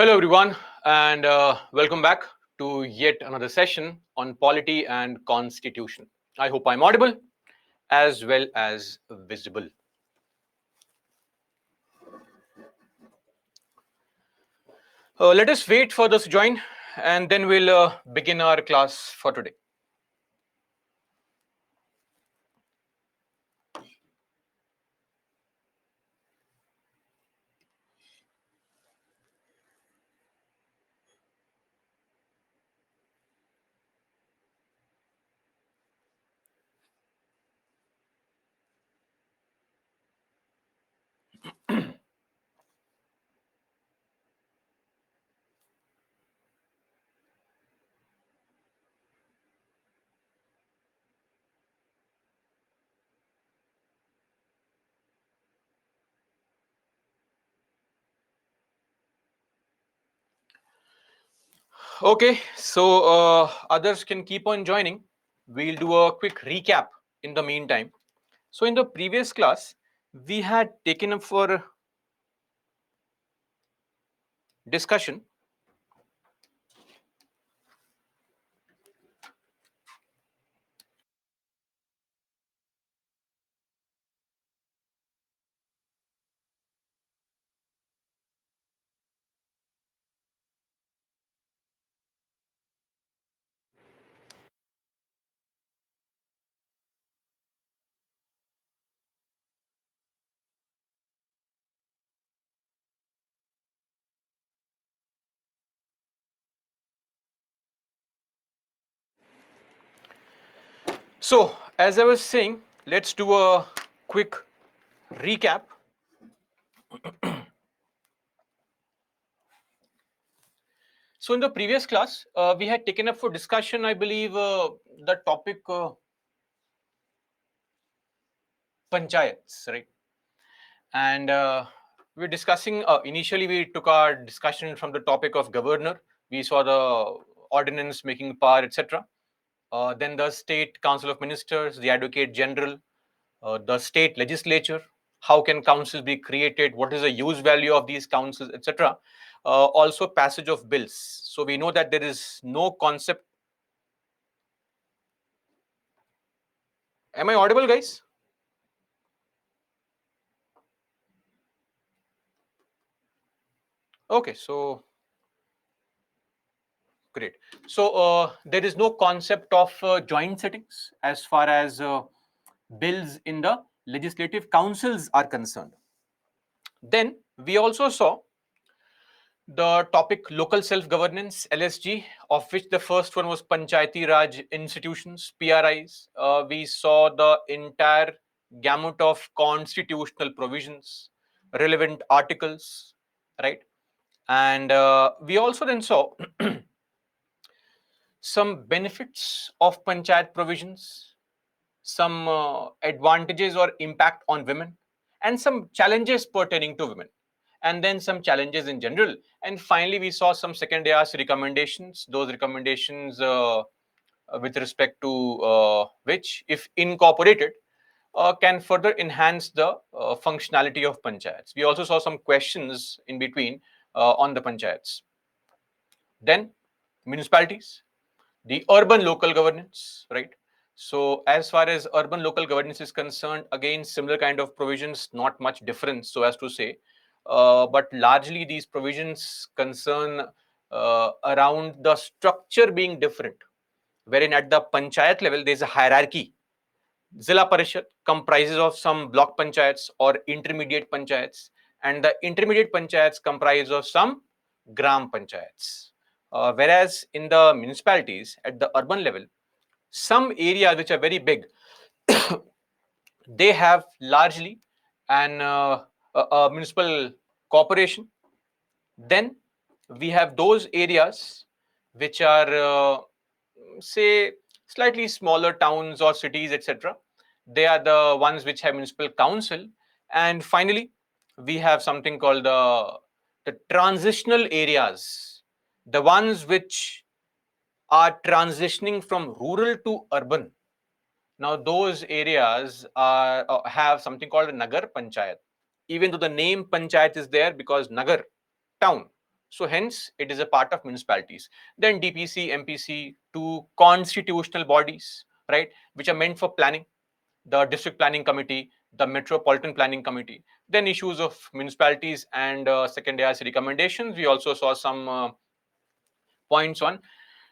Hello, everyone, and welcome back to yet another session on polity and constitution. I hope I'm audible as well as visible. Let us wait for this to join, and then we'll begin our class for today. Okay, so others can keep on joining. We'll do a quick recap in the meantime. So, in the previous class, we had taken up for discussion So, as I was saying, let's do a quick recap. So, in the previous class, we had taken up for discussion, I believe, the topic panchayats, right? And we're discussing, initially, we took our discussion from the topic of governor. We saw the ordinance making power, etc. Then the state council of ministers, the advocate general, the state legislature, how can councils be created, what is the use value of these councils, etc. Also passage of bills. So we know that there is no concept. Am I audible, guys? Okay, so great. So there is no concept of joint sittings as far as bills in the legislative councils are concerned. Then we also saw the topic local self-governance, LSG, of which the first one was Panchayati Raj institutions, PRIs. We saw the entire gamut of constitutional provisions, relevant articles, right? And we also then saw some benefits of panchayat provisions, some advantages or impact on women, and some challenges pertaining to women, and then some challenges in general. And finally, we saw some second AR's recommendations, those recommendations with respect to which, if incorporated, can further enhance the functionality of panchayats. We also saw some questions in between on the panchayats. Then, municipalities, the urban local governance, right? So as far as urban local governance is concerned, again, similar kind of provisions, not much difference, so as to say, but largely these provisions concern around the structure being different, wherein at the panchayat level, there's a hierarchy. Zilla Parishad comprises of some block panchayats or intermediate panchayats, and the intermediate panchayats comprise of some gram panchayats. Whereas in the municipalities at the urban level, some areas which are very big, they have largely an a municipal corporation. Then we have those areas which are, say, slightly smaller towns or cities, etc. They are the ones which have municipal council. And finally, we have something called the transitional areas, the ones which are transitioning from rural to urban. Now, those areas are have something called a Nagar Panchayat. Even though the name Panchayat is there because Nagar, town. So hence, it is a part of municipalities. Then DPC, MPC, two constitutional bodies, right, which are meant for planning, the district planning committee, the metropolitan planning committee. Then issues of municipalities and second ARC recommendations. We also saw some points on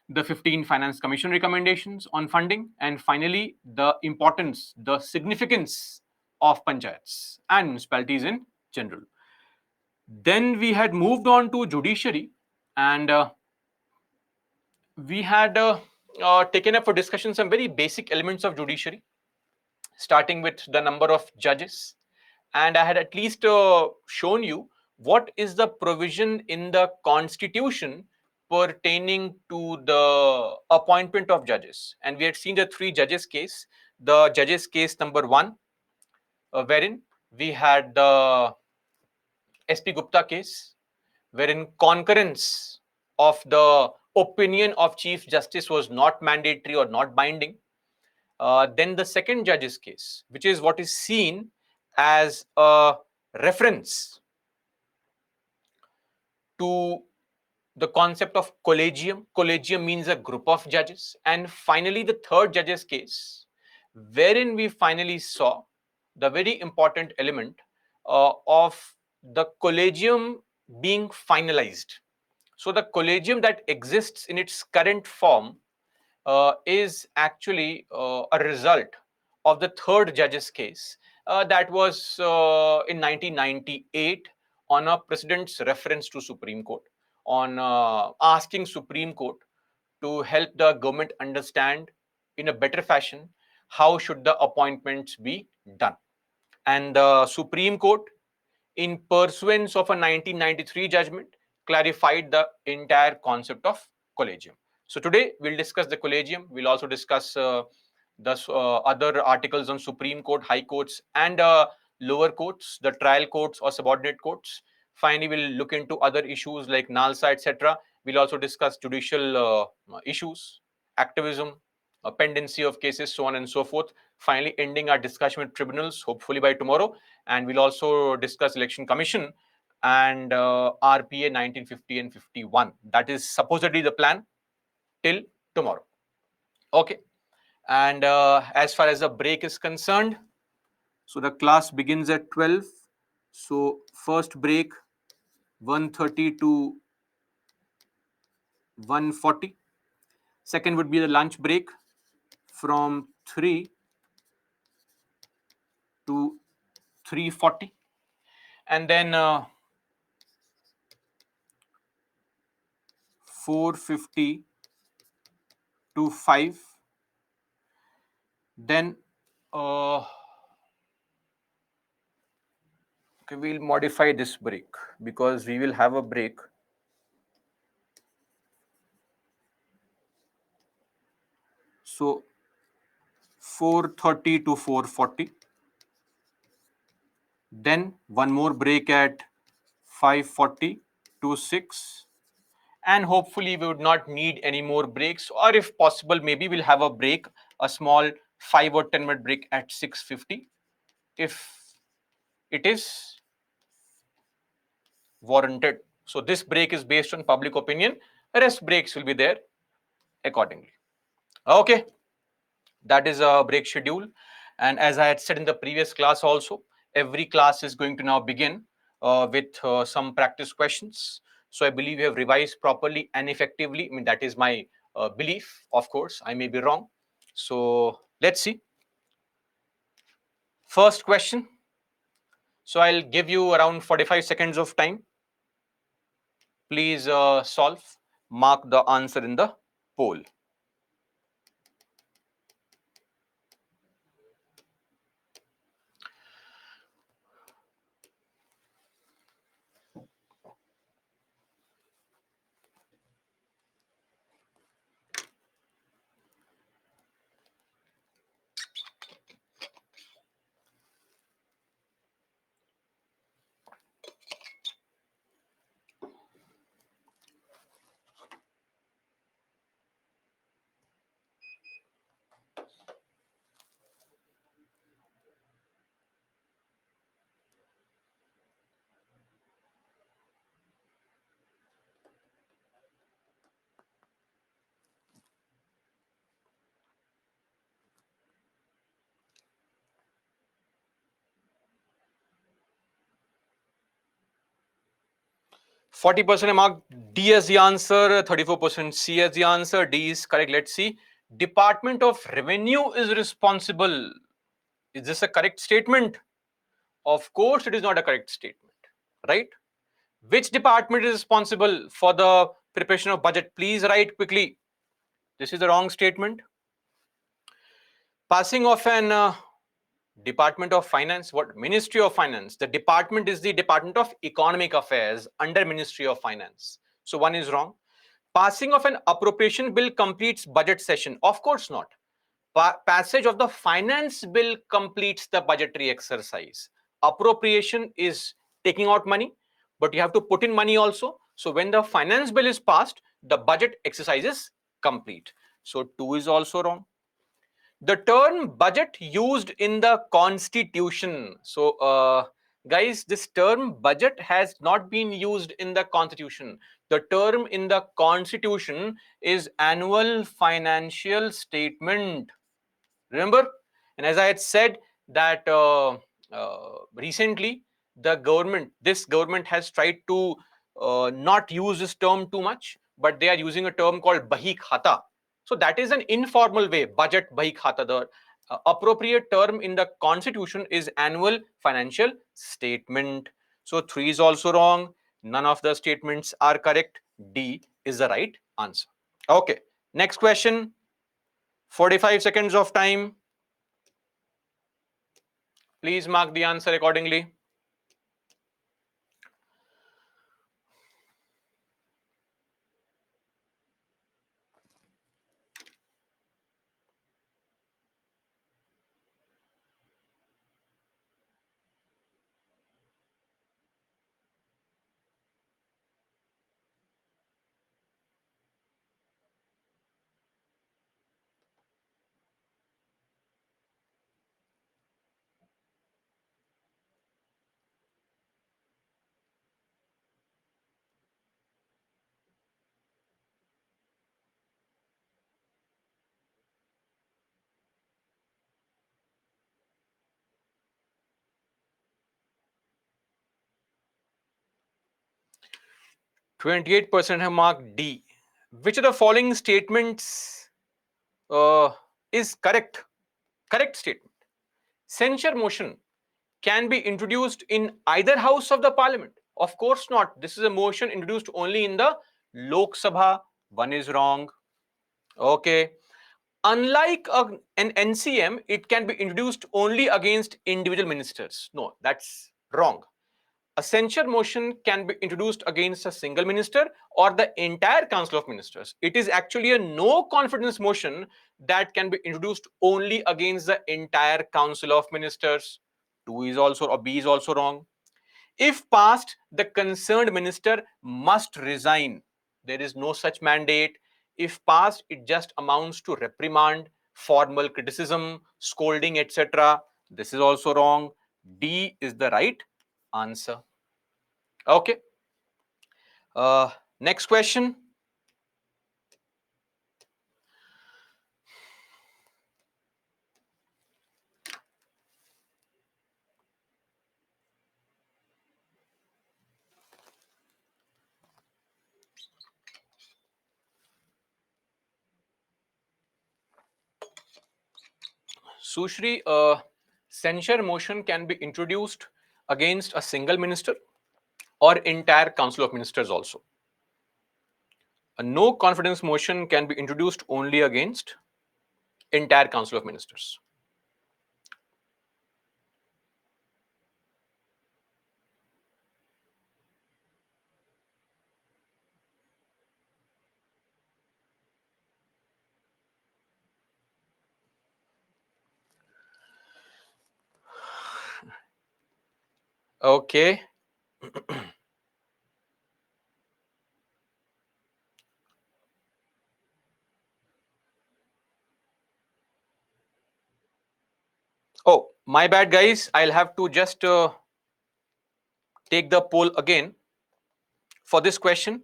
the 15 Finance Commission recommendations on funding, and finally, the importance, the significance of panchayats and municipalities in general. Then we had moved on to judiciary, and we had taken up for discussion some very basic elements of judiciary, starting with the number of judges. And I had at least shown you what is the provision in the constitution pertaining to the appointment of judges. And we had seen the three judges case, the judges case number one, wherein we had the SP Gupta case, wherein concurrence of the opinion of Chief Justice was not mandatory or not binding. Then the second judge's case, which is what is seen as a reference to the concept of collegium. Collegium means a group of judges. And finally, the third judge's case, wherein we finally saw the very important element of the collegium being finalized. So the collegium that exists in its current form is actually a result of the third judge's case that was in 1998 on a precedent's reference to Supreme Court, on asking Supreme Court to help the government understand in a better fashion how should the appointments be done. And the Supreme Court, in pursuance of a 1993 judgment, clarified the entire concept of collegium. So today we'll discuss the collegium. We'll also discuss the other articles on Supreme Court, High Courts, and lower courts, the trial courts or subordinate courts. Finally, we'll look into other issues like NALSA, etc. We'll also discuss judicial issues, activism, pendency of cases, so on and so forth. Finally, ending our discussion with tribunals, hopefully by tomorrow. And we'll also discuss Election Commission and RPA 1950 and 51. That is supposedly the plan till tomorrow. Okay. And as far as the break is concerned, so the class begins at 12. So first break 1:30 to 1:40. Second would be the lunch break from 3 to 3:40. And then 4:50 to 5. Then okay, we'll modify this break because we will have a break. So 4:30 to 4:40. Then one more break at 5:40 to 6. And hopefully we would not need any more breaks, or if possible, maybe we'll have a break, a small 5 or 10-minute break at 6:50 if it is warranted. So this break is based on public opinion. Rest breaks will be there accordingly. Okay, that is a break schedule. And as I had said in the previous class also, every class is going to now begin with some practice questions. So I believe you have revised properly and effectively. I mean, that is my belief. Of course, I may be wrong. So let's see. First question. So I'll give you around 45 seconds of time. Please solve. Mark the answer in the poll. 40% mark D as the answer, 34% C as the answer. D is correct. Let's see. Department of Revenue is responsible. Is this a correct statement? Of course, it is not a correct statement, right? Which department is responsible for the preparation of budget? Please write quickly. This is the wrong statement. Passing of an Department of Finance, what? Ministry of Finance. The department is the Department of Economic Affairs under Ministry of Finance. So one is wrong. Passing of an appropriation bill completes budget session. Of course not. Passage of the finance bill completes the budgetary exercise. Appropriation is taking out money, but you have to put in money also. So when the finance bill is passed, the budget exercise is complete. So 2 is also wrong. The term budget used in the constitution. So guys, this term budget has not been used in the constitution. The term in the constitution is annual financial statement. Remember? And as I had said that recently this government has tried to not use this term too much, but they are using a term called bahi khata. So that is an informal way, budget bahi khata. The appropriate term in the constitution is annual financial statement. So 3 is also wrong. None of the statements are correct. D is the right answer. Okay, next question. 45 seconds of time. Please mark the answer accordingly. %28 have marked D. Which of the following statements is correct? Correct statement. Censure motion can be introduced in either house of the parliament. Of course not. This is a motion introduced only in the Lok Sabha. One is wrong. Okay. Unlike an NCM, it can be introduced only against individual ministers. No, that's wrong. A censure motion can be introduced against a single minister or the entire council of ministers. It is actually a no confidence motion that can be introduced only against the entire council of ministers. 2 is also, or B is also wrong. If passed, the concerned minister must resign. There is no such mandate. If passed, it just amounts to reprimand, formal criticism, scolding, etc. This is also wrong. D is the right answer. Okay. Next question. Sushri, censure motion can be introduced against a single minister or entire council of ministers also. A no confidence motion can be introduced only against entire council of ministers. Okay. Oh, my bad, guys. I'll have to just take the poll again for this question.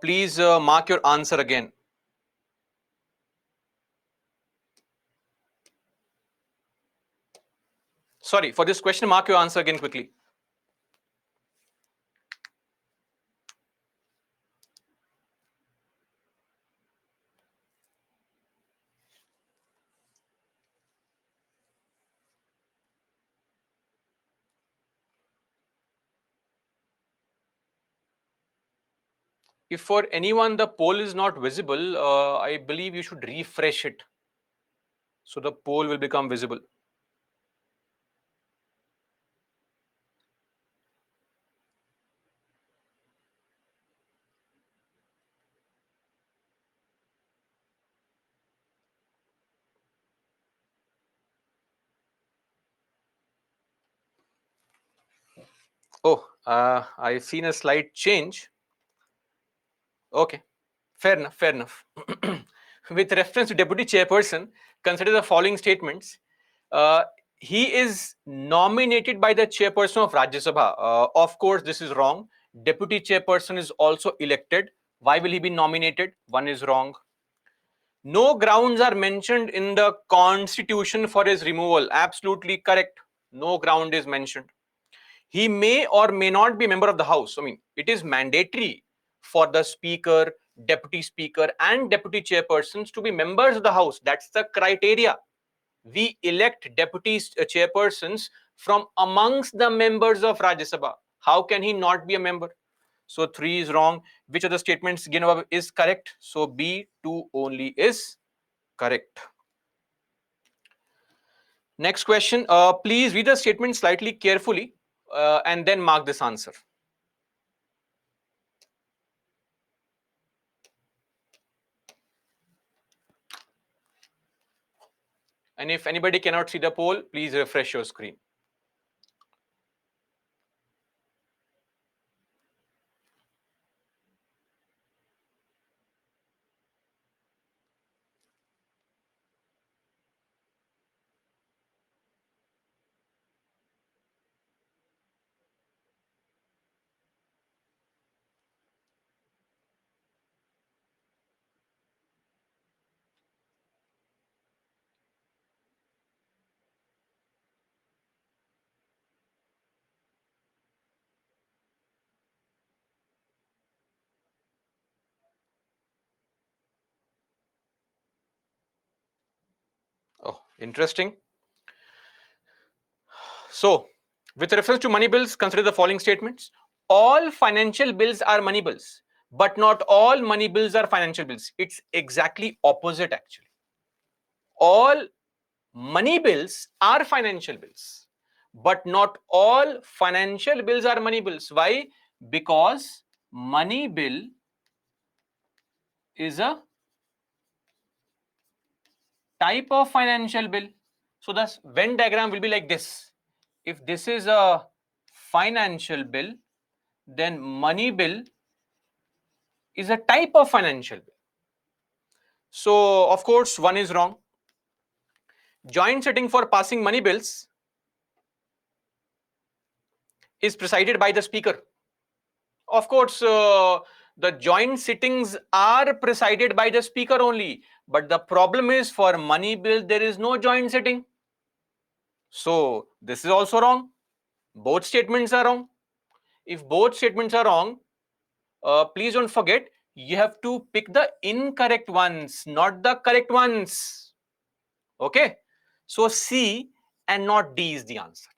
Please mark your answer again. Sorry, for this question, mark your answer again quickly. If for anyone the poll is not visible, I believe you should refresh it. So the poll will become visible. Oh, I've seen a slight change. Okay, fair enough, fair enough. With reference to deputy chairperson, consider the following statements. Uh, he is nominated by the chairperson of Rajya Sabha. Of course, this is wrong. Deputy chairperson is also elected. Why will he be nominated? One is wrong. No grounds are mentioned in the constitution for his removal. Absolutely correct. No ground is mentioned. He may or may not be a member of the House. I mean, it is mandatory for the Speaker, Deputy Speaker, and Deputy Chairpersons to be members of the House. That's the criteria. We elect Deputy Chairpersons from amongst the members of Rajya Sabha. How can he not be a member? So 3 is wrong. Which of the statements given above is correct? So B, 2 only is correct. Next question. Please read the statement slightly carefully and then mark this answer. And if anybody cannot see the poll, please refresh your screen. Oh, interesting. So, with reference to money bills, consider the following statements. All financial bills are money bills, but not all money bills are financial bills. It's exactly opposite actually. All money bills are financial bills, but not all financial bills are money bills. Why? Because money bill is a type of financial bill. So the Venn diagram will be like this. If this is a financial bill, then money bill is a type of financial bill. So of course, one is wrong. Joint sitting for passing money bills is presided by the speaker. Of course, the joint sittings are presided by the speaker only. But the problem is for money bill, there is no joint sitting. So this is also wrong. Both statements are wrong. If both statements are wrong, please don't forget, you have to pick the incorrect ones, not the correct ones. Okay. So C and not D is the answer.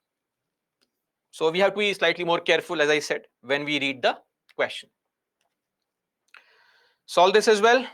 So we have to be slightly more careful, as I said, when we read the question. Solve this as well.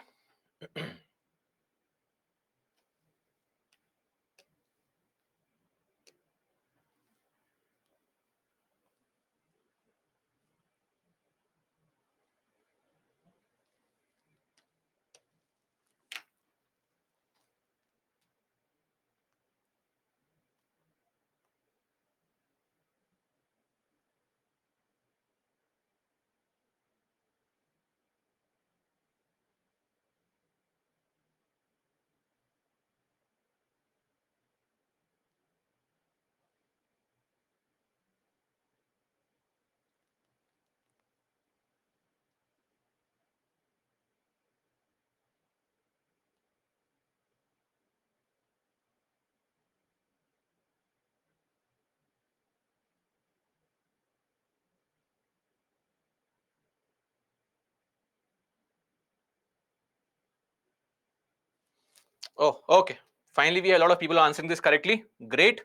Oh, okay. Finally, we have a lot of people answering this correctly. Great.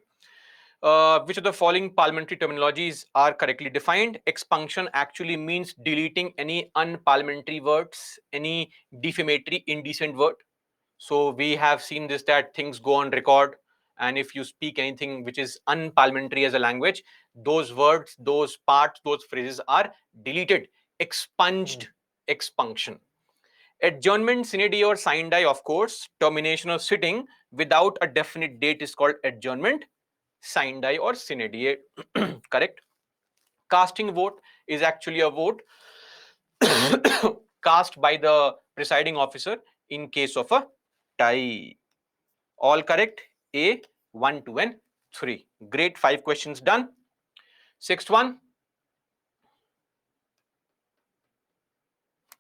Which of the following parliamentary terminologies are correctly defined? Expunction actually means deleting any unparliamentary words, any defamatory, indecent word. So we have seen this, that things go on record, and if you speak anything which is unparliamentary as a language, those words, those parts, those phrases are deleted, expunged, expunction. Adjournment, sine die or sine die, of course. Termination of sitting without a definite date is called adjournment, sine die or sine die. Correct. Casting vote is actually a vote cast by the presiding officer in case of a tie. All correct. A, 1, 2, and 3. Great. 5 questions done. Sixth one.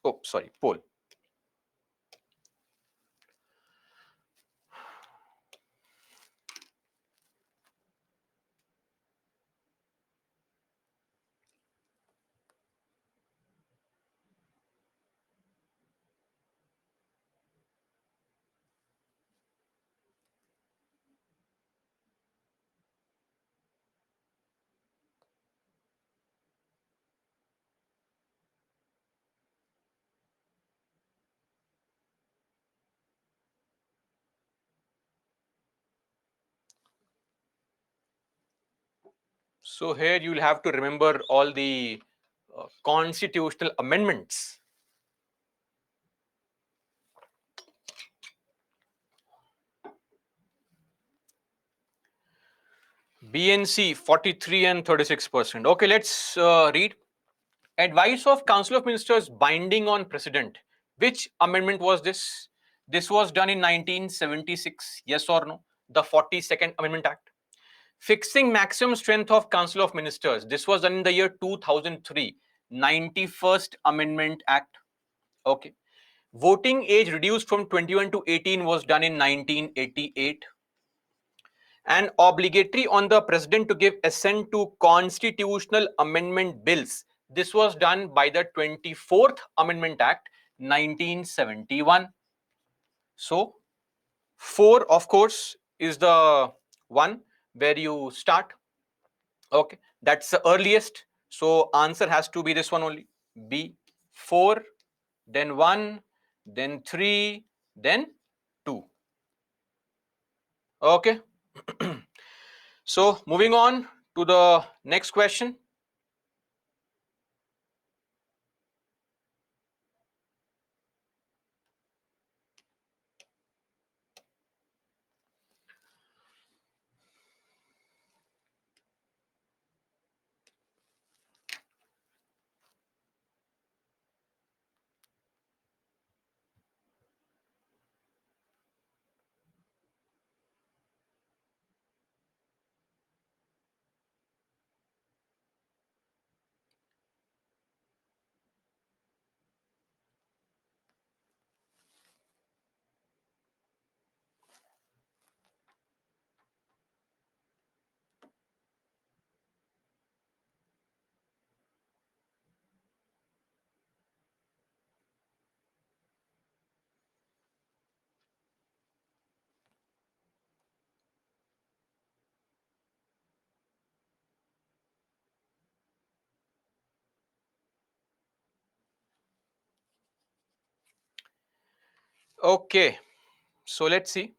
Oh, sorry. Poll. So here you'll have to remember all the constitutional amendments. BNC 43 and 36%. Okay, let's read. Advice of Council of Ministers binding on President. Which amendment was this? This was done in 1976. Yes or no? The 42nd Amendment Act. Fixing maximum strength of Council of Ministers. This was done in the year 2003. 91st Amendment Act. Okay. Voting age reduced from 21 to 18 was done in 1988. And obligatory on the president to give assent to constitutional amendment bills. This was done by the 24th Amendment Act, 1971. So, 4, of course, is the one where you start. Okay, that's the earliest. So, answer has to be this one only. B, 4, then 1, then 3, then 2. Okay. So, moving on to the next question. Okay, so let's see.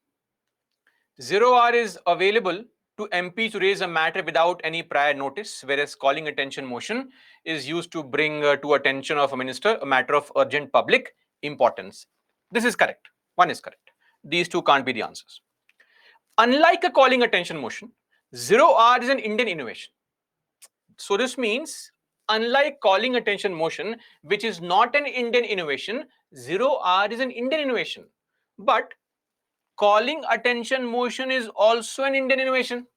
0R is available to MP to raise a matter without any prior notice, whereas calling attention motion is used to bring to attention of a minister a matter of urgent public importance. This is correct. One is correct. These two can't be the answers. Unlike a calling attention motion, 0R is an Indian innovation. So this means, unlike calling attention motion, which is not an Indian innovation, 0R is an Indian innovation. But calling attention motion is also an Indian innovation.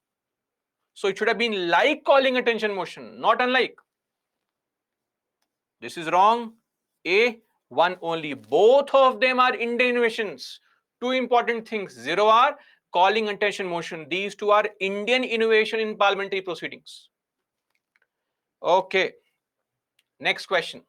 So it should have been like calling attention motion, not unlike. This is wrong. A, one only. Both of them are Indian innovations. Two important things. 0R, calling attention motion. These two are Indian innovation in parliamentary proceedings. Okay. Next question.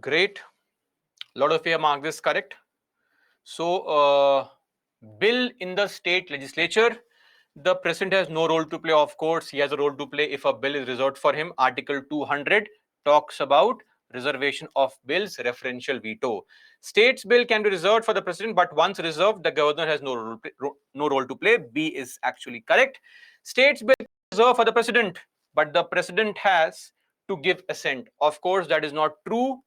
Great. A lot of you have marked this correct. So, bill in the state legislature, the president has no role to play. Of course, he has a role to play if a bill is reserved for him. Article 200 talks about reservation of bills, referential veto. State's bill can be reserved for the president, but once reserved, the governor has no role to play. B is actually correct. State's bill is reserved for the president, but the president has to give assent. Of course, that is not true,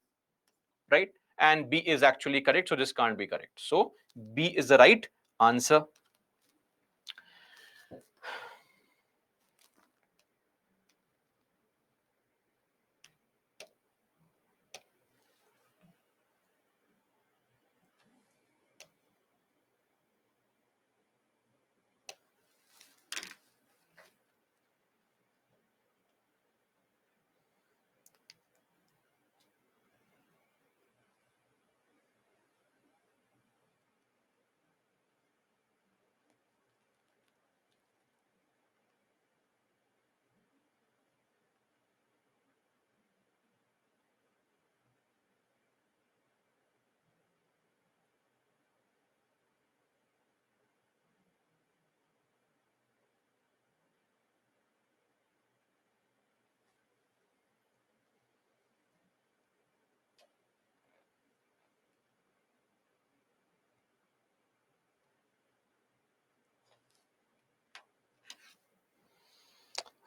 right? And B is actually correct, so this can't be correct. So B is the right answer.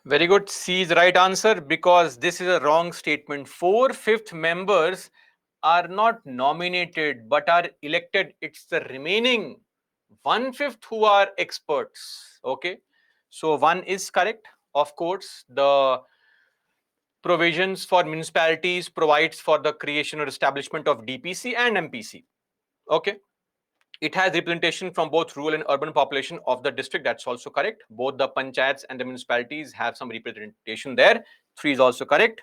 Very good. C is the right answer because this is a wrong statement. 4/5 members are not nominated but are elected. It's the remaining 1/5 who are experts. Okay. So 1 is correct. Of course, the provisions for municipalities provides for the creation or establishment of DPC and MPC. Okay. It has representation from both rural and urban population of the district. That's also correct. Both the panchayats and the municipalities have some representation there. 3 is also correct.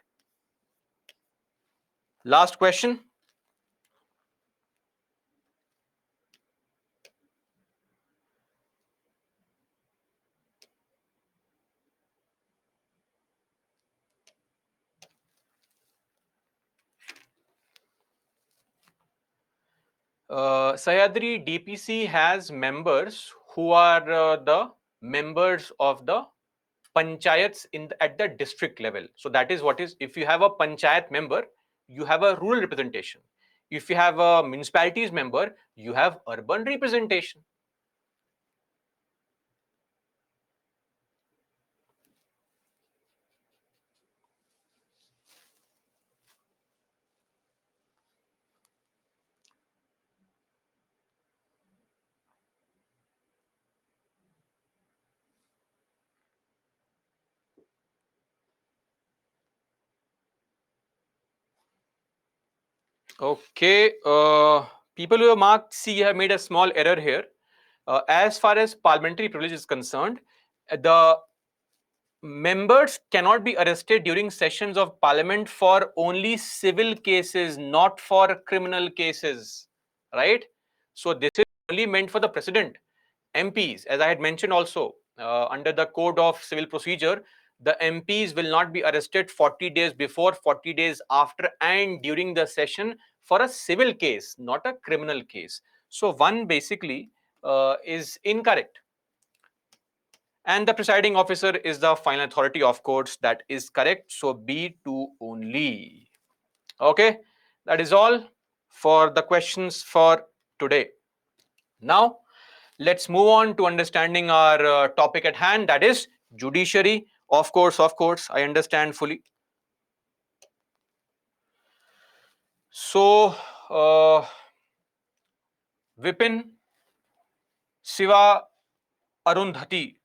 Last question. Sahyadri DPC has members who are the members of the panchayats at the district level. So that is what is, if you have a panchayat member, you have a rural representation. If you have a municipalities member, you have urban representation. Okay, people who have marked C have made a small error here. As far as parliamentary privilege is concerned, the members cannot be arrested during sessions of parliament for only civil cases, not for criminal cases, right? So this is only meant for the president. MPs, as I had mentioned also, under the code of civil procedure, the MPs will not be arrested 40 days before, 40 days after, and during the session for a civil case, not a criminal case. So one basically is incorrect. And the presiding officer is the final authority of courts. That is correct. So B2 only. Okay, that is all for the questions for today. Now, let's move on to understanding our topic at hand, that is judiciary. Of course, I understand fully. So, Vipin, Siva, Arundhati,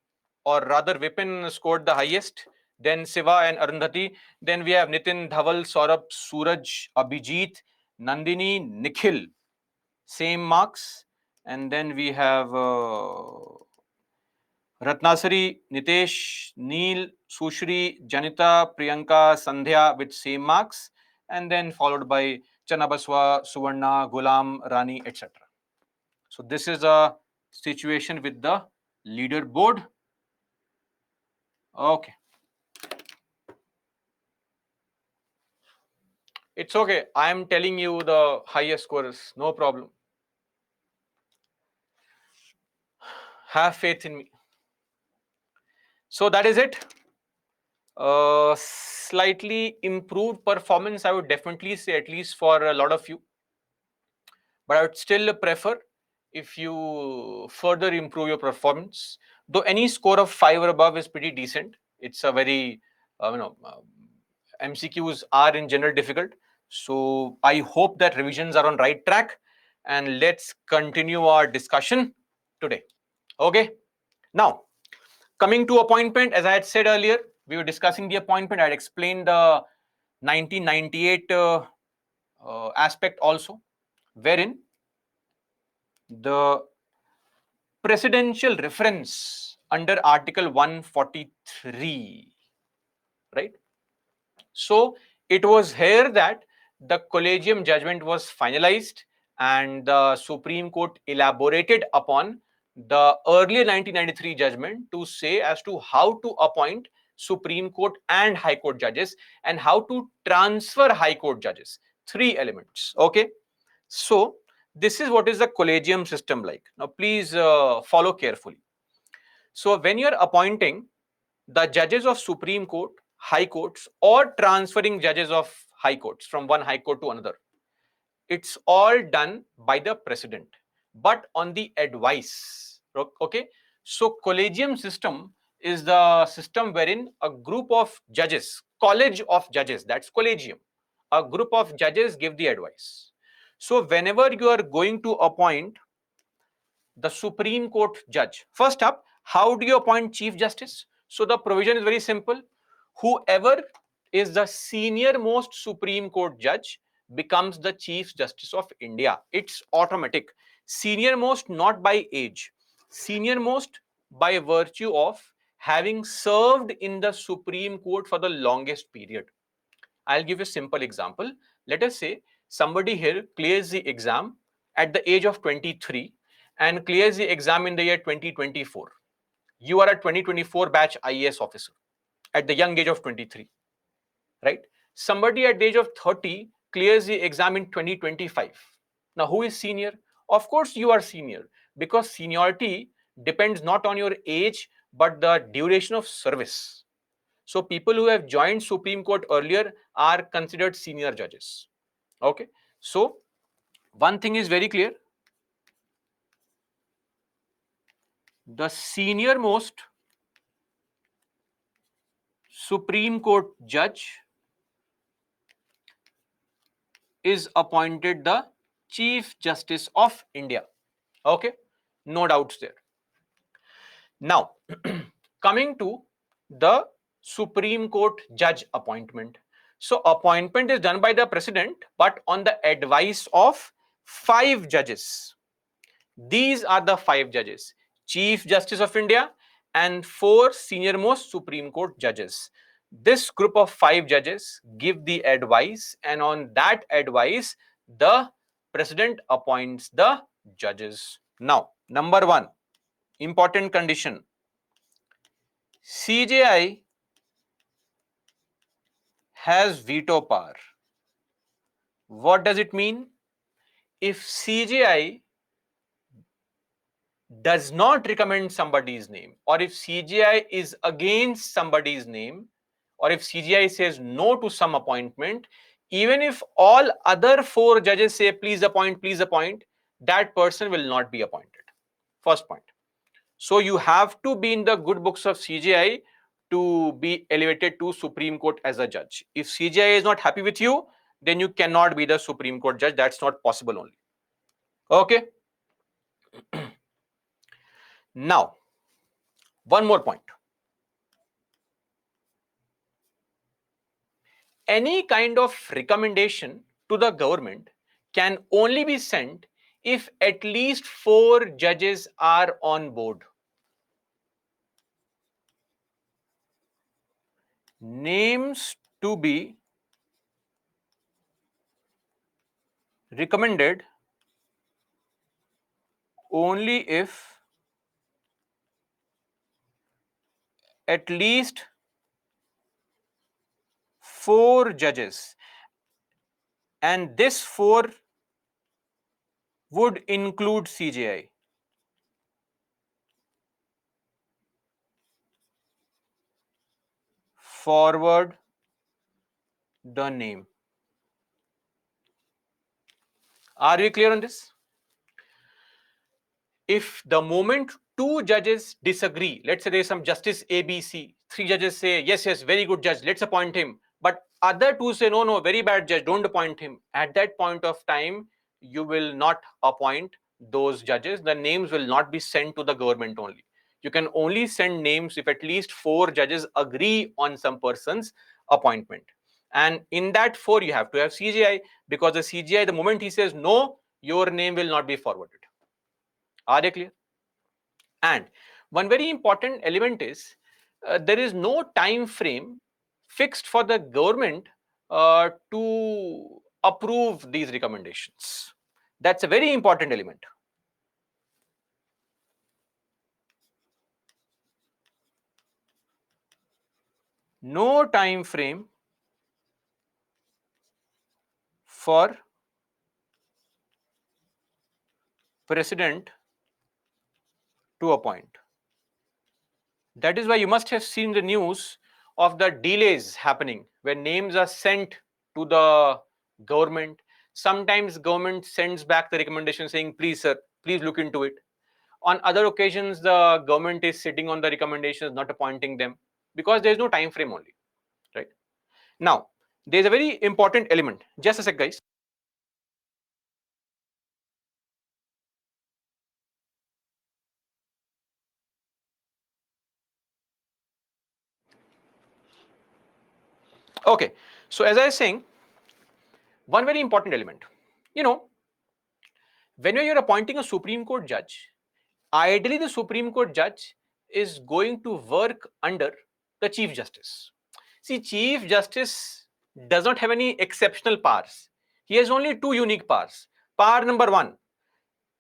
or rather Vipin scored the highest, then Siva and Arundhati. Then we have Nitin, Dhaval, Saurabh, Suraj, Abhijit, Nandini, Nikhil, same marks. And then we have Ratnasari, Nitesh, Neil, Sushri, Janita, Priyanka, Sandhya with same marks, and then followed by Chanabaswa, Suvarna, Gulam, Rani, etc. So this is a situation with the leaderboard. Okay. It's okay. I am telling you the highest scores. No problem. Have faith in me. So that is it. Slightly improved performance, I would definitely say, at least for a lot of you. But I would still prefer if you further improve your performance. Though any score of 5 or above is pretty decent. It's a very, MCQs are in general difficult. So I hope that revisions are on right track. And let's continue our discussion today. Okay. Now, coming to appointment, as I had said earlier, we were discussing the appointment. I had explained the 1998 aspect also, wherein the presidential reference under Article 143, right? So it was here that the collegium judgment was finalized and the Supreme Court elaborated upon the earlier 1993 judgment to say as to how to appoint Supreme Court and High Court judges and how to transfer High Court judges. Three elements. Okay. So this is what is the collegium system like. Now please follow carefully. So when you're appointing the judges of Supreme Court, High Courts, or transferring judges of High Courts from one High Court to another, it's all done by the president, but on the advice. Okay. So collegium system is the system wherein a group of judges, college of judges, that's collegium, a group of judges give the advice. So whenever you are going to appoint the Supreme Court judge, first up, how do you appoint Chief Justice? So the provision is very simple. Whoever is the senior most Supreme Court judge becomes the Chief Justice of India. It's automatic. Senior most not by age, senior most by virtue of having served in the Supreme Court for the longest period. I'll give you a simple example. Let us say somebody here clears the exam at the age of 23 and clears the exam in the year 2024. You are a 2024 batch IAS officer at the young age of 23, right? Somebody at the age of 30 clears the exam in 2025. Now, who is senior? Of course, you are senior, because seniority depends not on your age but the duration of service. So people who have joined Supreme Court earlier are considered senior judges. Okay. So one thing is very clear. The senior most Supreme Court judge is appointed the Chief Justice of India. Okay. No doubts there. Now, coming to the Supreme Court judge appointment. So appointment is done by the president, but on the advice of 5 judges. These are the 5 judges: Chief Justice of India and 4 senior most Supreme Court judges. This group of 5 judges give the advice, and on that advice, the president appoints the judges. Now, number 1, important condition: CJI has veto power. What does it mean? If CJI does not recommend somebody's name, or if CJI is against somebody's name, or if CJI says no to some appointment, even if all other 4 judges say please appoint, that person will not be appointed. First point. So you have to be in the good books of CJI to be elevated to Supreme Court as a judge. If CJI is not happy with you, then you cannot be the Supreme Court judge. That's not possible only. Okay. Now, one more point. Any kind of recommendation to the government can only be sent if at least 4 judges are on board. Names to be recommended only if at least 4 judges. and this 4 would include CJI. Forward the name. Are we clear on this? If the moment 2 judges disagree, let's say there's some justice A, B, C, 3 judges say, yes, yes, very good judge, let's appoint him. But other 2 say, no, no, very bad judge, don't appoint him. At that point of time, you will not appoint those judges. The names will not be sent to the government only. You can only send names if at least 4 judges agree on some person's appointment. And in that 4, you have to have CGI, because the CGI, the moment he says no, your name will not be forwarded. Are they clear? And one very important element is there is no time frame fixed for the government to approve these recommendations. That's a very important element. No time frame for president to appoint. That is why you must have seen the news of the delays happening when names are sent to the government. Sometimes government sends back the recommendation saying, please sir, please look into it. On other occasions, the government is sitting on the recommendations, not appointing them, because there is no time frame only, right? Now, there is a very important element. Just a sec, guys. Okay, so as I was saying, one very important element. You know, when you're appointing a Supreme Court judge, ideally the Supreme Court judge is going to work under the Chief Justice. See, Chief Justice does not have any exceptional powers. He has only 2 unique powers. Power number 1,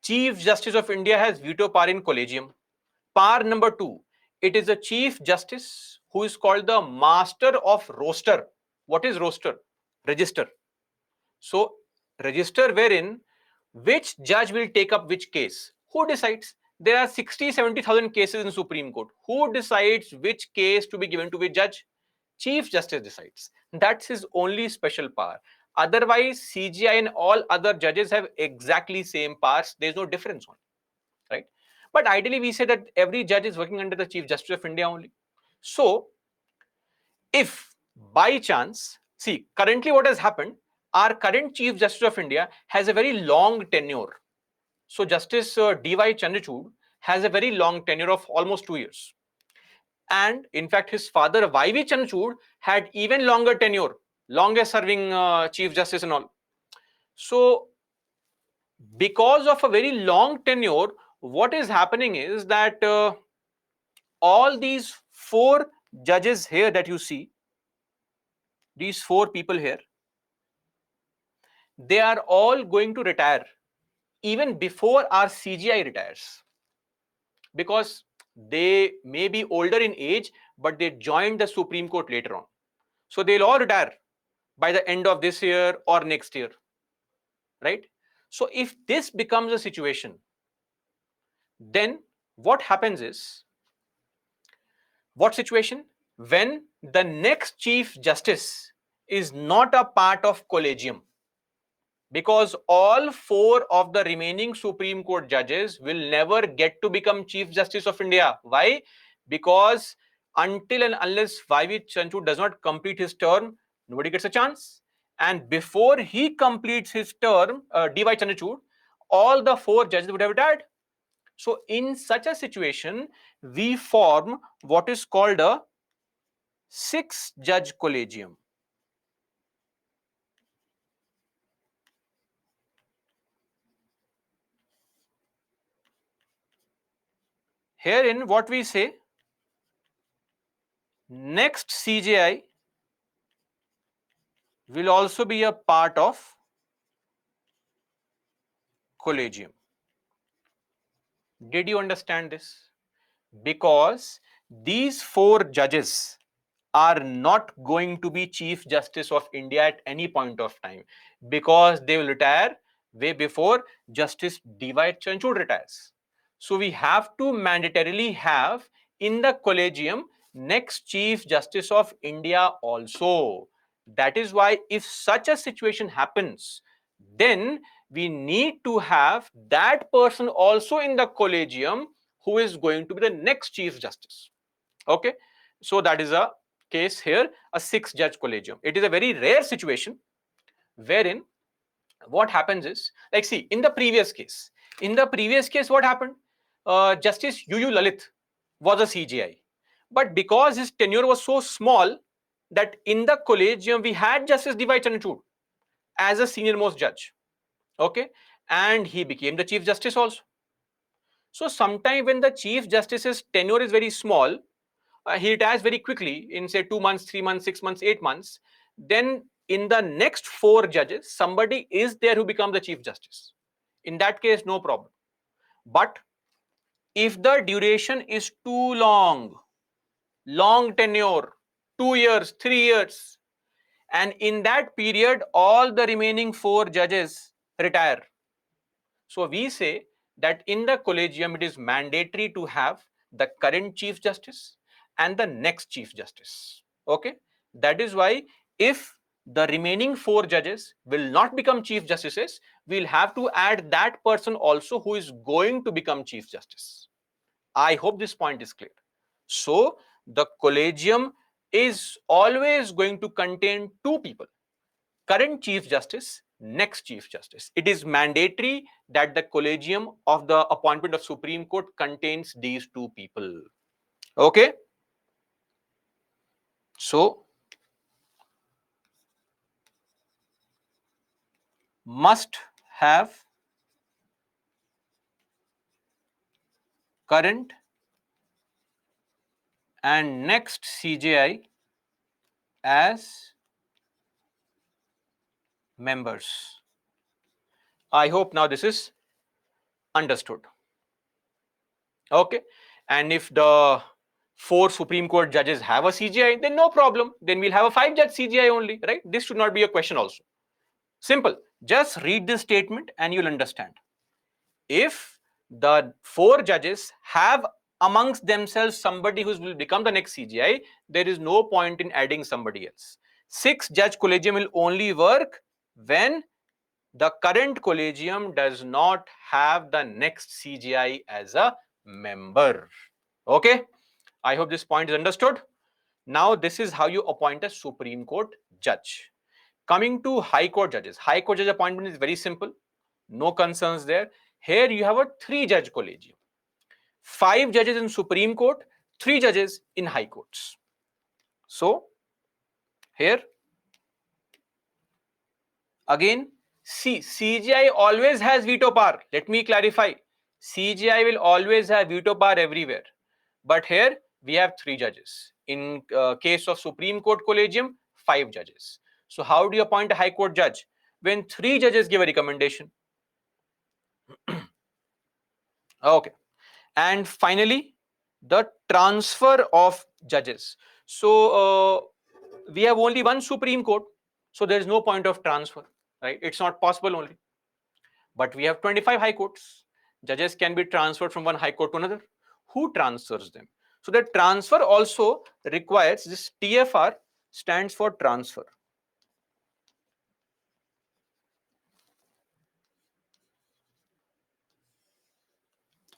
Chief Justice of India has veto power in collegium. Power number 2, it is a Chief Justice who is called the Master of Roster. What is roster? Register. So, register wherein which judge will take up which case. Who decides? There are 60-70,000 cases in Supreme Court. Who decides which case to be given to which judge? Chief Justice decides. That's his only special power. Otherwise, CGI and all other judges have exactly same powers. There's no difference on it, right? But ideally, we say that every judge is working under the Chief Justice of India only. So, if by chance, see, currently what has happened, our current Chief Justice of India has a very long tenure. So, Justice D.Y. Chandrachud has a very long tenure of almost 2 years. And in fact, his father, Y.V. Chandrachud, had even longer tenure, longest serving Chief Justice and all. So, because of a very long tenure, what is happening is that all these 4 judges here that you see, these 4 people here, they are all going to retire even before our CGI retires, because they may be older in age, but they joined the Supreme Court later on. So they'll all retire by the end of this year or next year, right? So if this becomes a situation, then what happens is, what situation? When the next Chief Justice is not a part of collegium, because all 4 of the remaining Supreme Court judges will never get to become Chief Justice of India. Why? Because until and unless Y.V. Chandrachud does not complete his term, nobody gets a chance. And before he completes his term, D.Y. Chandrachud, all the 4 judges would have retired. So in such a situation, we form what is called a 6-judge collegium. Herein, what we say, next CJI will also be a part of collegium. Did you understand this? Because these 4 judges are not going to be Chief Justice of India at any point of time, because they will retire way before Justice D.Y. Chanchud retires. So we have to mandatorily have in the collegium next Chief Justice of India also. That is why if such a situation happens, then we need to have that person also in the collegium who is going to be the next Chief Justice. Okay, so that is a case here, a 6-judge collegium. It is a very rare situation wherein what happens is, like, see, in the previous case, what happened? Justice UU Lalit was a CJI, but because his tenure was so small that in the collegium we had Justice D.Y. Chandrachud as a senior most judge. Okay, and he became the Chief Justice also. So sometime when the Chief Justice's tenure is very small, he retires very quickly in say 2 months, 3 months, 6 months, 8 months, then in the next 4 judges, somebody is there who becomes the Chief Justice. In that case, no problem. But if the duration is too long, long tenure, 2 years, 3 years, and in that period, all the remaining 4 judges retire. So we say that in the collegium, it is mandatory to have the current Chief Justice and the next Chief Justice. Okay, that is why if the remaining 4 judges will not become Chief Justices, we'll have to add that person also who is going to become Chief Justice. I hope this point is clear. So the collegium is always going to contain 2 people: current Chief Justice, next Chief Justice. It is mandatory that the collegium of the appointment of Supreme Court contains these 2 people. Okay, so must have current and next CJI as members. I hope now this is understood. Okay, and if the 4 Supreme Court judges have a CJI, then no problem. Then we'll have a 5-judge CJI only, right? This should not be a question also. Simple. Just read this statement and you'll understand. If the 4 judges have amongst themselves somebody who will become the next CJI, there is no point in adding somebody else. 6-judge collegium will only work when the current collegium does not have the next CJI as a member. Okay, I hope this point is understood. Now this is how you appoint a Supreme Court judge. Coming to High Court judges. High Court judge appointment is very simple. No concerns there. Here you have a 3-judge collegium. 5 judges in Supreme Court, 3 judges in High Courts. So here again, see, CJI always has veto power. Let me clarify. CJI will always have veto power everywhere. But here we have 3 judges. In case of Supreme Court collegium, 5 judges. So how do you appoint a High Court judge? When 3 judges give a recommendation. Okay. And finally, the transfer of judges. So we have only one Supreme Court, so there is no point of transfer, right? It's not possible only. But we have 25 high courts. Judges can be transferred from one high court to another. Who transfers them? So the transfer also requires this TFR stands for transfer.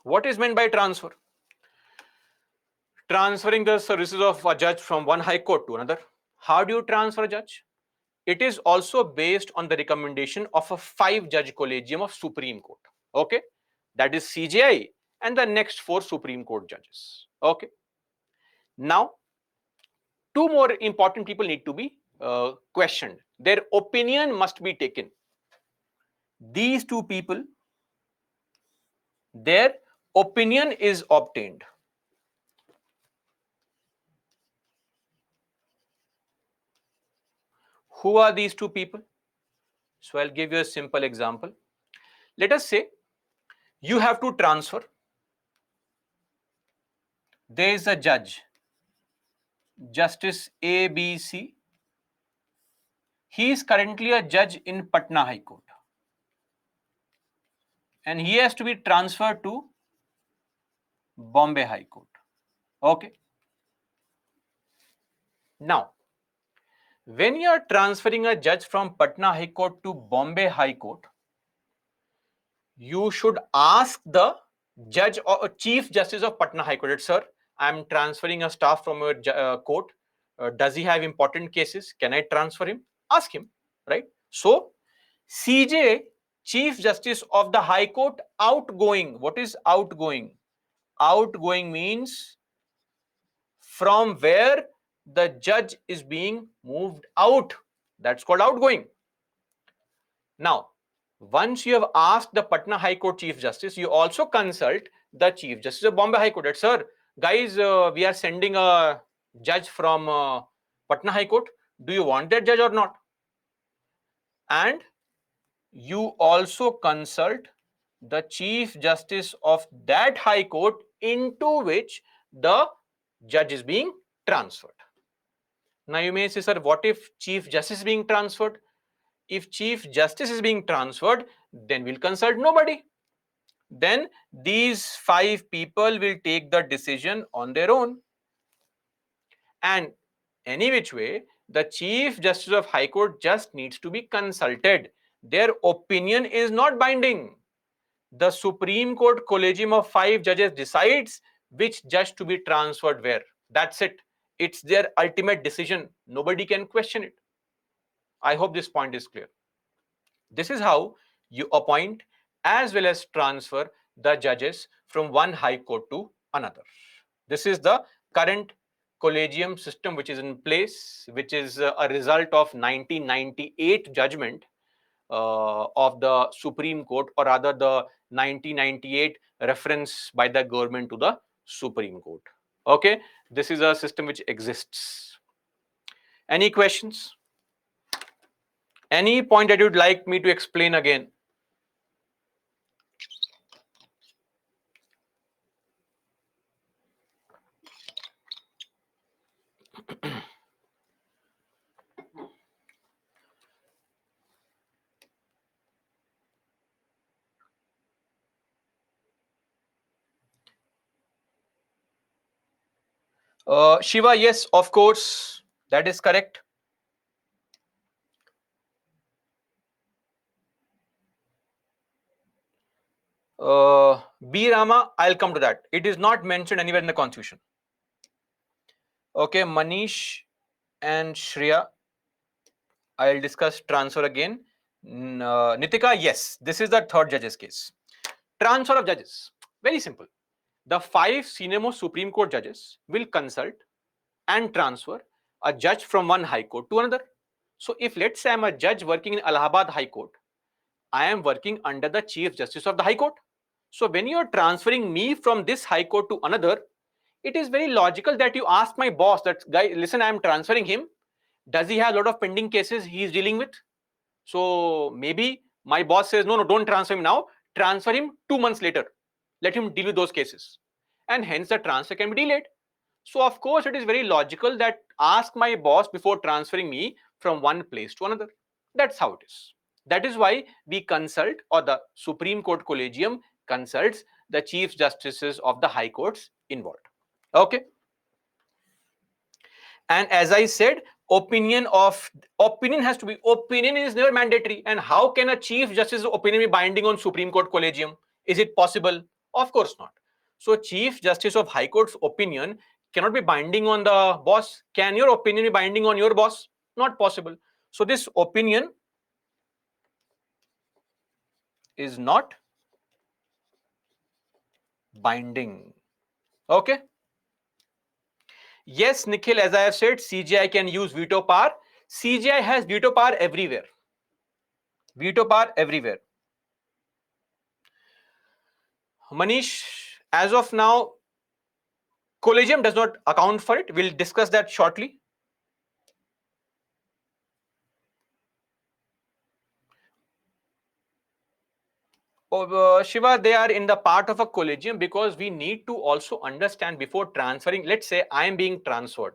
What is meant by transfer? Transferring the services of a judge from one high court to another. How do you transfer a judge? It is also based on the recommendation of a 5-judge collegium of Supreme Court. Okay, that is CJI and the next 4 Supreme Court judges. Okay, now 2 more important people need to be questioned. Their opinion must be taken. These 2 people, their opinion is obtained. Who are these 2 people? So I'll give you a simple example. Let us say you have to transfer. There is a judge. Justice ABC. He is currently a judge in Patna High Court. And he has to be transferred to Bombay High Court. Okay. Now, when you are transferring a judge from Patna High Court to Bombay High Court, you should ask the judge or Chief Justice of Patna High Court, sir, I am transferring a staff from your court. Does he have important cases? Can I transfer him? Ask him, right? So, CJ, Chief Justice of the High Court, outgoing. What is outgoing? Outgoing means from where the judge is being moved out. That's called outgoing. Now, once you have asked the Patna High Court Chief Justice, you also consult the Chief Justice of Bombay High Court. That, sir, guys, we are sending a judge from Patna High Court. Do you want that judge or not? And you also consult the Chief Justice of that High Court into which the judge is being transferred. Now you may say, sir, what if Chief Justice is being transferred? If Chief Justice is being transferred, then we'll consult nobody. Then these 5 people will take the decision on their own. And any which way, the Chief Justice of High Court just needs to be consulted. Their opinion is not binding. The Supreme Court Collegium of 5 judges decides which judge to be transferred where. That's it. It's their ultimate decision. Nobody can question it. I hope this point is clear. This is how you appoint as well as transfer the judges from one high court to another. This is the current collegium system which is in place, which is a result of 1998 judgment of the Supreme Court, or rather the 1998 reference by the government to the Supreme Court. Okay, this is a system which exists. Any questions? Any point that you'd like me to explain again? Shiva, yes, of course, that is correct. B. Rama, I'll come to that. It is not mentioned anywhere in the Constitution. Okay, Manish and Shreya, I'll discuss transfer again. Nitika, yes, this is the third judge's case. Transfer of judges, very simple. The 5 senior most Supreme Court judges will consult and transfer a judge from one high court to another. So if let's say I'm a judge working in Allahabad High Court, I am working under the Chief Justice of the High Court. So when you are transferring me from this high court to another, it is very logical that you ask my boss that, guy, listen, I am transferring him. Does he have a lot of pending cases he is dealing with? So maybe my boss says, no, don't transfer him now. Transfer him 2 months later. Let him deal with those cases. And hence the transfer can be delayed. So of course, it is very logical that ask my boss before transferring me from one place to another. That's how it is. That is why we consult, or the Supreme Court Collegium consults the Chief Justices of the High Courts involved. Okay. And as I said, opinion has to be, opinion is never mandatory. And how can a Chief Justice's opinion be binding on Supreme Court Collegium? Is it possible? Of course not. So Chief Justice of High Court's opinion cannot be binding on the boss. Can your opinion be binding on your boss? Not possible. So this opinion is not binding. Okay. Yes, Nikhil, as I have said, CGI can use veto power. CGI has veto power everywhere. Veto power everywhere. Manish, as of now, Collegium does not account for it. We'll discuss that shortly. Shiva, they are in the part of a collegium because we need to also understand before transferring. Let's say I am being transferred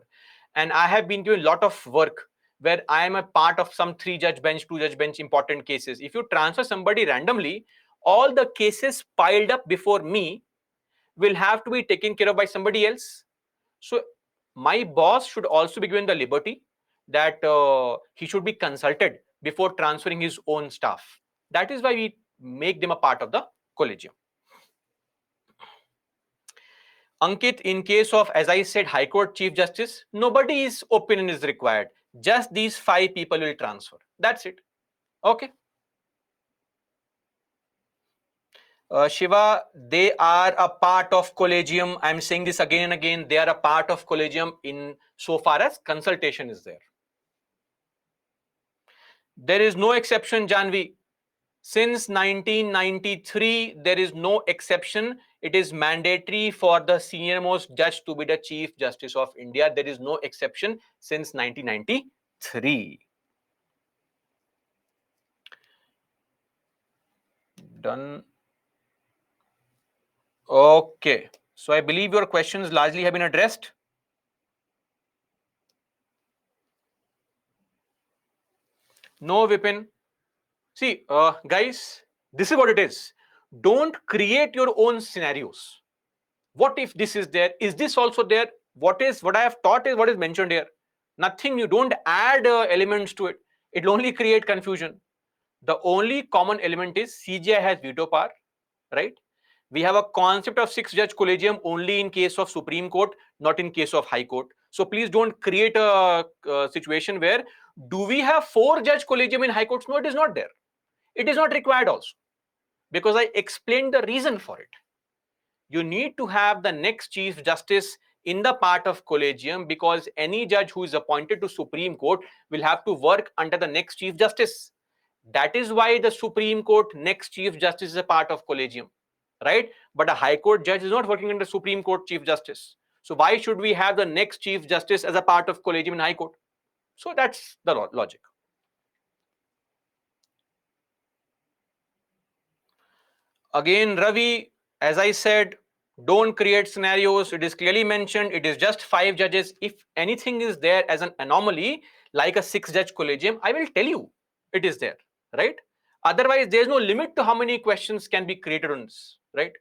and I have been doing a lot of work where I am a part of some 3-judge bench, 2-judge bench important cases. If you transfer somebody randomly, all the cases piled up before me will have to be taken care of by somebody else. So my boss should also be given the liberty that he should be consulted before transferring his own staff. That is why we make them a part of the collegium. Ankit, in case of, as I said, High Court Chief Justice, nobody's opinion is required. Just these 5 people will transfer. That's it. Okay. Shiva, they are a part of collegium. I'm saying this again and again. They are a part of collegium in so far as consultation is there. There is no exception, Janvi. Since 1993, there is no exception. It is mandatory for the senior most judge to be the Chief Justice of India. There is no exception since 1993. Done. Okay. So I believe your questions largely have been addressed. No, Vipin. See, guys, this is what it is. Don't create your own scenarios. What if this is there? Is this also there? What I have taught is what is mentioned here. Nothing new. Don't add elements to it. It will only create confusion. The only common element is CJI has veto power, right? We have a concept of 6-judge collegium only in case of Supreme Court, not in case of High Court. So please don't create a situation where do we have 4-judge collegium in High Courts? No, it is not there. It is not required also, because I explained the reason for it. You need to have the next Chief Justice in the part of collegium, because any judge who is appointed to Supreme Court will have to work under the next Chief Justice. That is why the Supreme Court next Chief Justice is a part of collegium, right? But a High Court judge is not working under Supreme Court Chief Justice. So why should we have the next Chief Justice as a part of collegium in High Court? So that's the logic. Again, Ravi, as I said, don't create scenarios. It is clearly mentioned. It is just 5 judges. If anything is there as an anomaly, like a 6-judge collegium, I will tell you it is there, right? Otherwise, there's no limit to how many questions can be created on this, right?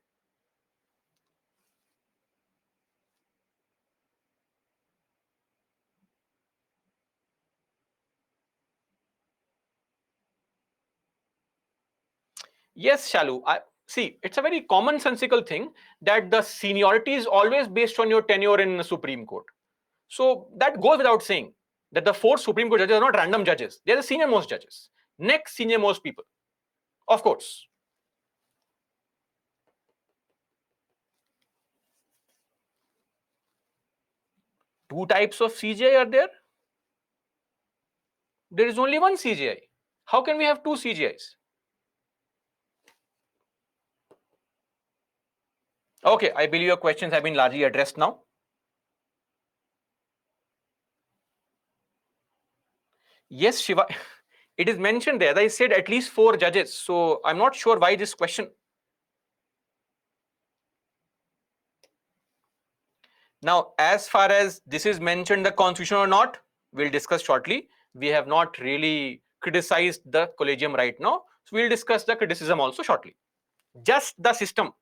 Yes, Shalu. See, it's a very commonsensical thing that the seniority is always based on your tenure in the Supreme Court. So that goes without saying that the 4 Supreme Court judges are not random judges. They are the senior most judges, next senior most people, of course. Two types of CJI are there. There is only one CJI. How can we have 2 CJIs? Okay, I believe your questions have been largely addressed now. Yes, Shiva, it is mentioned there. As I said, at least 4 judges. So I'm not sure why this question. Now, as far as this is mentioned in the constitution or not, we'll discuss shortly. We have not really criticized the collegium right now. So we'll discuss the criticism also shortly. Just the system.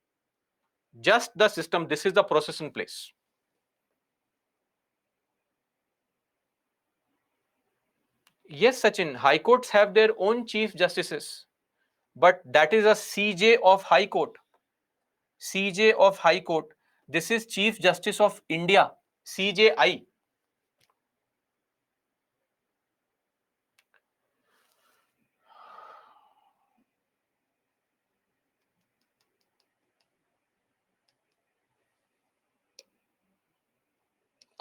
Just the system. This is the process in place. Yes, Sachin, high courts have their own chief justices, but that is a CJ of High Court. CJ of High Court. This is Chief Justice of India, CJI.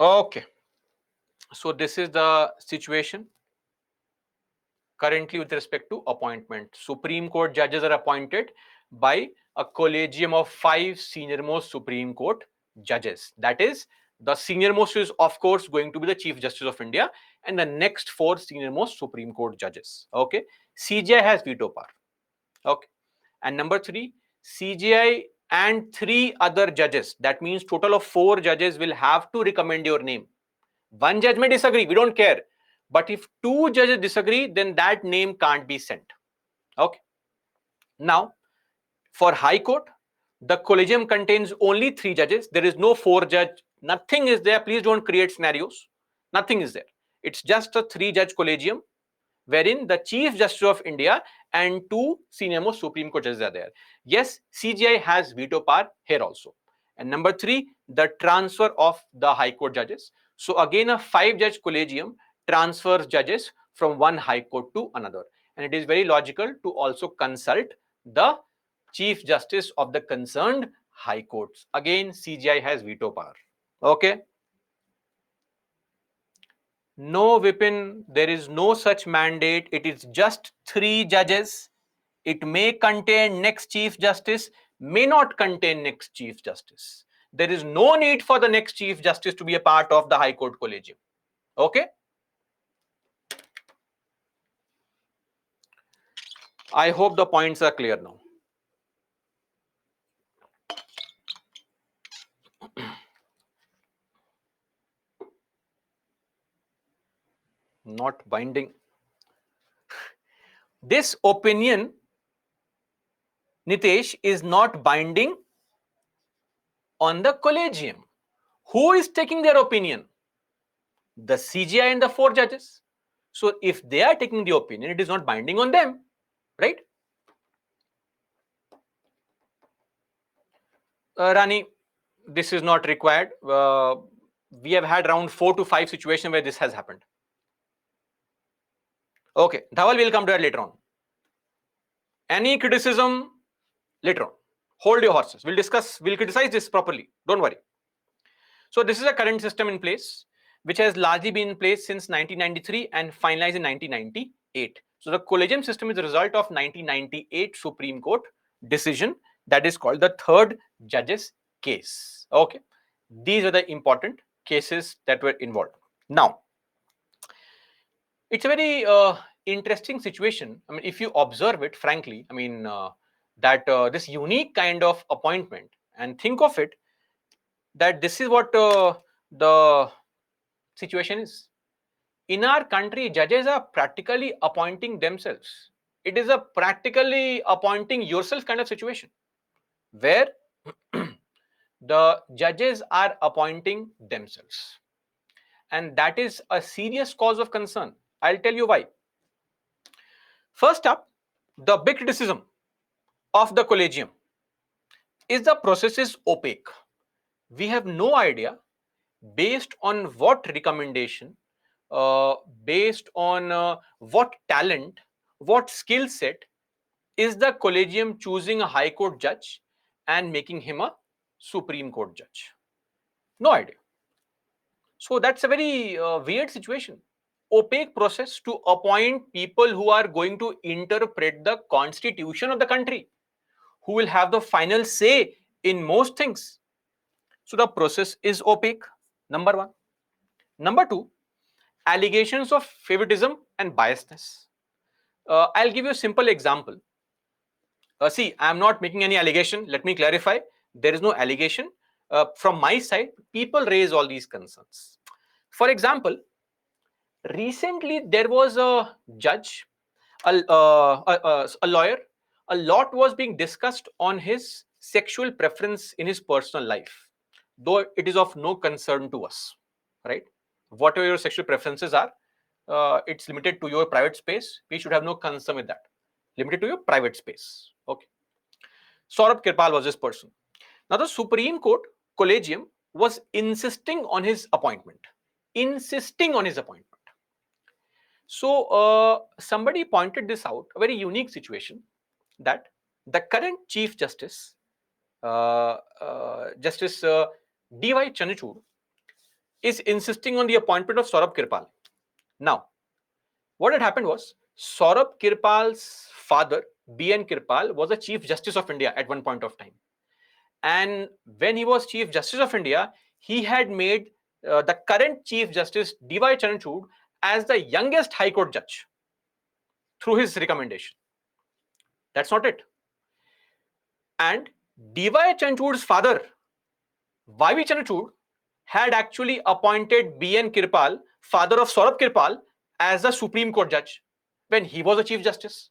Okay, so this is the situation currently with respect to appointment. Supreme Court judges are appointed by a collegium of 5 senior most Supreme Court judges. That is, the senior most is of course going to be the Chief Justice of India, and the next 4 senior most Supreme Court judges. Okay, CJI has veto power. Okay, and number 3, CJI and 3 other judges. That means total of 4 judges will have to recommend your name. One judge may disagree, we don't care. But if two judges disagree, then that name can't be sent. Okay. Now, for High Court, the collegium contains only 3 judges. There is no 4 judge. Nothing is there. Please don't create scenarios. Nothing is there. It's just a 3 judge collegium wherein the Chief Justice of India and 2 senior most Supreme Court judges are there. Yes, CJI has veto power here also. And number 3, the transfer of the High Court judges. So again, a 5 judge collegium transfers judges from one High Court to another. And it is very logical to also consult the Chief Justice of the concerned High Courts. Again, CJI has veto power. Okay. No, Vipin, there is no such mandate. It is just 3 judges. It may contain next Chief Justice, may not contain next Chief Justice. There is no need for the next Chief Justice to be a part of the High Court Collegium. Okay? I hope the points are clear now. Not binding. This opinion, Nitesh, is not binding on the collegium. Who is taking their opinion? The CJI and the 4 judges. So if they are taking the opinion, it is not binding on them, right? Rani, this is not required. We have had around 4 to 5 situations where this has happened. Okay, Dhawal will come to that later on. Any criticism later on. Hold your horses. We'll discuss, we'll criticize this properly. Don't worry. So this is a current system in place, which has largely been in place since 1993 and finalized in 1998. So the collegium system is a result of 1998 Supreme Court decision that is called the third judge's case. Okay. These are the important cases that were involved. Now, it's a very interesting situation. I mean, if you observe it, frankly, I mean, that this unique kind of appointment, and think of it, that this is what the situation is. In our country, judges are practically appointing themselves. It is a practically appointing yourself kind of situation where the judges are appointing themselves. And that is a serious cause of concern. I'll tell you why. First up, the big criticism of the collegium is the process is opaque. We have no idea based on what recommendation, based on what talent, what skill set is the collegium choosing a High Court judge and making him a Supreme Court judge. No idea. So that's a very weird situation. Opaque process to appoint people who are going to interpret the constitution of the country, who will have the final say in most things. So the process is opaque, number one. Number two, allegations of favoritism and biasness. I'll give you a simple example. See, I'm not making any allegation. Let me clarify. There is no allegation. From my side, people raise all these concerns. For example, recently there was a judge, a lawyer. A lot was being discussed on his sexual preference in his personal life, though it is of no concern to us, right? Whatever your sexual preferences are, it's limited to your private space. We should have no concern with that. Limited to your private space. Okay. Saurabh Kirpal was this person. Now, the Supreme Court collegium was insisting on his appointment. Insisting on his appointment. So, somebody pointed this out, a very unique situation, that the current Chief Justice, Justice D.Y. Chandrachud, is insisting on the appointment of Saurabh Kirpal. Now, what had happened was, Saurabh Kirpal's father, B.N. Kirpal, was the Chief Justice of India at one point of time. And when he was Chief Justice of India, he had made the current Chief Justice, D.Y. Chandrachud, as the youngest High Court judge through his recommendation. That's not it. And D.Y. Chandrachud's father, Y.V. Chandrachud, had actually appointed B.N. Kirpal, father of Saurabh Kirpal, as the Supreme Court judge when he was a Chief Justice.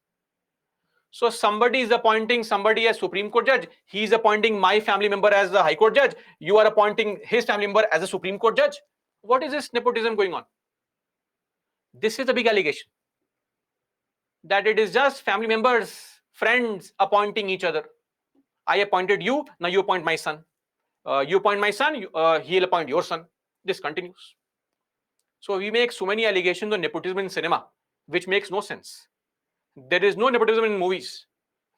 So somebody is appointing somebody as Supreme Court judge. He is appointing my family member as the High Court judge. You are appointing his family member as a Supreme Court judge. What is this nepotism going on? This is a big allegation that it is just family members, friends appointing each other. I appointed you, now you appoint my son. You appoint my son, he'll appoint your son. This continues. So we make so many allegations on nepotism in cinema, which makes no sense. There is no nepotism in movies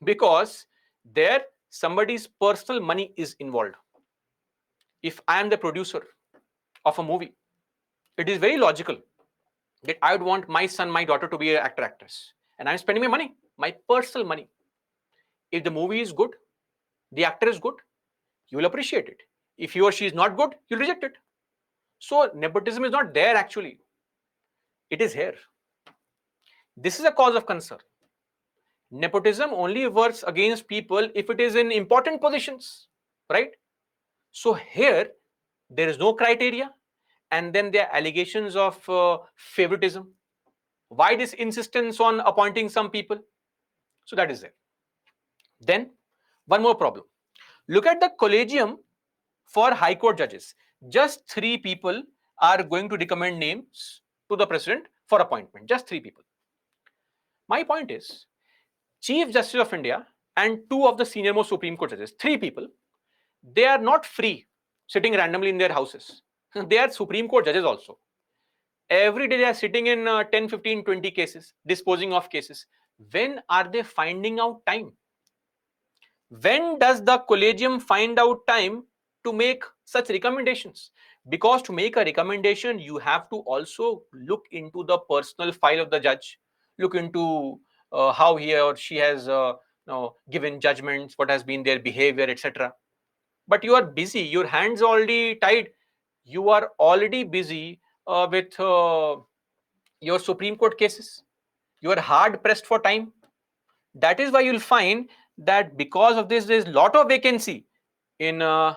because there somebody's personal money is involved. If I am the producer of a movie, it is very logical that I would want my son, my daughter to be an actor, actress, and I'm spending my money, my personal money. If the movie is good, the actor is good, you will appreciate it. If he or she is not good, you'll reject it. So nepotism is not there actually. It is here. This is a cause of concern. Nepotism only works against people if it is in important positions, right? So here, there is no criteria, and then there are allegations of favoritism. Why this insistence on appointing some people? So that is there. Then, one more problem. Look at the collegium for High Court judges. Just 3 people are going to recommend names to the president for appointment. Just 3 people. My point is, Chief Justice of India and 2 of the senior most Supreme Court judges, 3 people, they are not free sitting randomly in their houses. They are Supreme Court judges also. Every day they are sitting in 10, 15, 20 cases, disposing of cases. When are they finding out time? When does the collegium find out time to make such recommendations? Because to make a recommendation, you have to also look into the personal file of the judge, look into how he or she has given judgments, what has been their behavior, etc. But you are busy, your hands are already tied, you are already busy with your Supreme Court cases, you are hard pressed for time. That is why you'll find that because of this, there's a lot of vacancy in high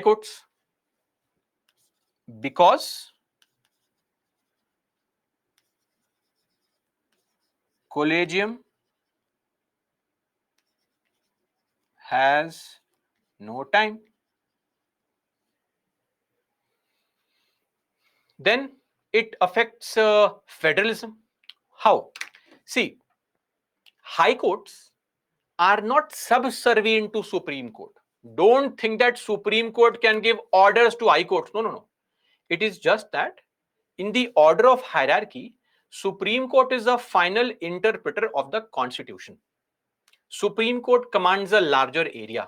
courts, because collegium has no time. Then it affects federalism. How? See, high courts are not subservient to Supreme Court. Don't think that Supreme Court can give orders to high courts. No, no, no. It is just that in the order of hierarchy, Supreme Court is the final interpreter of the Constitution. Supreme Court commands a larger area.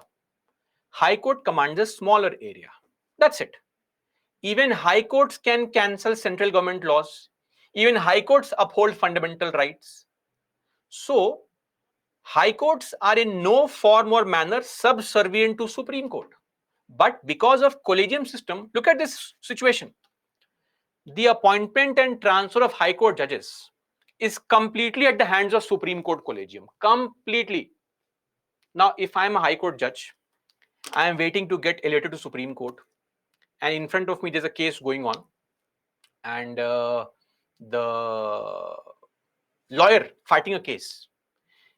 High Court commands a smaller area. That's it. Even high courts can cancel central government laws. Even high courts uphold fundamental rights. So, high courts are in no form or manner subservient to Supreme Court. But because of collegium system, look at this situation. The appointment and transfer of high court judges is completely at the hands of Supreme Court collegium. Completely. Now, if I am a high court judge, I am waiting to get elected to Supreme Court, and in front of me there's a case going on, and the lawyer fighting a case,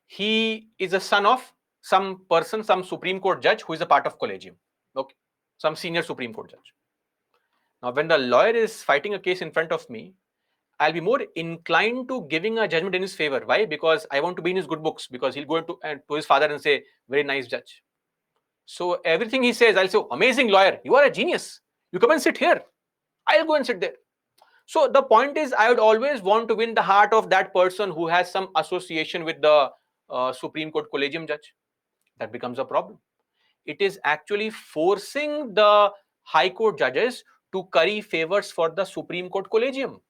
he is a son of some person, some Supreme Court judge who is a part of collegium. Okay, some senior Supreme Court judge. Now, when the lawyer is fighting a case in front of me, I'll be more inclined to giving a judgment in his favor. Why? Because I want to be in his good books, because he'll go to his father and say, very nice judge. So everything he says, I'll say, amazing lawyer, you are a genius. You come and sit here. I'll go and sit there. So the point is, I would always want to win the heart of that person who has some association with the Supreme Court collegium judge. That becomes a problem. It is actually forcing the high court judges to curry favors for the Supreme Court collegium.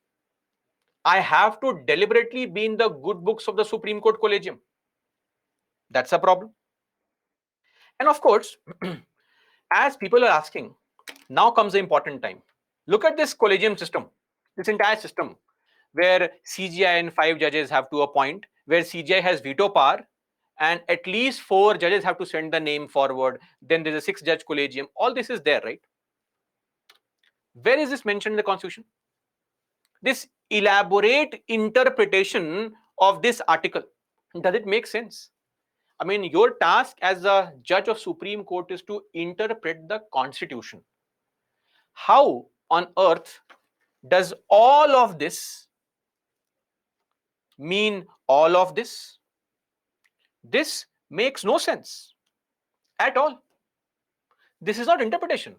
I have to deliberately be in the good books of the Supreme Court collegium. That's a problem. And of course, as people are asking, now comes the important time. Look at this collegium system, this entire system, where CGI and 5 judges have to appoint, where CGI has veto power, and at least 4 judges have to send the name forward. Then there's a 6-judge collegium. All this is there, right? Where is this mentioned in the Constitution? This elaborate interpretation of this article. Does it make sense? I mean, your task as a judge of Supreme Court is to interpret the Constitution. How on earth does all of this mean all of this? This makes no sense at all. This is not interpretation.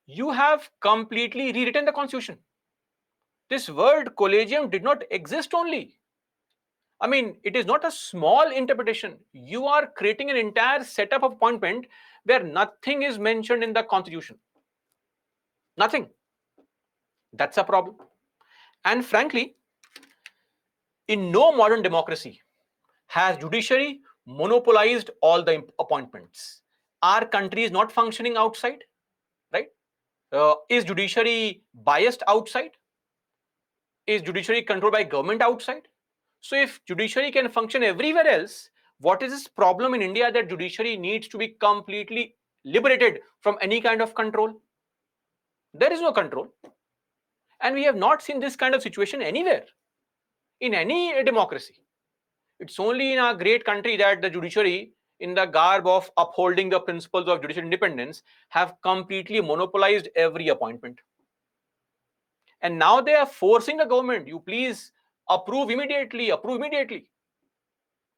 You have completely rewritten the Constitution. This word collegium did not exist only. I mean, it is not a small interpretation. You are creating an entire setup of appointment where nothing is mentioned in the Constitution. Nothing. That's a problem. And frankly, in no modern democracy has judiciary monopolized all the appointments. Our country is not functioning outside, right? Is judiciary biased outside? Is judiciary controlled by government outside? So if judiciary can function everywhere else, what is this problem in India that judiciary needs to be completely liberated from any kind of control? There is no control. And we have not seen this kind of situation anywhere in any democracy. It's only in our great country that the judiciary, in the garb of upholding the principles of judicial independence, have completely monopolized every appointment. And now they are forcing the government, you please approve immediately, approve immediately.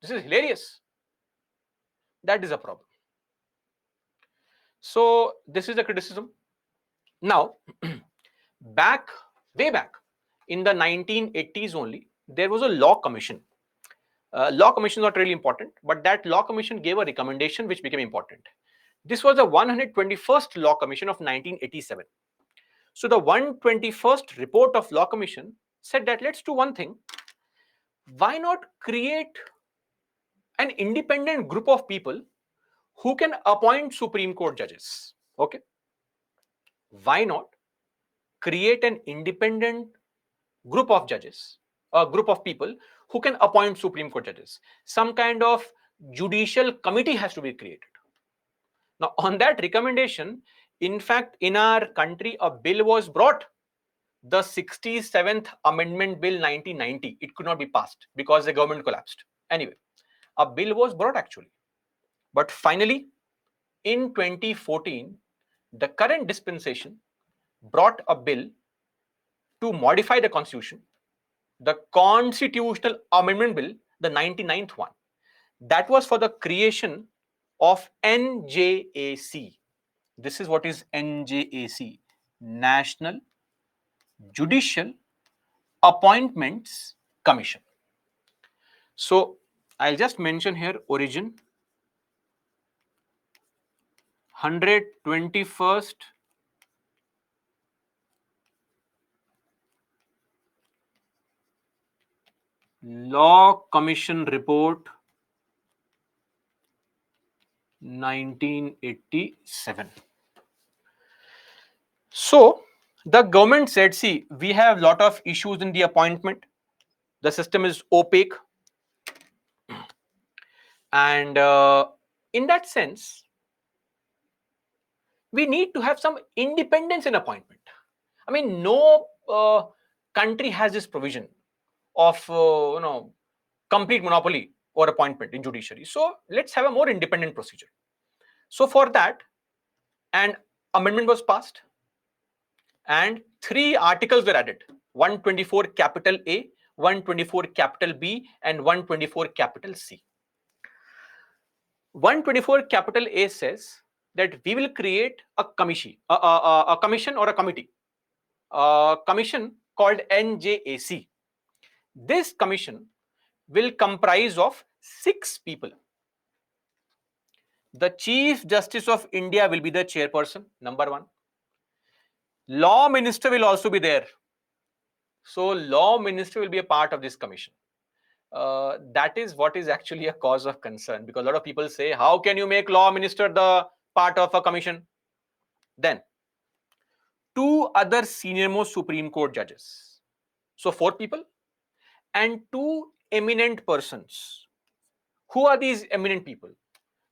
This is hilarious. That is a problem. So this is the criticism. Now, way back in the 1980s only, there was a law commission. Law commission is not really important, but that law commission gave a recommendation which became important. This was the 121st law commission of 1987. So the 121st report of law commission said that let's do one thing. Why not create an independent group of people who can appoint Supreme Court judges? Okay. Why not create an independent group of judges, a group of people who can appoint Supreme Court judges? Some kind of judicial committee has to be created. Now, on that recommendation, in fact, in our country, a bill was brought, the 67th Amendment Bill 1990. It could not be passed because the government collapsed. Anyway, a bill was brought actually. But finally, in 2014, the current dispensation brought a bill to modify the Constitution, the Constitutional Amendment Bill, the 99th one. That was for the creation of NJAC. This is what is NJAC, National Judicial Appointments Commission. So I'll just mention here origin, 121st Law Commission Report, 1987. So the government said, see, we have a lot of issues in the appointment. The system is opaque. And in that sense, we need to have some independence in appointment. I mean, no country has this provision of complete monopoly or appointment in judiciary. So let's have a more independent procedure. So for that, an amendment was passed and 3 articles were added: 124 capital A, 124 capital B, and 124 capital C. 124 capital A says that we will create a commission, a commission or a committee, a commission called NJAC. This commission will comprise of 6 people. The Chief Justice of India will be the chairperson, number 1. Law Minister will also be there. So Law Minister will be a part of this commission. That is what is actually a cause of concern, because a lot of people say, how can you make Law Minister the part of a commission? Then 2 other senior most Supreme Court judges. So 4 people and 2 eminent persons. Who are these eminent people?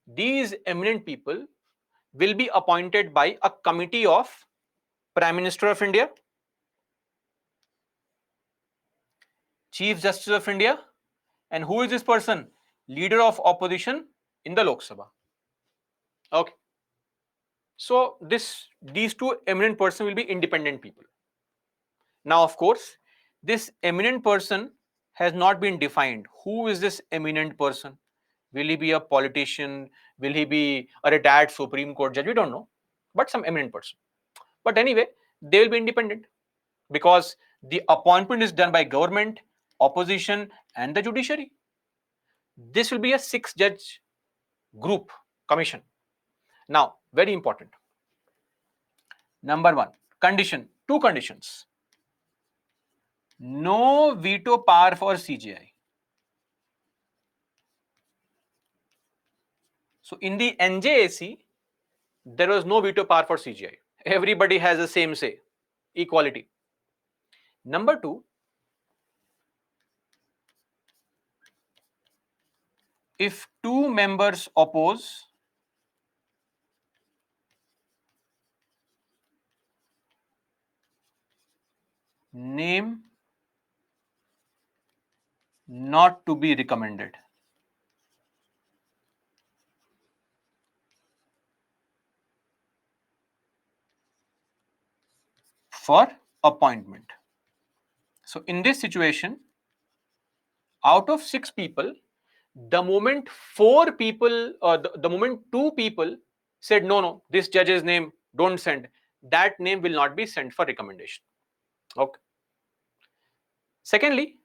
These eminent people will be appointed by a committee of Prime Minister of India, Chief Justice of India, and who is this person? Leader of opposition in the Lok Sabha. Okay. So these two eminent persons will be independent people. Now, of course, this eminent person has not been defined. Who is this eminent person? Will he be a politician? Will he be a retired Supreme Court judge? We don't know, but some eminent person. But anyway, they will be independent because the appointment is done by government, opposition, and the judiciary. This will be a 6-judge group commission. Now, very important. Number one, two conditions. No veto power for CJI. So in the NJAC, there was no veto power for CGI. Everybody has the same say, equality. Number two, if two members oppose, name not to be recommended. For appointment. So in this situation, out of 6 people, the moment 4 people or the moment 2 people said no, this judge's name don't send, that name will not be sent for recommendation. Okay. Secondly,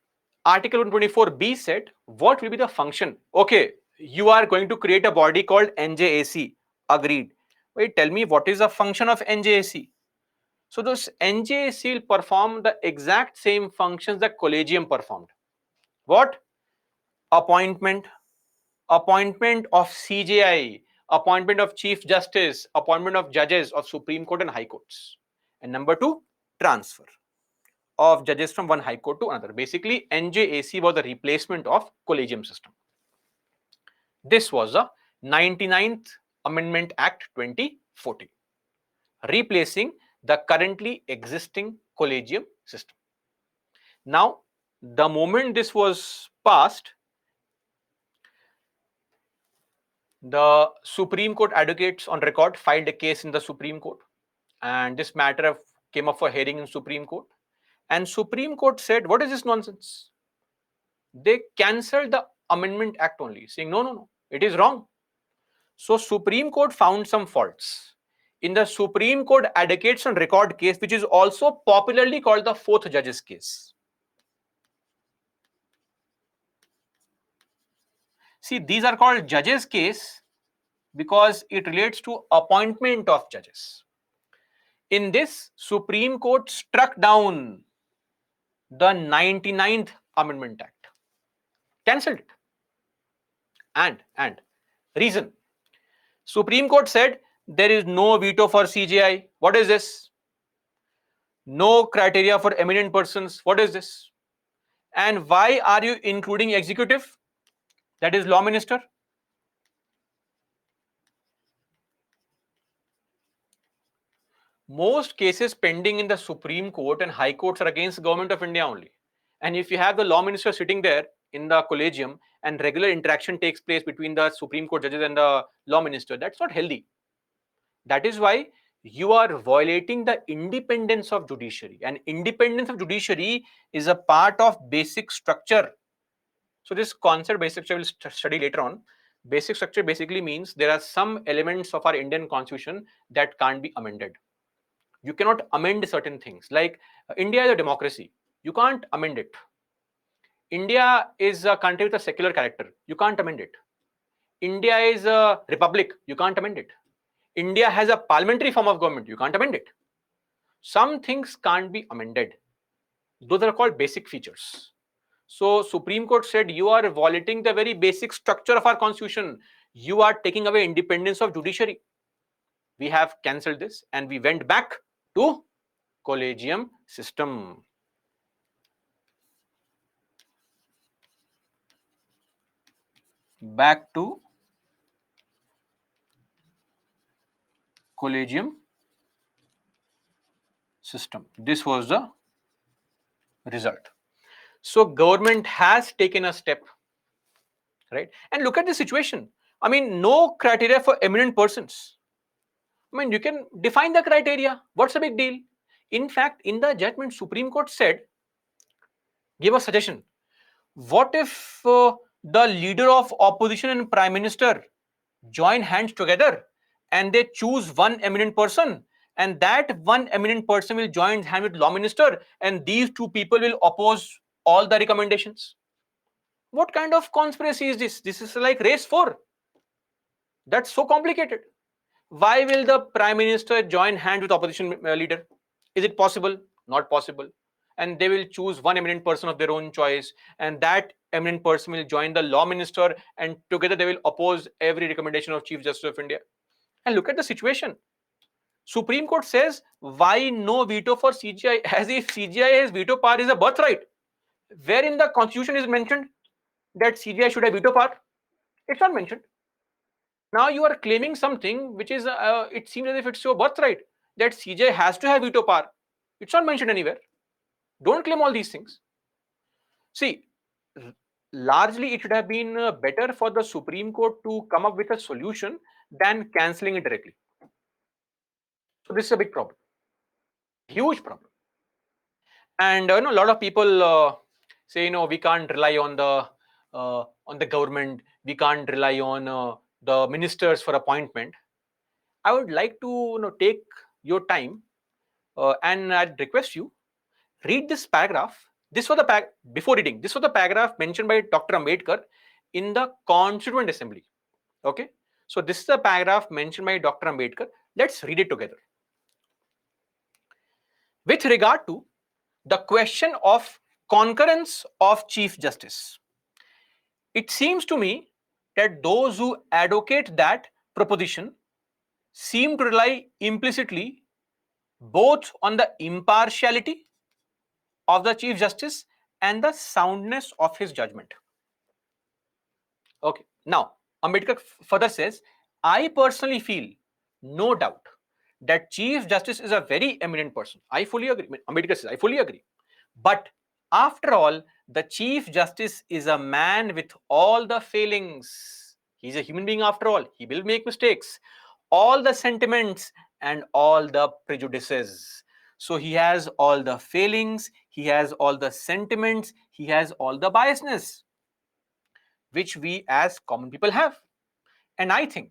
Article 124B said what will be the function. Okay, you are going to create a body called NJAC. Agreed. Wait, tell me what is the function of NJAC? So this NJAC will perform the exact same functions that collegium performed. What? Appointment, appointment of CJI, appointment of Chief Justice, appointment of judges of Supreme Court and High Courts. And number 2, transfer of judges from one high court to another. Basically, NJAC was the replacement of collegium system. This was the 99th Amendment Act 2014, replacing the currently existing collegium system. Now, the moment this was passed, the Supreme Court advocates on record filed a case in the Supreme Court, and this matter came up for hearing in Supreme Court. And Supreme Court said, what is this nonsense? They cancelled the Amendment Act only, saying no, it is wrong. So Supreme Court found some faults in the Supreme Court advocates on record case, which is also popularly called the fourth judge's case. See, these are called judge's case because it relates to appointment of judges. In this, Supreme Court struck down the 99th Amendment Act, cancelled it. And reason, Supreme Court said there is no veto for CJI. What is this? No criteria for eminent persons. What is this? And why are you including executive? That is law minister. Most cases pending in the Supreme Court and High Courts are against Government of India only. And if you have the law minister sitting there in the collegium and regular interaction takes place between the Supreme Court judges and the law minister, that's not healthy. That is why you are violating the independence of judiciary, and independence of judiciary is a part of basic structure. So this concept, basic structure, we'll study later on. Basic structure basically means there are some elements of our Indian constitution that can't be amended. You cannot amend certain things. Like India is a democracy, you can't amend it. India is a country with a secular character, you can't amend it. India is a republic, you can't amend it. India has a parliamentary form of government, you can't amend it. Some things can't be amended. Those are called basic features. So Supreme Court said you are violating the very basic structure of our constitution. You are taking away independence of judiciary. We have cancelled this and we went back to collegium system. Back to collegium system. This was the result. So government has taken a step, right? And look at the situation. I mean, no criteria for eminent persons. I mean, you can define the criteria. What's the big deal? In fact, in the judgment, Supreme Court said, give a suggestion. What if the leader of opposition and prime minister join hands together and they choose one eminent person, and that one eminent person will join hand with law minister, and these two people will oppose all the recommendations? What kind of conspiracy is this? This is like race 4. That's so complicated. Why will the prime minister join hand with opposition leader? Is it possible? Not possible. And they will choose one eminent person of their own choice, and that eminent person will join the law minister, and together they will oppose every recommendation of Chief Justice of India. And look at the situation. Supreme Court says, why no veto for CGI? As if CGI has veto power is a birthright. Where in the constitution is mentioned that CGI should have veto power? It's not mentioned. Now you are claiming something which is, it seems as if it's your birthright, that CJ has to have veto power. It's not mentioned anywhere. Don't claim all these things. See, largely it should have been better for the Supreme Court to come up with a solution than cancelling it directly. So this is a big problem, huge problem. And a lot of people say, we can't rely on the government, we can't rely on the ministers for appointment. I would like to take your time and I'd request you read this paragraph. This was the before reading. This was the paragraph mentioned by Dr. Ambedkar in the Constituent Assembly. Okay, so this is the paragraph mentioned by Dr. Ambedkar. Let's read it together. With regard to the question of concurrence of Chief Justice, it seems to me that those who advocate that proposition seem to rely implicitly both on the impartiality of the Chief Justice and the soundness of his judgment. Okay. Now, Ambedkar further says, I personally feel no doubt that Chief Justice is a very eminent person. I fully agree. Ambedkar says, I fully agree. But after all, the Chief Justice is a man with all the failings. He's a human being after all. He will make mistakes. All the sentiments and all the prejudices. So he has all the failings, he has all the sentiments, he has all the biasness, which we as common people have. And I think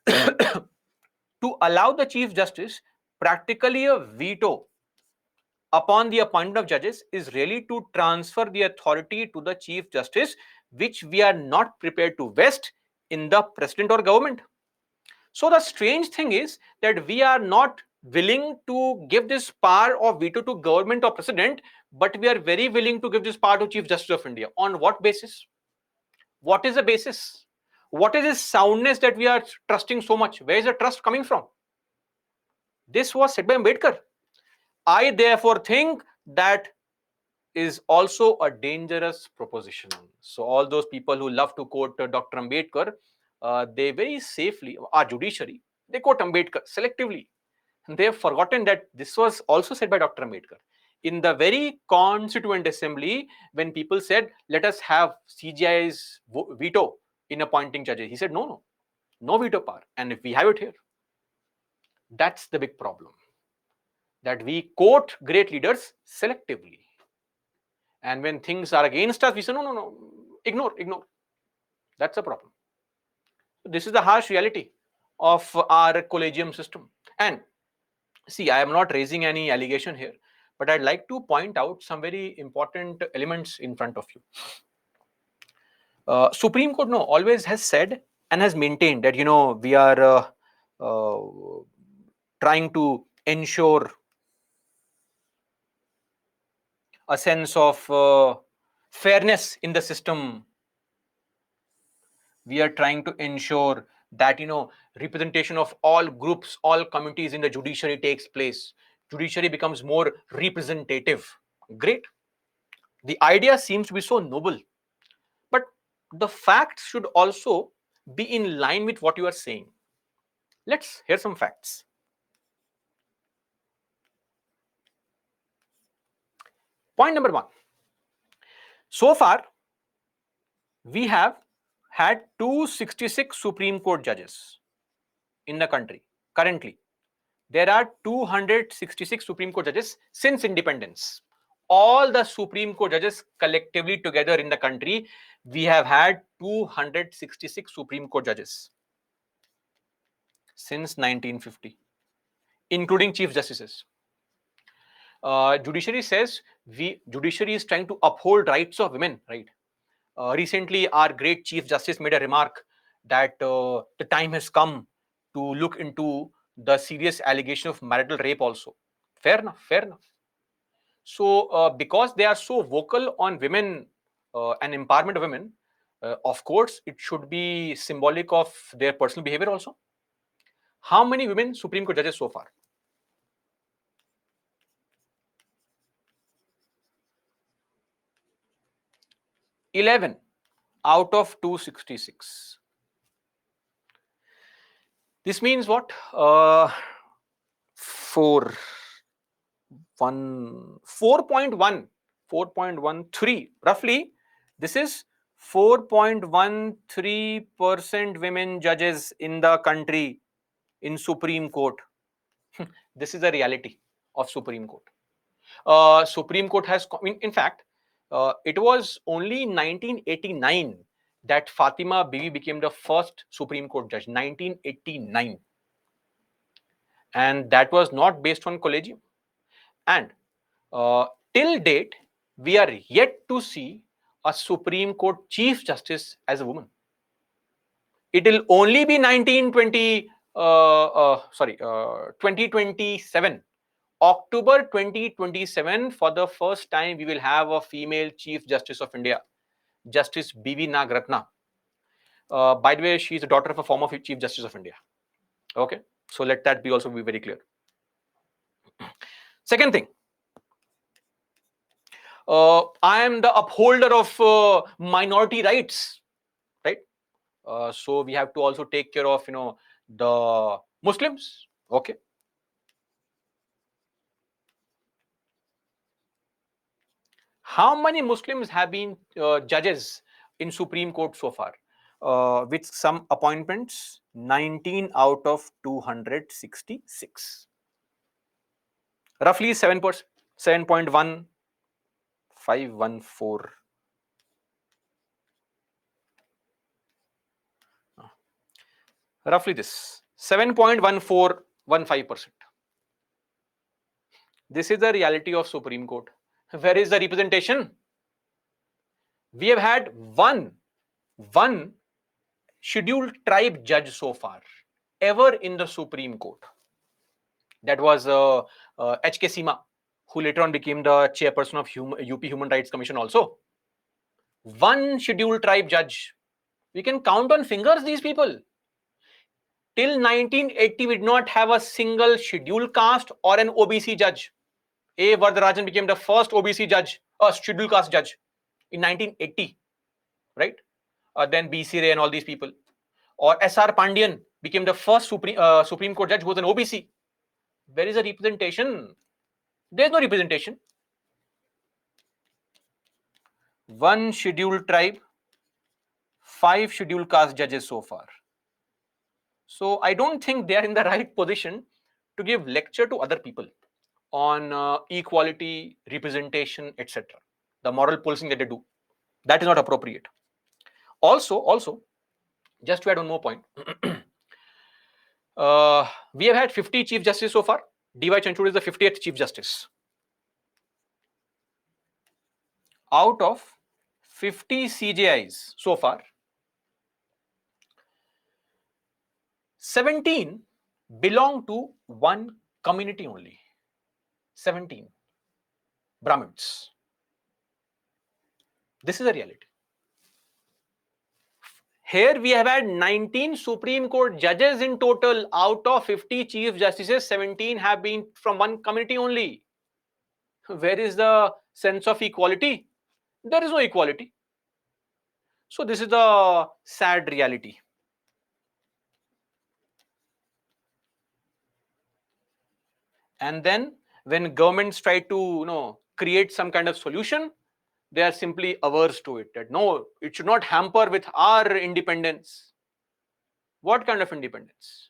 to allow the Chief Justice practically a veto upon the appointment of judges is really to transfer the authority to the Chief Justice, which we are not prepared to vest in the president or government. So the strange thing is that we are not willing to give this power of veto to government or president, but we are very willing to give this power to Chief Justice of India. On what basis? What is the basis? What is this soundness that we are trusting so much? Where is the trust coming from? This was said by Ambedkar. I therefore think that is also a dangerous proposition. So all those people who love to quote Dr. Ambedkar, they very safely, our judiciary, they quote Ambedkar selectively. And they have forgotten that this was also said by Dr. Ambedkar. In the very Constituent Assembly, when people said, let us have CGI's veto in appointing judges, he said, no veto power. And if we have it here, that's the big problem. That we quote great leaders selectively. And when things are against us, we say, no, ignore. That's a problem. This is the harsh reality of our collegium system. And see, I am not raising any allegation here, but I'd like to point out some very important elements in front of you. Supreme Court always has said and has maintained that we are trying to ensure a sense of fairness in the system. We are trying to ensure that representation of all groups, all communities in the judiciary takes place. Judiciary becomes more representative. Great. The idea seems to be so noble, but the facts should also be in line with what you are saying. Let's hear some facts. Point number 1. So far, we have had 266 Supreme Court judges in the country. Currently, there are 266 Supreme Court judges since independence. All the Supreme Court judges collectively together in the country, we have had 266 Supreme Court judges since 1950, including Chief Justices. Judiciary says judiciary is trying to uphold rights of women, right? Recently, our great Chief Justice made a remark that the time has come to look into the serious allegation of marital rape also. Fair enough, fair enough. So, because they are so vocal on women and empowerment of women, of course, it should be symbolic of their personal behavior also. How many women Supreme Court judges so far? 11 out of 266. This means what? 4.13 roughly. This is 4.13% women judges in the country in Supreme Court. This is the reality of Supreme Court. Supreme Court has, in fact, it was only 1989 that Fatima Bibi became the first Supreme Court judge. 1989. And that was not based on collegium. And till date, we are yet to see a Supreme Court Chief Justice as a woman. It will only be 2027. October 2027, for the first time, we will have a female Chief Justice of India, Justice B.V. Nagratna. By the way, she is the daughter of a former Chief Justice of India. Okay, so let that be also be very clear. Second thing, I am the upholder of minority rights, right? So we have to also take care of, the Muslims. Okay. How many Muslims have been judges in Supreme Court so far? With some appointments, 19 out of 266. Roughly 7%, 7.1514. Roughly this, 7.1415%. This is the reality of Supreme Court. Where is the representation? We have had one scheduled tribe judge so far, ever in the Supreme Court. That was H.K. Seema, who later on became the chairperson of UP Human Rights Commission also. One scheduled tribe judge. We can count on fingers these people. Till 1980, we did not have a single scheduled caste or an OBC judge. A. Vardarajan became the first OBC judge, a scheduled caste judge in 1980, right? Then B.C. Ray and all these people. Or S.R. Pandian became the first Supreme Court judge who was an OBC. Where is the representation? There is no representation. One scheduled tribe, 5 scheduled caste judges so far. So I don't think they are in the right position to give lecture to other people on equality, representation, etc. The moral policing that they do, that is not appropriate. Also, just to add one more point, we have had 50 Chief Justices so far. D.Y. Chanchud is the 50th Chief Justice. Out of 50 CJIs so far, 17 belong to one community only. 17 Brahmins. This is a reality. Here we have had 19 Supreme Court judges in total. Out of 50 Chief Justices, 17 have been from one community only. Where is the sense of equality? There is no equality. So this is the sad reality. And then when governments try to, create some kind of solution, they are simply averse to it, that no, it should not hamper with our independence. What kind of independence?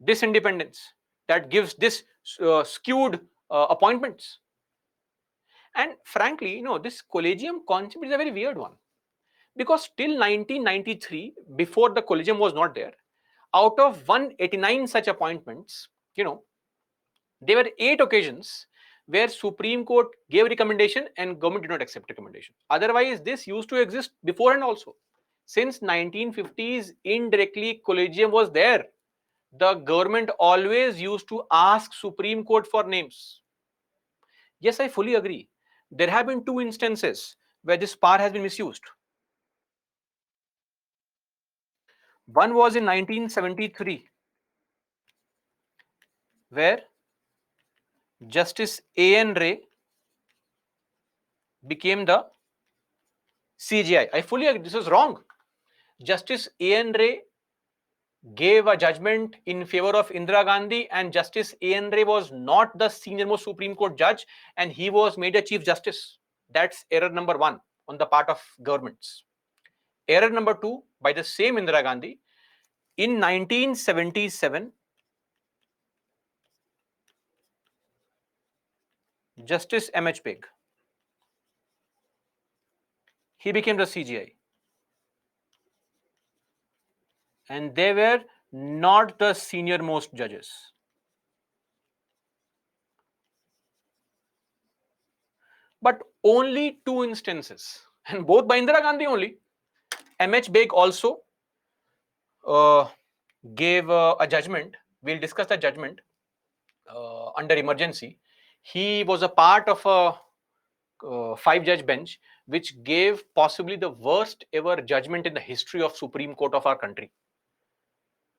This independence that gives this skewed appointments. And frankly, this collegium concept is a very weird one, because till 1993, before the collegium was not there, out of 189 such appointments, there were 8 occasions where Supreme Court gave recommendation and government did not accept recommendation. Otherwise, this used to exist before and also. Since 1950s, indirectly, collegium was there. The government always used to ask Supreme Court for names. Yes, I fully agree. There have been 2 instances where this power has been misused. One was in 1973, where Justice A.N. Ray became the CJI. I fully agree, this is wrong. Justice A.N. Ray gave a judgment in favor of Indira Gandhi, and Justice A.N. Ray was not the senior most Supreme Court judge, and he was made a Chief Justice. That's error number 1 on the part of governments. Error number 2 by the same Indira Gandhi. In 1977, Justice M.H. Beg, he became the CJI. And they were not the senior most judges. But only 2 instances, and both by Indira Gandhi only. M.H. Beg also gave a judgment. We'll discuss the judgment under emergency. He was a part of a 5-judge bench which gave possibly the worst ever judgment in the history of Supreme Court of our country.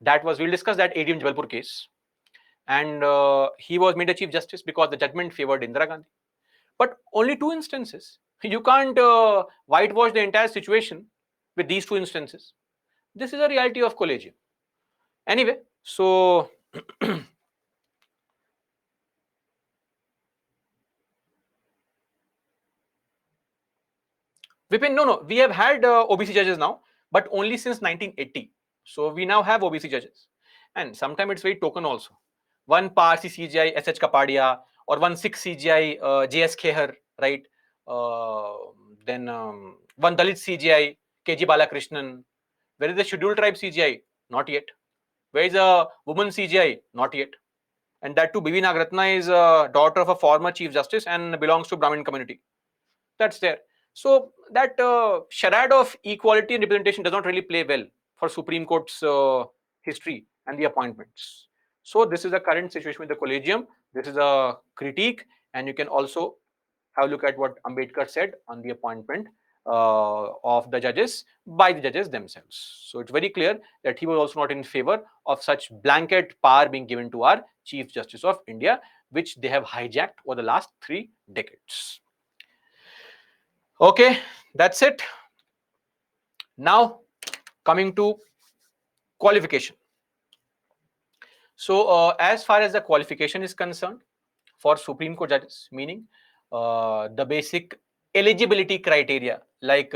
That was, we'll discuss that ADM Jabalpur case. And he was made a Chief Justice because the judgment favored Indira Gandhi. But only 2 instances. You can't whitewash the entire situation with these 2 instances. This is a reality of collegium. Anyway, so Vipin, no, we have had OBC judges now, but only since 1980. So we now have OBC judges. And sometimes it's very token also. One Parsi CGI, SH Kapadia, or one Sikh CGI, JS Kheher, right? Then one Dalit CGI, KG Balakrishnan. Where is the scheduled tribe CGI? Not yet. Where is a woman CGI? Not yet. And that too, Bibi Nagratna is a daughter of a former Chief Justice and belongs to Brahmin community. That's there. So that charade of equality and representation does not really play well for Supreme Court's history and the appointments. So this is the current situation with the collegium. This is a critique, and you can also have a look at what Ambedkar said on the appointment of the judges by the judges themselves. So it's very clear that he was also not in favor of such blanket power being given to our Chief Justice of India, which they have hijacked over the last 3 decades. Okay, that's it. Now, coming to qualification. So, as far as the qualification is concerned for Supreme Court judges, meaning the basic eligibility criteria, like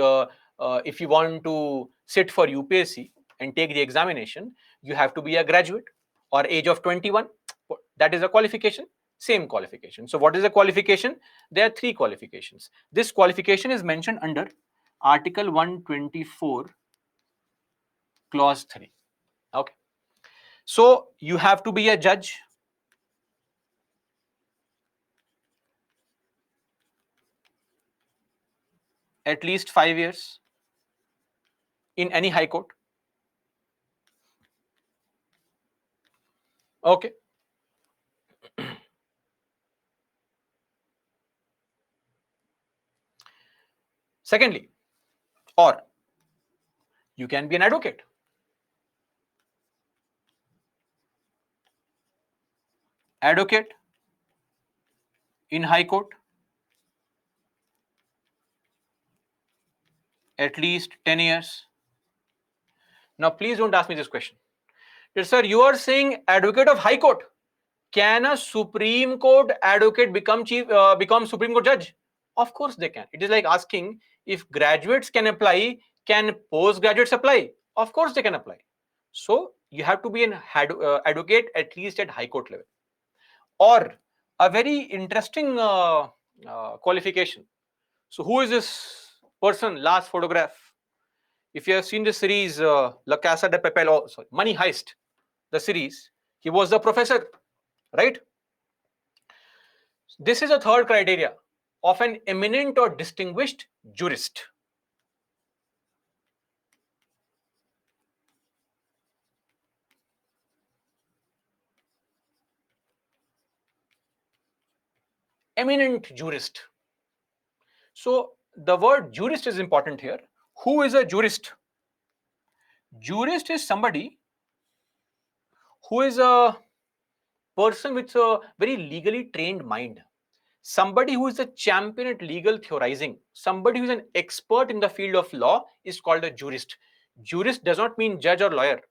if you want to sit for UPSC and take the examination, you have to be a graduate or age of 21. That is a qualification. Same qualification. So what is the qualification? There are 3 qualifications. This qualification is mentioned under Article 124, Clause 3. Okay. So you have to be a judge, at least 5 years in any high court. Okay. Secondly, or you can be an advocate. Advocate in high court, at least 10 years. Now, please don't ask me this question. Sir, you are saying advocate of high court. Can a Supreme Court advocate become Supreme Court judge? Of course they can. It is like asking if graduates can apply, can postgraduates apply? Of course they can apply. So you have to be an advocate at least at High Court level. Or a very interesting qualification. So who is this person? Last photograph. If you have seen the series La Casa de Papel, oh, sorry, Money Heist, the series, he was the professor, right? This is a third criteria of an eminent or distinguished jurist. Eminent jurist. So the word jurist is important here. Who is a jurist? Jurist is somebody who is a person with a very legally trained mind. Somebody who is a champion at legal theorizing, somebody who is an expert in the field of law is called a jurist. Jurist does not mean judge or lawyer.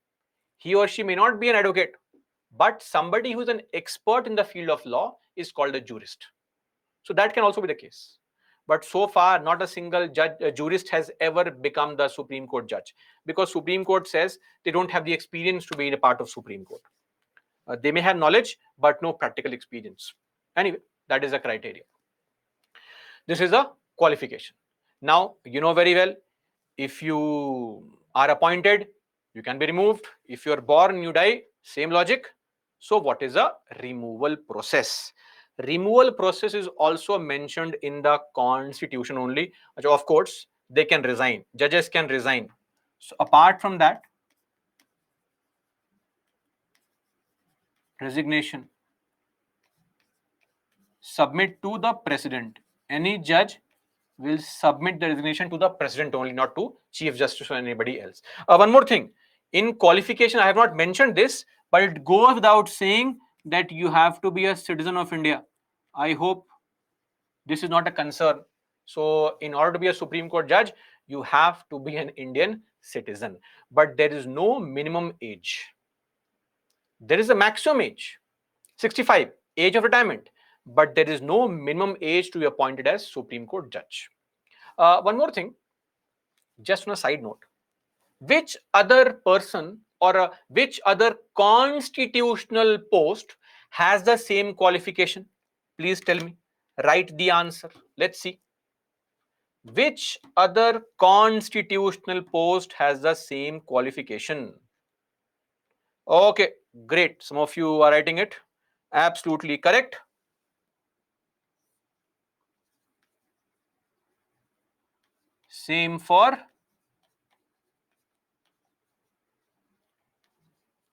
He or she may not be an advocate, but somebody who is an expert in the field of law is called a jurist. So that can also be the case. But so far, not a single jurist has ever become the Supreme Court judge, because Supreme Court says they don't have the experience to be a part of Supreme Court. They may have knowledge, but no practical experience. Anyway, that is a criteria. This is a qualification. Now, you know very well, if you are appointed, you can be removed. If you're born, you die. Same logic. So what is a removal process? Removal process is also mentioned in the constitution only. Of course, they can resign. Judges can resign. So apart from that, resignation, submit to the president. Any judge will submit the resignation to the president only, not to chief justice or anybody else. One more thing, in qualification, I have not mentioned this, but it goes without saying that you have to be a citizen of India. I hope this is not a concern. So in order to be a Supreme Court judge, you have to be an Indian citizen, but there is no minimum age. There is a maximum age, 65, age of retirement, but there is no minimum age to be appointed as Supreme Court judge. One more thing, just on a side note, which other person or which other constitutional post has the same qualification? Please tell me. Write the answer. Let's see. Which other constitutional post has the same qualification? Okay, great. Some of you are writing it. Absolutely correct. Same for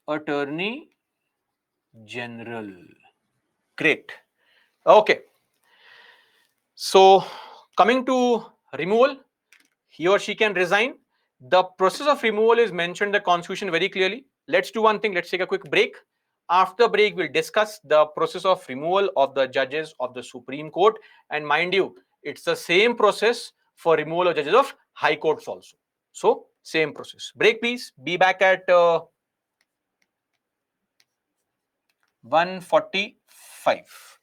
Attorney General. Great. Okay. So coming to removal, he or she can resign. The process of removal is mentioned in the Constitution very clearly. Let's do one thing. Let's take a quick break. After the break, we'll discuss the process of removal of the judges of the Supreme Court. And mind you, it's the same process for removal of judges of high courts also. So, same process. Break, please. Be back at 1:45.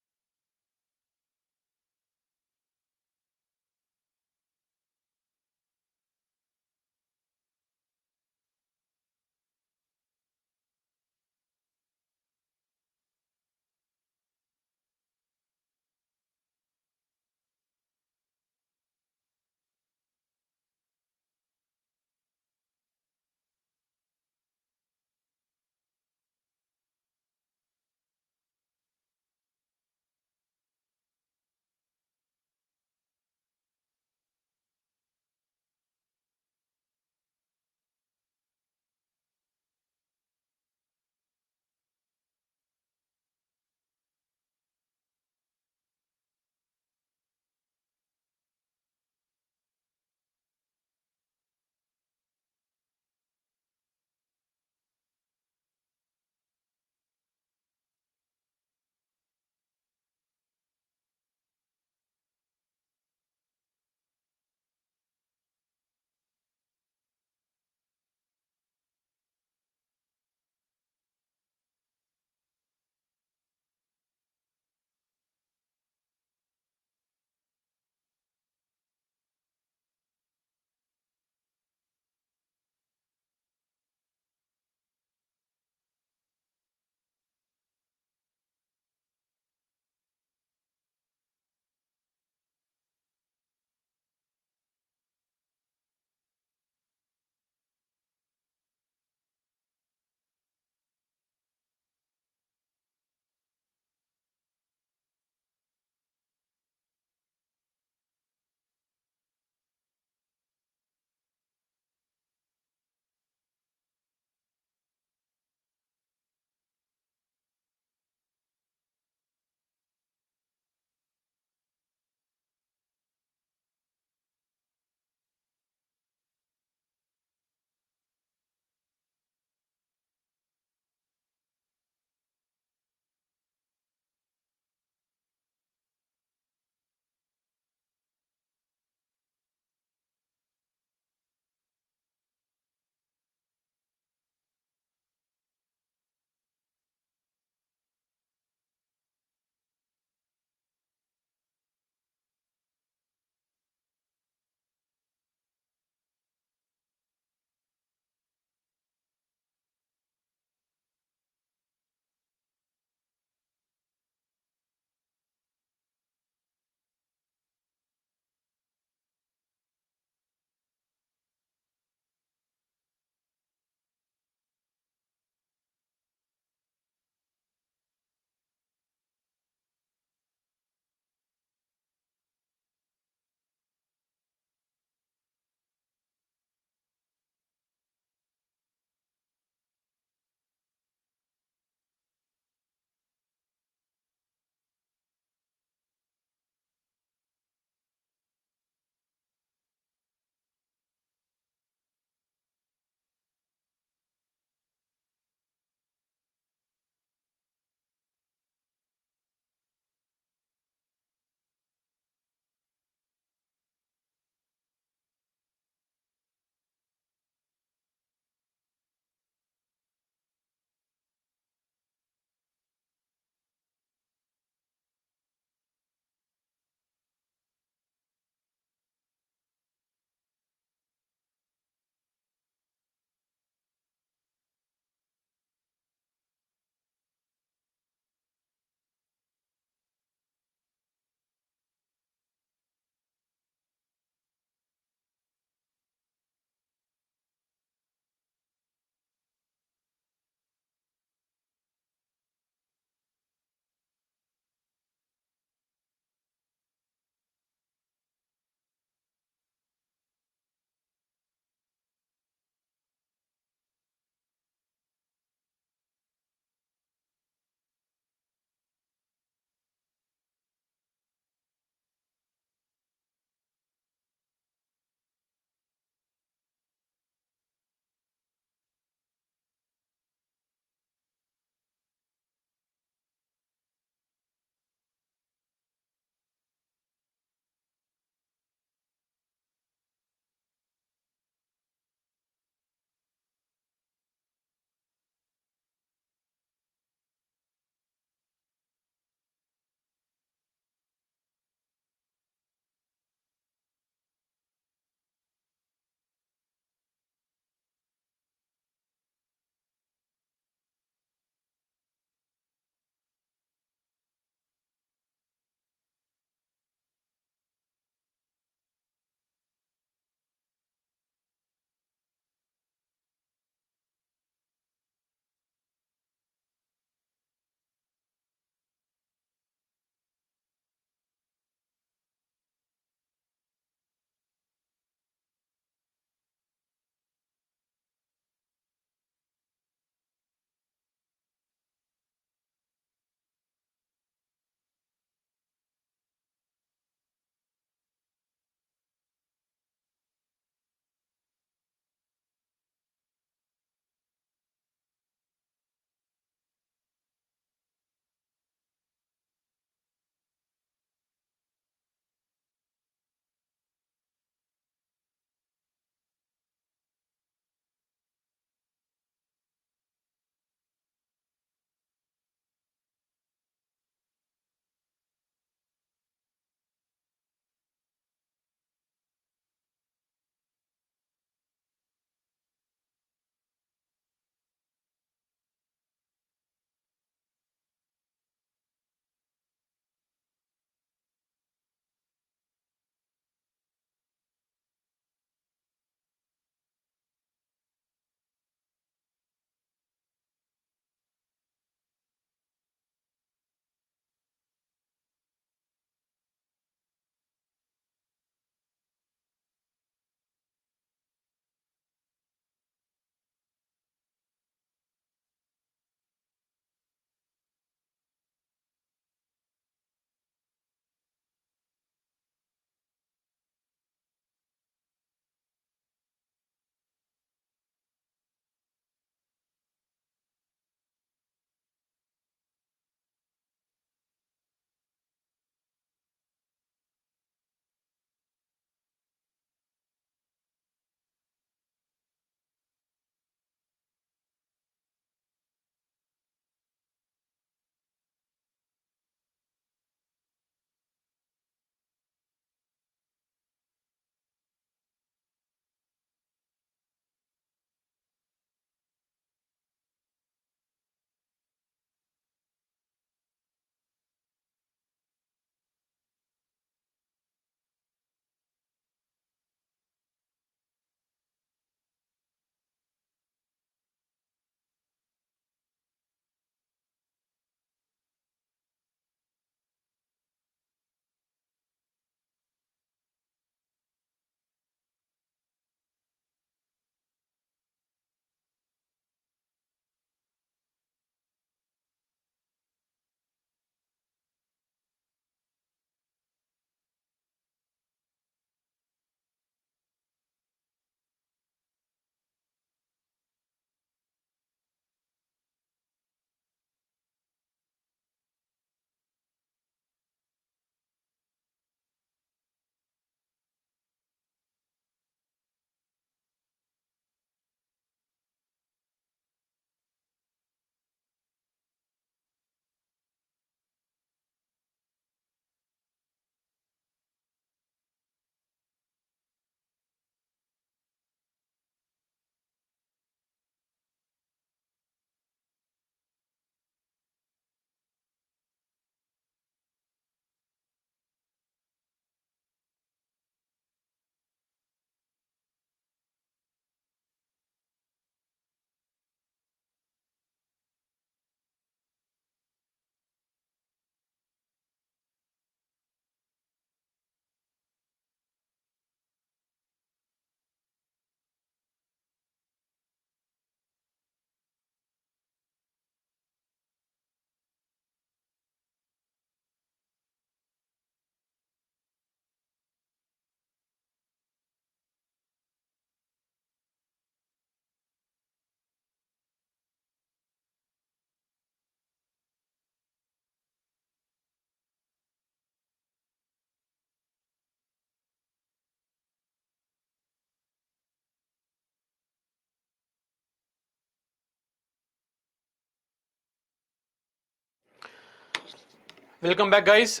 Welcome back, guys.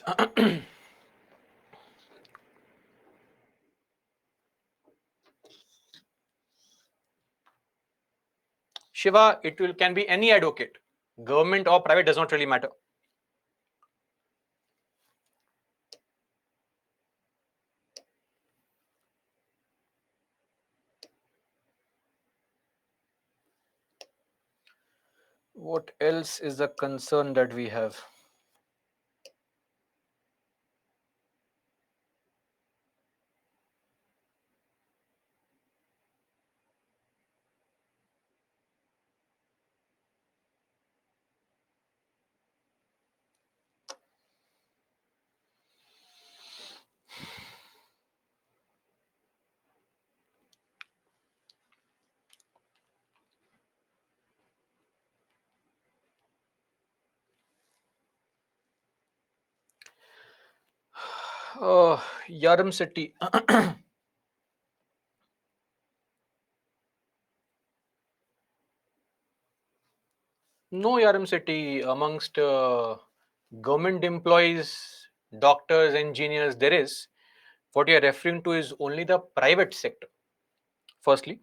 Shiva, it will can be any advocate, government or private, does not really matter. What else is the concern that we have? Yaram City. No, Yaram City, amongst government employees, doctors, engineers, there is. What you are referring to is only the private sector. Firstly,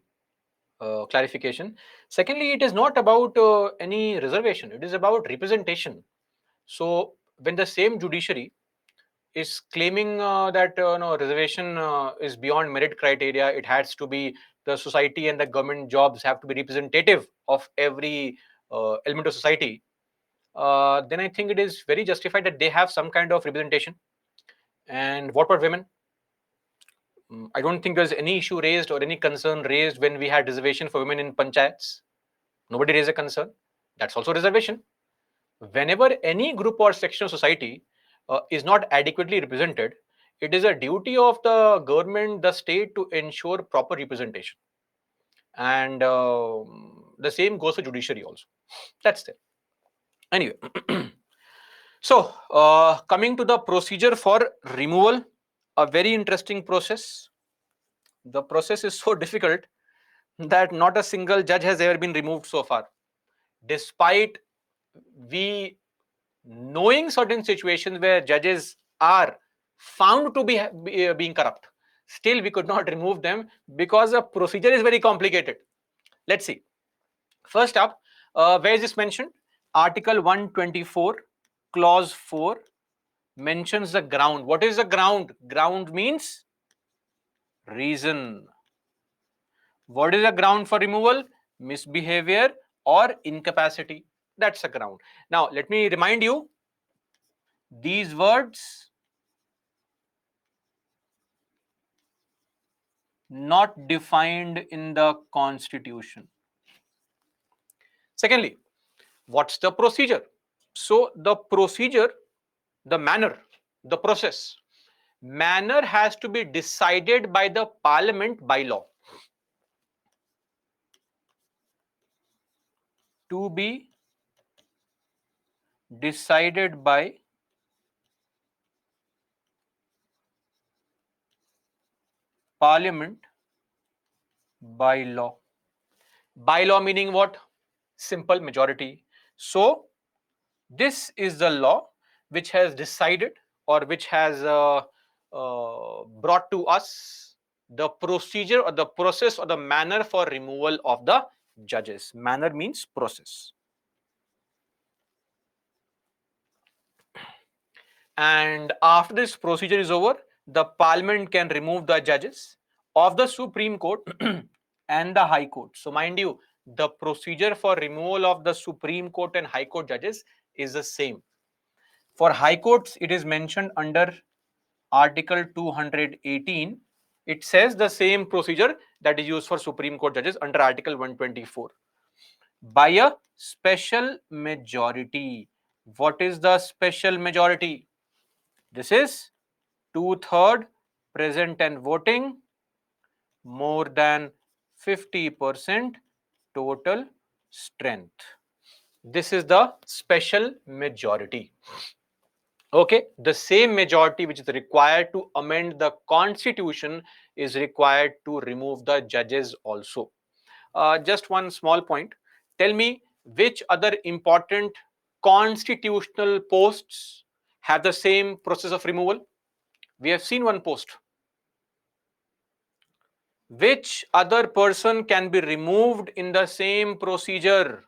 clarification. Secondly, it is not about any reservation, it is about representation. So, when the same judiciary is claiming that no, reservation is beyond merit criteria, it has to be the society and the government jobs have to be representative of every element of society, then I think it is very justified that they have some kind of representation. And what about women? I don't think there's any issue raised or any concern raised when we had reservation for women in panchayats. Nobody raised a concern. That's also reservation. Whenever any group or section of society is not adequately represented, it is a duty of the government, the state, to ensure proper representation. And the same goes for judiciary also. That's there. Anyway, so coming to the procedure for removal, a very interesting process. The process is so difficult that not a single judge has ever been removed so far, despite we knowing certain situations where judges are found to be being corrupt. Still we could not remove them because the procedure is very complicated. Let's see. First up, where is this mentioned? Article 124 clause 4 mentions the ground. What is the ground? Ground means reason. What is the ground for removal? Misbehavior or incapacity. That's a ground. Now let me remind you, these words not defined in the constitution. Secondly, what's the procedure? So the procedure, the manner, the process, manner has to be decided by the parliament by law. To be decided by parliament by law. By law meaning what? Simple majority. So this is the law which has decided or which has brought to us the procedure or the process or the manner for removal of the judges. Manner means process. And after this procedure is over, the parliament can remove the judges of the Supreme Court and the High Court. So mind you, the procedure for removal of the Supreme Court and High Court judges is the same. For High Courts, it is mentioned under Article 218. It says the same procedure that is used for Supreme Court judges under Article 124. By a special majority. What is the special majority? This is 2/3 present and voting, more than 50% total strength. This is the special majority. Okay, the same majority which is required to amend the constitution is required to remove the judges also. Just one small point. Tell me which other important constitutional posts have the same process of removal? We have seen one post. Which other person can be removed in the same procedure?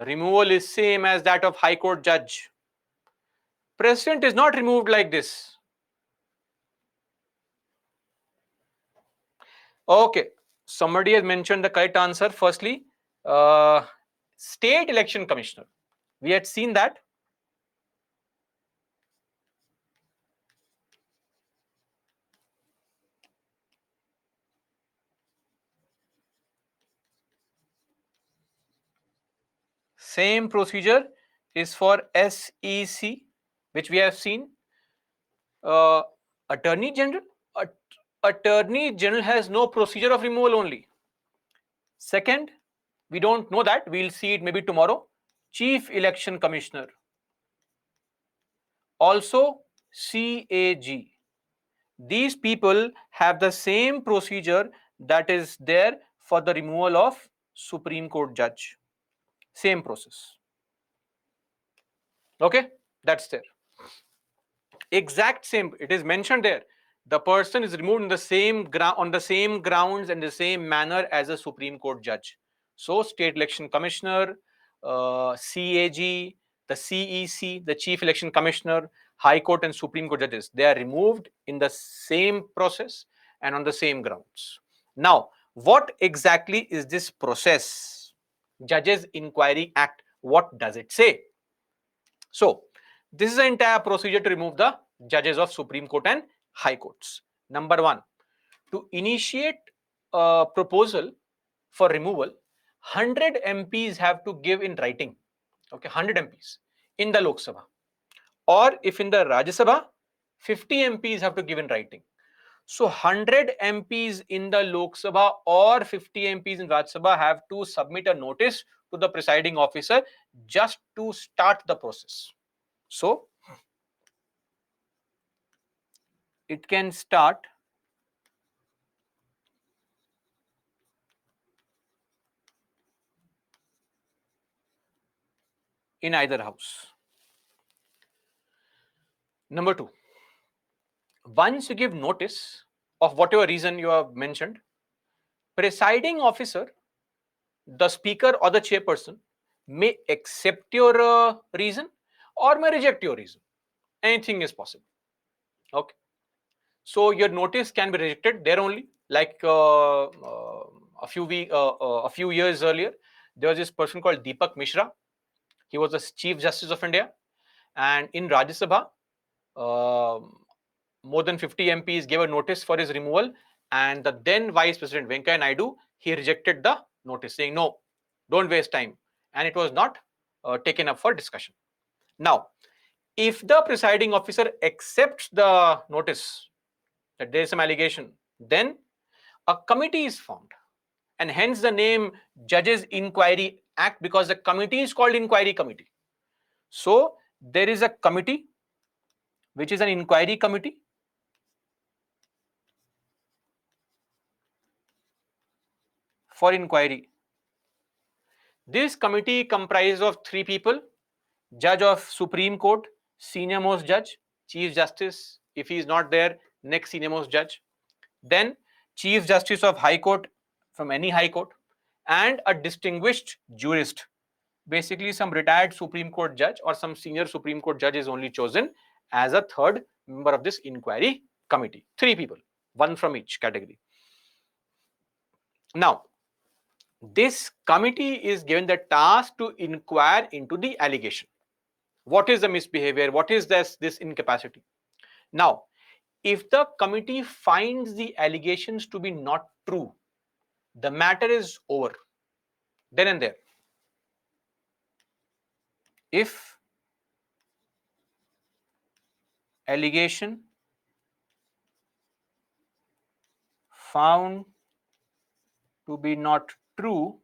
Removal is same as that of High Court judge. President is not removed like this. Okay, somebody has mentioned the correct answer. Firstly, State Election Commissioner. We had seen that. Same procedure is for SEC, which we have seen. Attorney General? Attorney General has no procedure of removal only. Second, we don't know that. We'll see it maybe tomorrow. Chief Election Commissioner. Also, CAG. These people have the same procedure that is there for the removal of Supreme Court judge. Same process. Okay, that's there. Exact same. It is mentioned there. The person is removed in the same on the same grounds and the same manner as a Supreme Court judge. So, State Election Commissioner, CAG, the CEC, the Chief Election Commissioner, High Court and Supreme Court judges, they are removed in the same process and on the same grounds. Now, what exactly is this process? Judges Inquiry Act, what does it say? So, this is the entire procedure to remove the judges of Supreme Court and High Courts. Number one, to initiate a proposal for removal, 100 MPs have to give in writing. Okay, 100 MPs in the Lok Sabha. Or if in the Rajya Sabha, 50 MPs have to give in writing. So 100 MPs in the Lok Sabha or 50 MPs in Rajya Sabha have to submit a notice to the presiding officer just to start the process. So it can start in either house. Number two, once you give notice of whatever reason you have mentioned, presiding officer, the speaker or the chairperson may accept your reason or may reject your reason. Anything is possible. Okay. So your notice can be rejected there only. Like a few years earlier, there was this person called Deepak Mishra. He was the Chief Justice of India, and in Rajya Sabha, more than 50 MPs gave a notice for his removal, and the then Vice President Venkaiah Naidu, he rejected the notice, saying no, don't waste time, and it was not taken up for discussion. Now, if the presiding officer accepts the notice that there is some allegation, then a committee is formed, and hence the name Judges Inquiry Act, because the committee is called Inquiry Committee. So there is a committee which is an inquiry committee for inquiry. This committee comprises of 3 people: Judge of Supreme Court, senior most judge, Chief Justice, if he is not there, next senior most judge, then Chief Justice of High Court from any High Court, and a distinguished jurist. Basically, some retired Supreme Court judge or some senior Supreme Court judge is only chosen as a third member of this inquiry committee. 3 people, 1 from each category. Now, this committee is given the task to inquire into the allegation. What is the misbehavior? What is this incapacity? Now, if the committee finds the allegations to be not true, the matter is over then and there. If allegation found to be not true,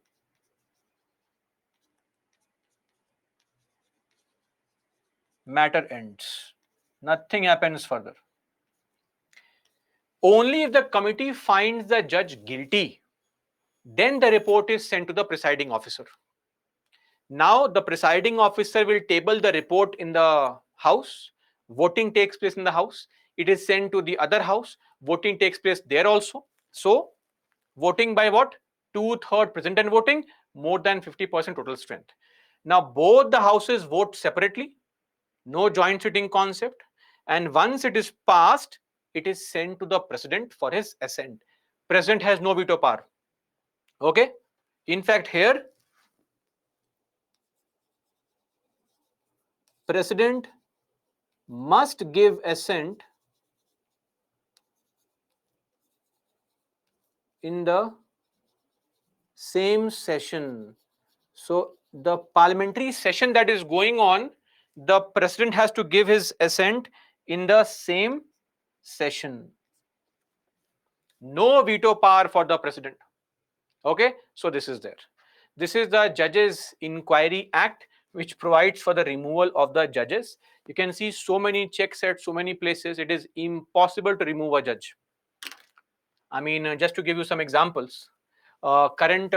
matter ends. Nothing happens further. Only if the committee finds the judge guilty, then the report is sent to the presiding officer. Now the presiding officer will table the report in the house, voting takes place in the house, it is sent to the other house, voting takes place there also. So voting by what? 2/3 present and voting, more than 50% total strength. Now both the houses vote separately, no joint sitting concept, and once it is passed, it is sent to the president for his assent. President has no veto power. Okay? In fact, here president must give assent in the same session. So the parliamentary session that is going on, the president has to give his assent in the same session. No veto power for the president. Okay, so this is there. This is the Judges Inquiry Act, which provides for the removal of the judges. You can see so many checks at so many places. It is impossible to remove a judge. I mean, just to give you some examples, current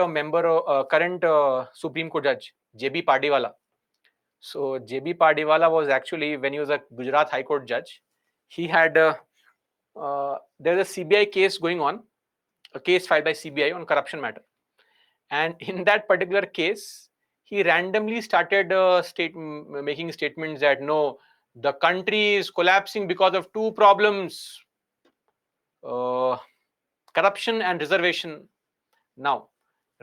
Supreme Court Judge J.B. Pardiwala. So J.B. Pardiwala was actually, when he was a Gujarat High Court judge, he had there's a CBI case going on, a case filed by CBI on corruption matter, and in that particular case, he randomly started making statements that no, the country is collapsing because of two problems: uh, corruption and reservation. Now,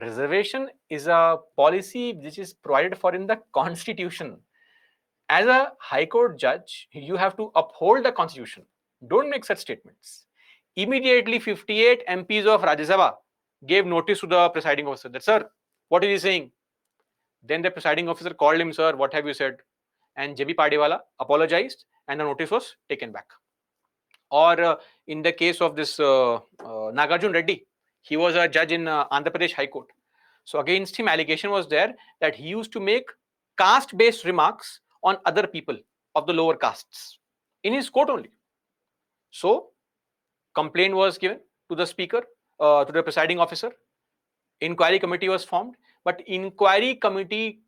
reservation is a policy which is provided for in the constitution. As a high court judge, you have to uphold the constitution. Don't make such statements. Immediately 58 MPs of Rajya Sabha gave notice to the presiding officer that, sir, what is he saying? Then the presiding officer called him, sir, what have you said? And JB Padiwala apologized and the notice was taken back. Or in the case of this Nagarjun Reddy, he was a judge in Andhra Pradesh High Court. So against him, allegation was there that he used to make caste-based remarks on other people of the lower castes in his court only. So complaint was given to the speaker, to the presiding officer. Inquiry committee was formed, but inquiry committee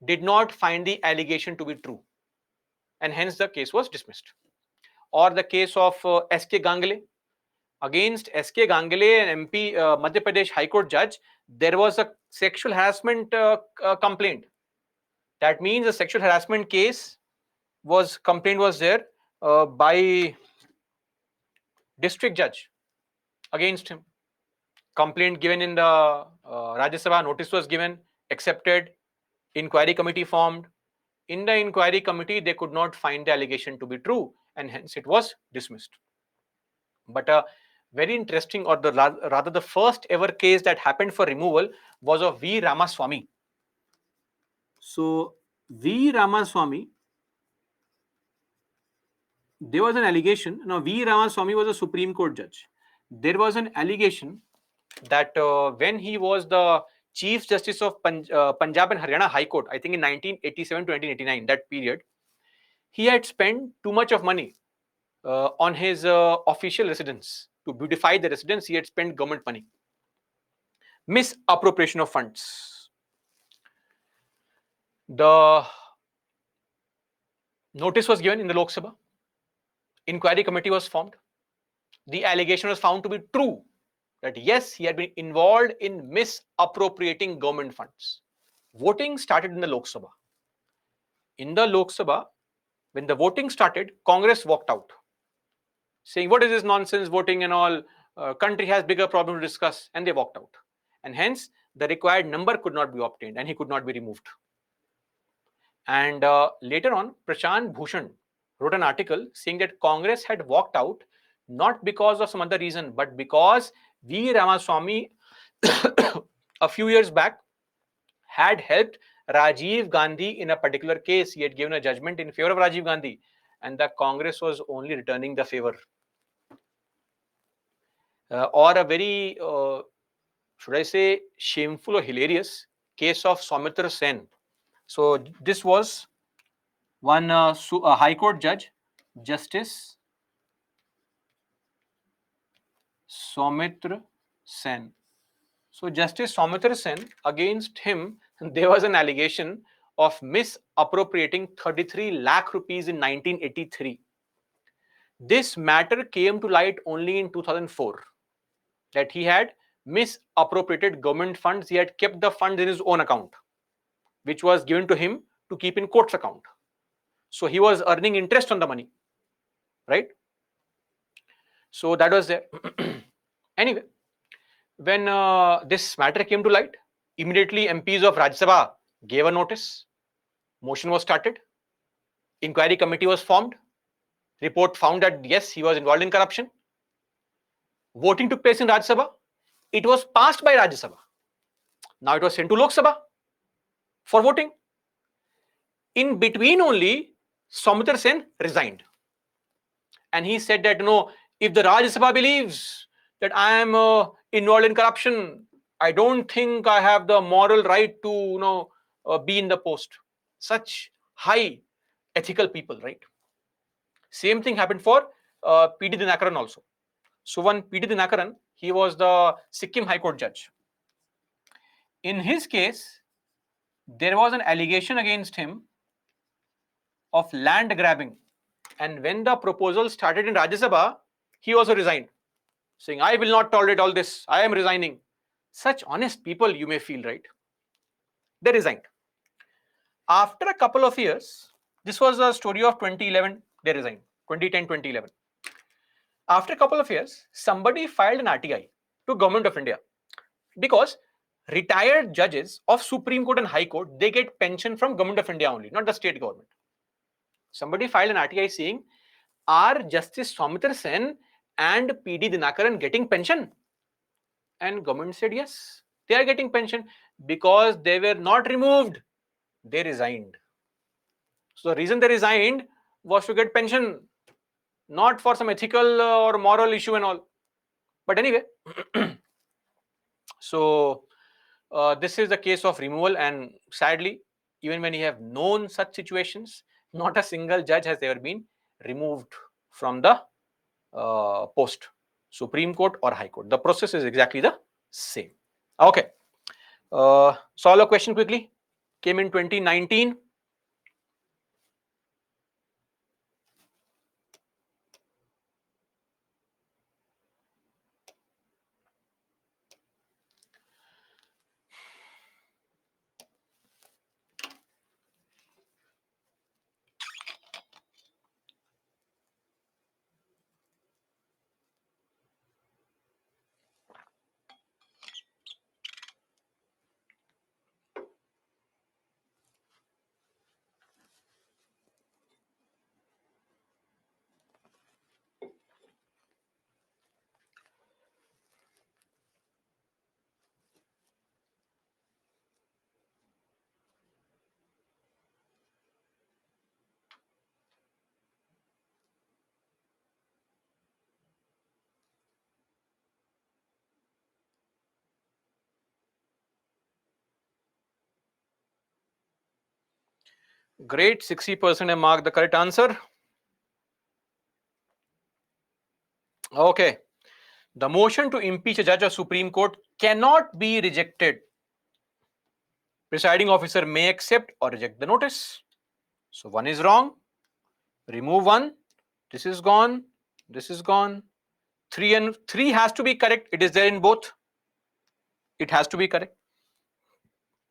did not find the allegation to be true, and hence the case was dismissed. Or the case of S.K. Gangle. Against S.K. Gangle, an MP, Madhya Pradesh High Court judge, there was a sexual harassment complaint. That means a sexual harassment complaint was there by district judge against him. Complaint given in the Rajya Sabha, notice was given, accepted, inquiry committee formed. In the inquiry committee, they could not find the allegation to be true, and hence it was dismissed. But very interesting, or rather the first ever case that happened for removal was of V. Ramaswamy. So V. Ramaswamy, there was an allegation. Now V. Ramaswamy was a Supreme Court judge. There was an allegation that when he was the Chief Justice of Punjab and Haryana High Court, I think in 1987 to 1989, that period, he had spent too much of money on his official residence. To beautify the residence, he had spent government money. Misappropriation of funds. The notice was given in the Lok Sabha. Inquiry committee was formed. The allegation was found to be true, that yes, he had been involved in misappropriating government funds. Voting started in the Lok Sabha. In the Lok Sabha, when the voting started, Congress walked out, saying, what is this nonsense voting and all? Country has bigger problem to discuss, and they walked out. And hence, the required number could not be obtained, and he could not be removed. And later on, Prashant Bhushan wrote an article saying that Congress had walked out not because of some other reason, but because V. Ramaswamy a few years back had helped Rajiv Gandhi in a particular case. He had given a judgment in favor of Rajiv Gandhi, and the Congress was only returning the favor. Or a very, should I say, shameful or hilarious case of Soumitra Sen. So this was one High Court judge, Justice Soumitra Sen. So Justice Soumitra Sen, against him, there was an allegation of misappropriating 33 lakh rupees in 1983. This matter came to light only in 2004, that he had misappropriated government funds. He had kept the funds in his own account, which was given to him to keep in court's account. So he was earning interest on the money, right? So that was there. Anyway, when this matter came to light, immediately MPs of Rajya Sabha gave a notice, motion was started, inquiry committee was formed, report found that yes, he was involved in corruption. Voting took place in Rajya Sabha. It was passed by Rajya Sabha. Now it was sent to Lok Sabha for voting. In between only, Soumitra Sen resigned. And he said that, if the Rajya Sabha believes that I am involved in corruption, I don't think I have the moral right to, be in the post. Such high ethical people, right? Same thing happened for P.D. Dinakaran also. So one P.D. Dinakaran, he was the Sikkim High Court judge. In his case, there was an allegation against him of land grabbing. And when the proposal started in Rajya Sabha, he also resigned, saying, I will not tolerate all this. I am resigning. Such honest people, you may feel, right? They resigned. After a couple of years, this was a story of 2011, they resigned, 2010, 2011. After a couple of years, somebody filed an RTI to Government of India because retired judges of Supreme Court and High Court, they get pension from Government of India only, not the state government. Somebody filed an RTI saying, are Justice Soumitra Sen and P.D. Dinakaran getting pension? And government said yes, they are getting pension because they were not removed, they resigned. So the reason they resigned was to get pension, not for some ethical or moral issue and all. But anyway, so this is the case of removal, and sadly, even when you have known such situations, not a single judge has ever been removed from the post, Supreme Court or High Court. The process is exactly the same. Okay. Solve a question quickly. Came in 2019. Great, 60% have marked the correct answer. Okay. The motion to impeach a judge of Supreme Court cannot be rejected. Presiding officer may accept or reject the notice. So one is wrong. Remove one. This is gone. This is gone. 3 and 3 has to be correct. It is there in both. It has to be correct.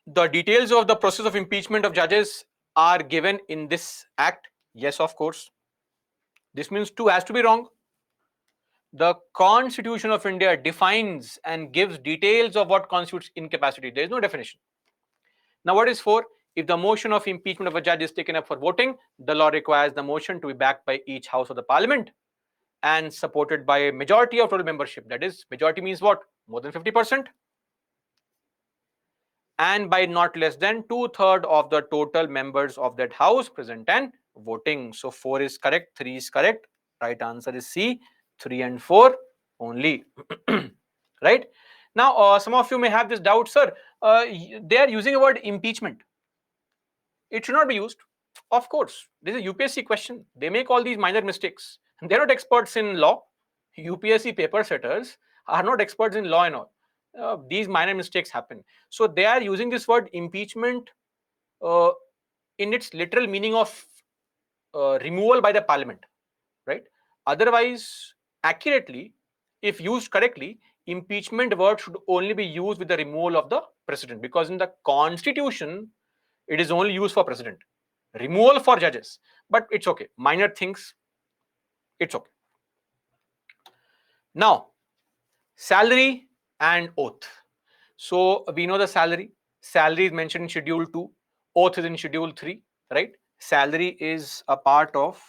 The details of the process of impeachment of judges are given in this act. Yes, of course. This means 2 has to be wrong. The Constitution of India defines and gives details of what constitutes incapacity. There is no definition. Now, what is 4? If the motion of impeachment of a judge is taken up for voting, the law requires the motion to be backed by each house of the parliament and supported by a majority of total membership. That is, majority means what? More than 50%. And by not less than 2/3 of the total members of that house present and voting. So 4 is correct, 3 is correct. Right answer is C, 3 and 4 only. Right? Now, some of you may have this doubt, sir. They are using the word impeachment. It should not be used. Of course, this is a UPSC question. They make all these minor mistakes. They're not experts in law. UPSC paper setters are not experts in law and all. These minor mistakes happen. So they are using this word impeachment in its literal meaning of removal by the parliament, right? Otherwise, accurately, if used correctly, impeachment word should only be used with the removal of the president, because in the constitution, it is only used for president. Removal for judges, but it's okay. Minor things, it's okay. Now, salary and oath. So we know the salary. Salary is mentioned in Schedule 2. Oath is in Schedule 3, right? Salary is a part of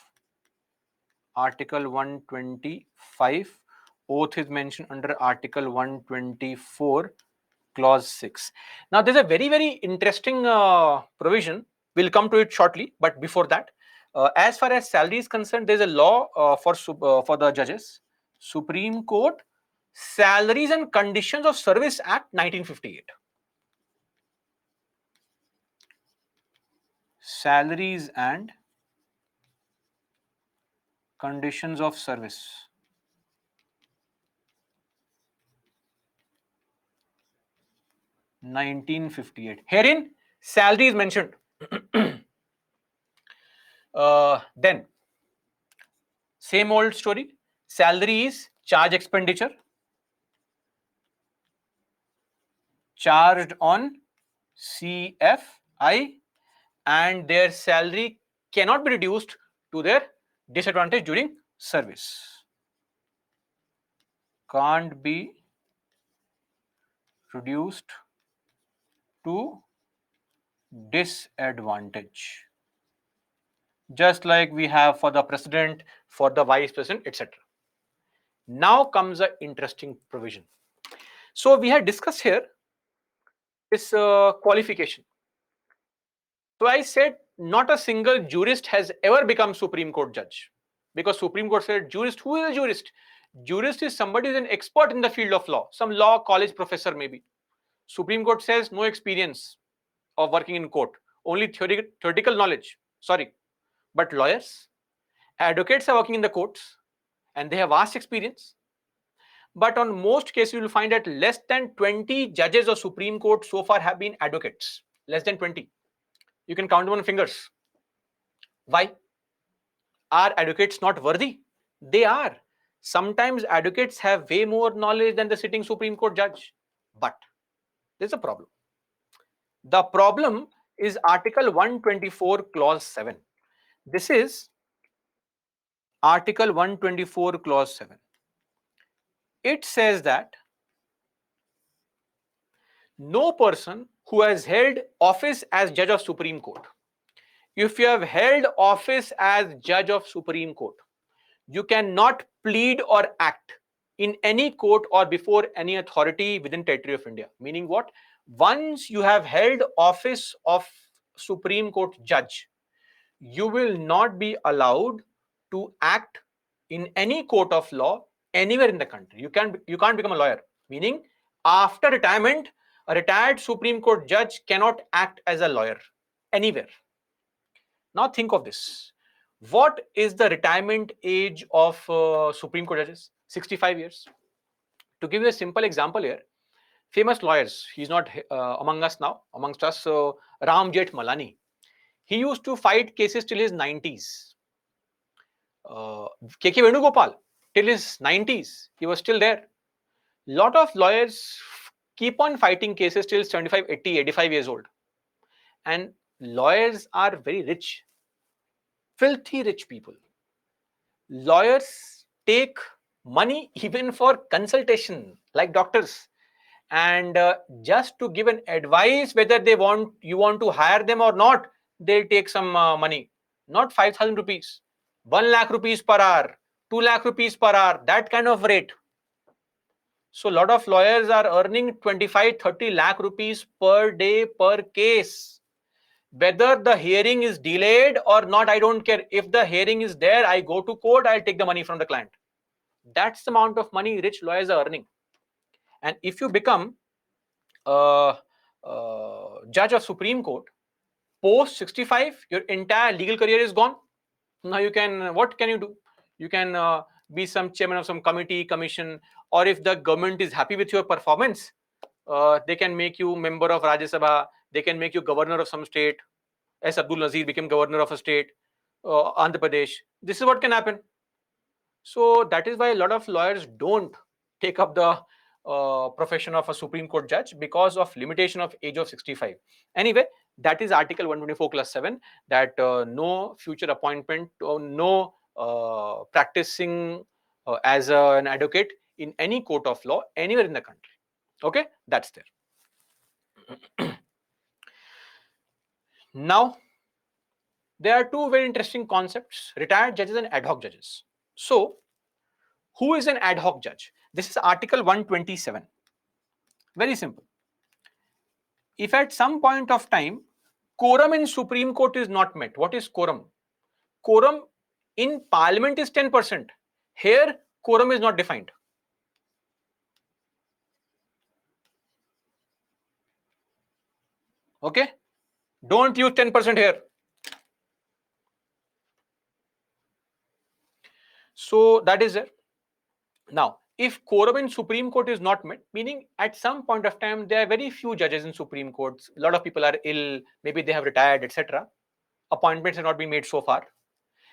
Article 125. Oath is mentioned under Article 124, Clause 6. Now, there's a very, very interesting provision. We'll come to it shortly, but before that, as far as salary is concerned, there's a law for the judges. Supreme Court Salaries and Conditions of Service Act 1958. Salaries and Conditions of Service. 1958. Herein, salary is mentioned. Then, same old story. Salary is charge expenditure charged on CFI, and their salary cannot be reduced to their disadvantage during service. Can't be reduced to disadvantage. Just like we have for the president, for the vice president, etc. Now comes an interesting provision. So we had discussed here this qualification. So I said not a single jurist has ever become Supreme Court judge, because Supreme Court said jurist. Who is a jurist? Jurist is somebody who is an expert in the field of law, some law college professor maybe. Supreme Court says no experience of working in court, only theoretical knowledge. Sorry, but lawyers, advocates are working in the courts and they have vast experience. But on most cases, you will find that less than 20 judges of Supreme Court so far have been advocates. Less than 20. You can count them on fingers. Why? Are advocates not worthy? They are. Sometimes advocates have way more knowledge than the sitting Supreme Court judge. But there's a problem. The problem is Article 124, Clause 7. This is Article 124, Clause 7. It says that no person who has held office as judge of Supreme Court, if you have held office as judge of Supreme Court, you cannot plead or act in any court or before any authority within territory of India. Meaning what? Once you have held office of Supreme Court judge, you will not be allowed to act in any court of law anywhere in the country. You can't become a lawyer. Meaning, after retirement, a retired Supreme Court judge cannot act as a lawyer anywhere. Now think of this. What is the retirement age of Supreme Court judges? 65 years. To give you a simple example here, famous lawyers, he's not amongst us, so Ram Malani. He used to fight cases till his 90s. K.K. Venugopal, till his 90s, he was still there. Lot of lawyers keep on fighting cases till 75, 80, 85 years old. And lawyers are very rich, filthy rich people. Lawyers take money even for consultation, like doctors. And just to give an advice whether you want to hire them or not, they'll take some money. Not 5,000 rupees, 1 lakh rupees per hour, 2 lakh rupees per hour, that kind of rate. So a lot of lawyers are earning 25, 30 lakh rupees per day per case. Whether the hearing is delayed or not, I don't care. If the hearing is there, I go to court, I'll take the money from the client. That's the amount of money rich lawyers are earning. And if you become a judge of Supreme Court, post 65, your entire legal career is gone. Now you can, what can you do? You can be some chairman of some committee, commission, or if the government is happy with your performance, they can make you member of Rajya Sabha, they can make you governor of some state. S. Abdul Nazir became governor of a state, Andhra Pradesh. This is what can happen. So that is why a lot of lawyers don't take up the profession of a Supreme Court judge because of limitation of age of 65. Anyway, that is Article 124 clause 7, that no future appointment, no practicing as an advocate in any court of law anywhere in the country. Okay, that's there. Now, there are two very interesting concepts: retired judges and ad hoc judges. So, who is an ad hoc judge? This is Article 127. Very simple. If at some point of time quorum in Supreme Court is not met, what is quorum? Quorum in Parliament is 10%. Here, quorum is not defined. Okay? Don't use 10% here. So that is there. Now, if quorum in Supreme Court is not met, meaning at some point of time there are very few judges in Supreme Courts, a lot of people are ill, maybe they have retired, etc. Appointments have not been made so far,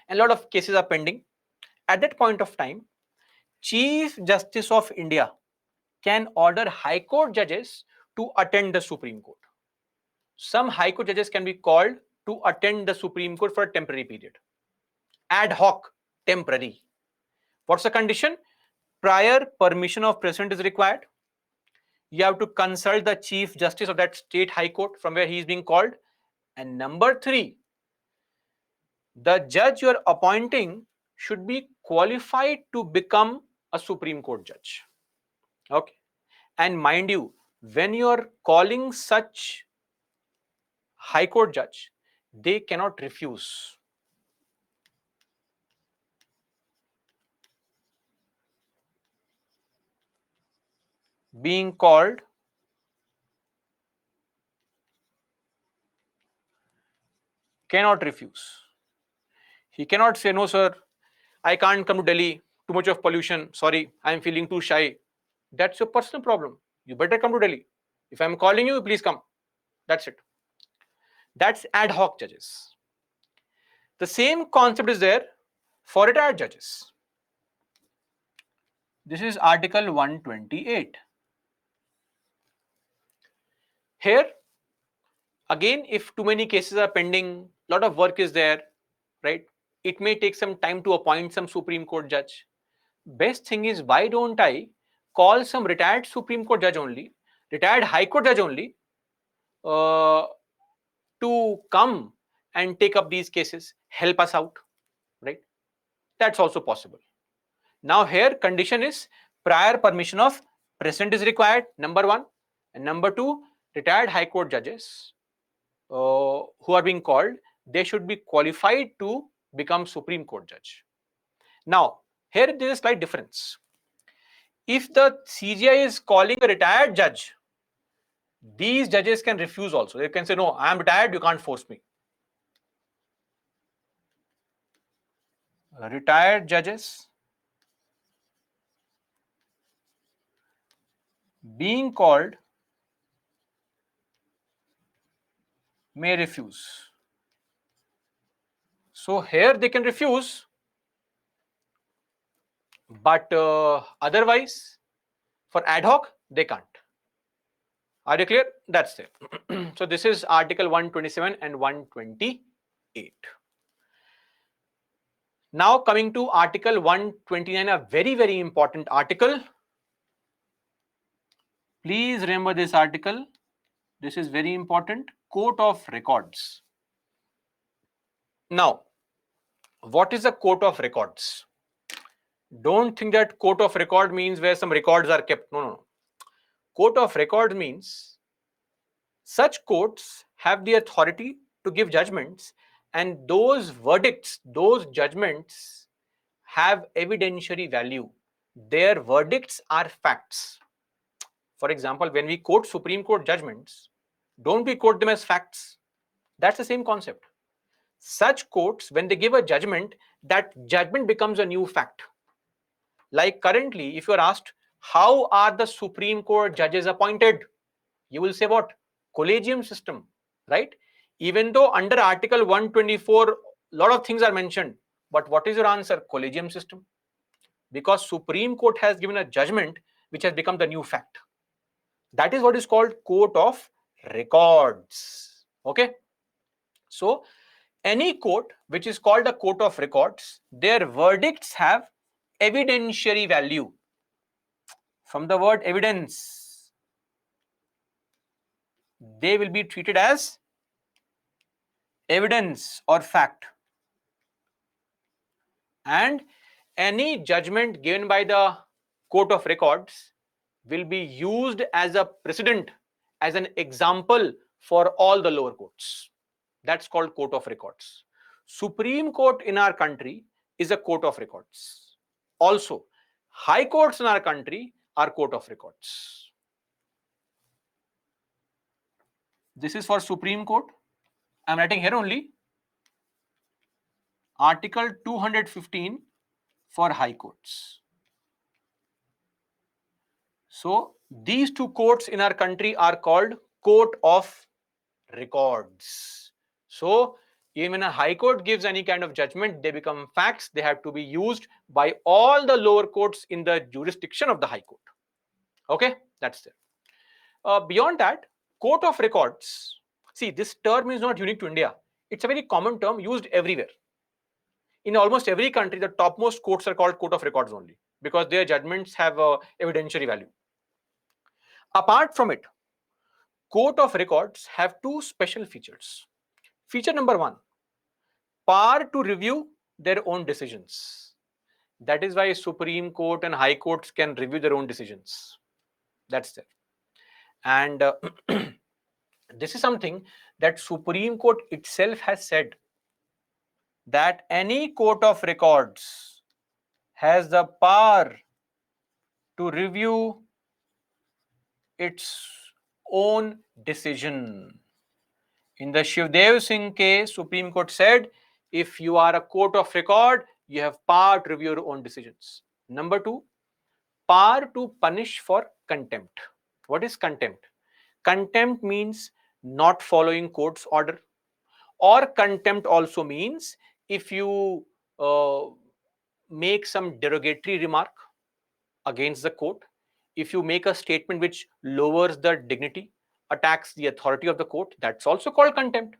and a lot of cases are pending. At that point of time, Chief Justice of India can order High Court judges to attend the Supreme Court. Some High Court judges can be called to attend the Supreme Court for a temporary period. Ad hoc, temporary. What's the condition? Prior permission of President is required. You have to consult the Chief Justice of that state High Court from where he is being called. And number 3, the judge you are appointing should be qualified to become a Supreme Court judge. Okay. And mind you, when you are calling such High Court judge, they cannot refuse. Being called, cannot refuse. He cannot say, no, sir, I can't come to Delhi, too much of pollution. Sorry, I'm feeling too shy. That's your personal problem. You better come to Delhi. If I'm calling you, please come. That's it. That's ad hoc judges. The same concept is there for retired judges. This is Article 128. Here, again, if too many cases are pending, a lot of work is there, right? It may take some time to appoint some Supreme Court judge. Best thing is, why don't I call some retired Supreme Court judge only, retired High Court judge only, to come and take up these cases, help us out, right? That's also possible. Now here condition is prior permission of President is required, number 1. And number 2, retired High Court judges who are being called, they should be qualified to become Supreme Court judge. Now, here there is a slight difference. If the CJI is calling a retired judge, these judges can refuse also. They can say, no, I am retired, you can't force me. Retired judges being called may refuse. So here they can refuse, but otherwise for ad hoc they can't. Are you clear? That's there. So this is Article 127 and 128. Now coming to Article 129, a very, very important article. Please remember this article. This is very important. Court of Records. Now, what is a court of records? Don't think that court of record means where some records are kept. No, no, no. Court of records means such courts have the authority to give judgments, and those verdicts, those judgments have evidentiary value. Their verdicts are facts. For example, when we quote Supreme Court judgments, don't we quote them as facts? That's the same concept. Such courts, when they give a judgment, that judgment becomes a new fact. Like currently, if you are asked, how are the Supreme Court judges appointed? You will say what? Collegium system, right? Even though under Article 124, a lot of things are mentioned, but what is your answer? Collegium system. Because Supreme Court has given a judgment which has become the new fact. That is what is called court of records. Okay. So any court which is called a court of records, their verdicts have evidentiary value. From the word evidence, they will be treated as evidence or fact. And any judgment given by the court of records will be used as a precedent, as an example for all the lower courts. That's called court of records. Supreme Court in our country is a court of records. Also, high courts in our country are court of records. This is for Supreme Court. I'm writing here only Article 215 for high courts. So these two courts in our country are called court of records. So even when a high court gives any kind of judgment, they become facts. They have to be used by all the lower courts in the jurisdiction of the high court. Okay, that's there. Beyond that, court of records. See, this term is not unique to India. It's a very common term used everywhere. In almost every country, the topmost courts are called court of records only because their judgments have evidentiary value. Apart from it, court of records have two special features. Feature number one, power to review their own decisions. That is why Supreme Court and High Courts can review their own decisions. That's there. And this is something that Supreme Court itself has said, that any court of records has the power to review its own decision. In the Shivdev Singh case, Supreme Court said, if you are a court of record, you have power to review your own decisions. Number two, power to punish for contempt. What is contempt? Contempt means not following court's order, or contempt also means if you make some derogatory remark against the court, if you make a statement which lowers the dignity, attacks the authority of the court, that's also called contempt.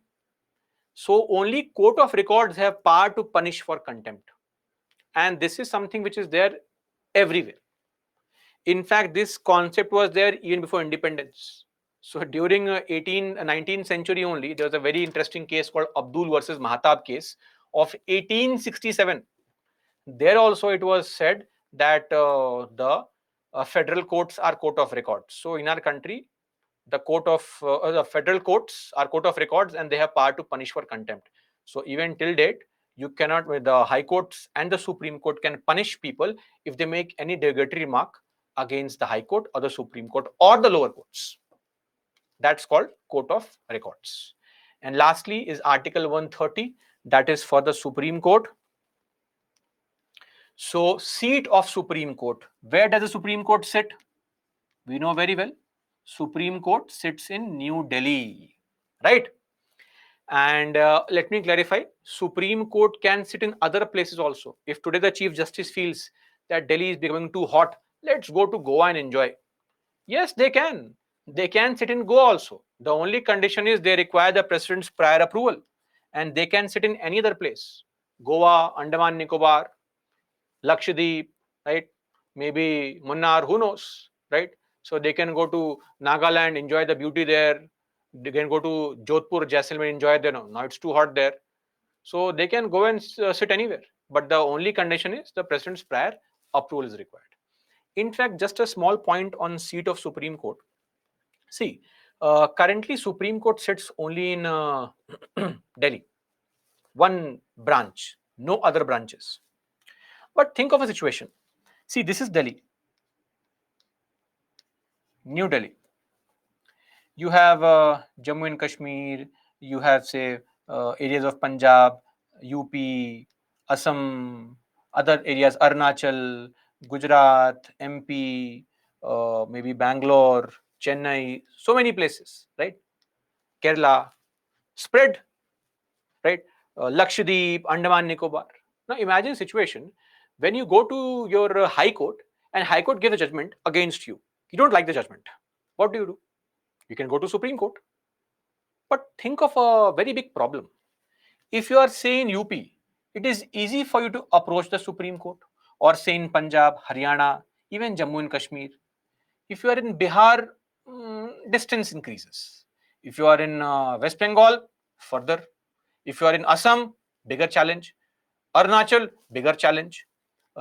So only court of records have power to punish for contempt. And this is something which is there everywhere. In fact, this concept was there even before independence. So during 19th century only, there was a very interesting case called Abdul versus Mahatab case of 1867. There also it was said that the federal courts are court of records. So in our country, the federal courts are court of records and they have power to punish for contempt. So even till date, you cannot, the high courts and the Supreme Court can punish people if they make any derogatory remark against the high court or the Supreme Court or the lower courts. That's called court of records. And lastly is Article 130, that is for the Supreme Court. So seat of Supreme Court, where does the Supreme Court sit? We know very well. Supreme Court sits in New Delhi, right? And let me clarify, Supreme Court can sit in other places also. If today the Chief Justice feels that Delhi is becoming too hot, let's go to Goa and enjoy. Yes, they can. They can sit in Goa also. The only condition is they require the President's prior approval. And they can sit in any other place. Goa, Andaman Nicobar, Lakshadweep, right? Maybe Munnar, who knows, right? So they can go to Nagaland, enjoy the beauty there. They can go to Jodhpur, Jaisalmer, enjoy there. Now it's too hot there. So they can go and sit anywhere. But the only condition is the President's prior approval is required. In fact, just a small point on seat of Supreme Court. See, currently Supreme Court sits only in Delhi. One branch, no other branches. But think of a situation. See, this is Delhi, New Delhi. You have Jammu and Kashmir, you have, say, areas of Punjab, UP, Assam, other areas, Arunachal, Gujarat, MP, maybe Bangalore, Chennai, so many places, right? Kerala. spread, right? Lakshadweep, Andaman Nicobar. Now imagine a situation when you go to your high court and high court gives a judgment against you. You don't like the judgment. What do? You can go to Supreme Court. But think of a very big problem. If you are say in UP, it is easy for you to approach the Supreme Court, or say in Punjab, Haryana, even Jammu and Kashmir. If you are in Bihar, distance increases. If you are in West Bengal, further. If you are in Assam, bigger challenge. Arunachal, bigger challenge.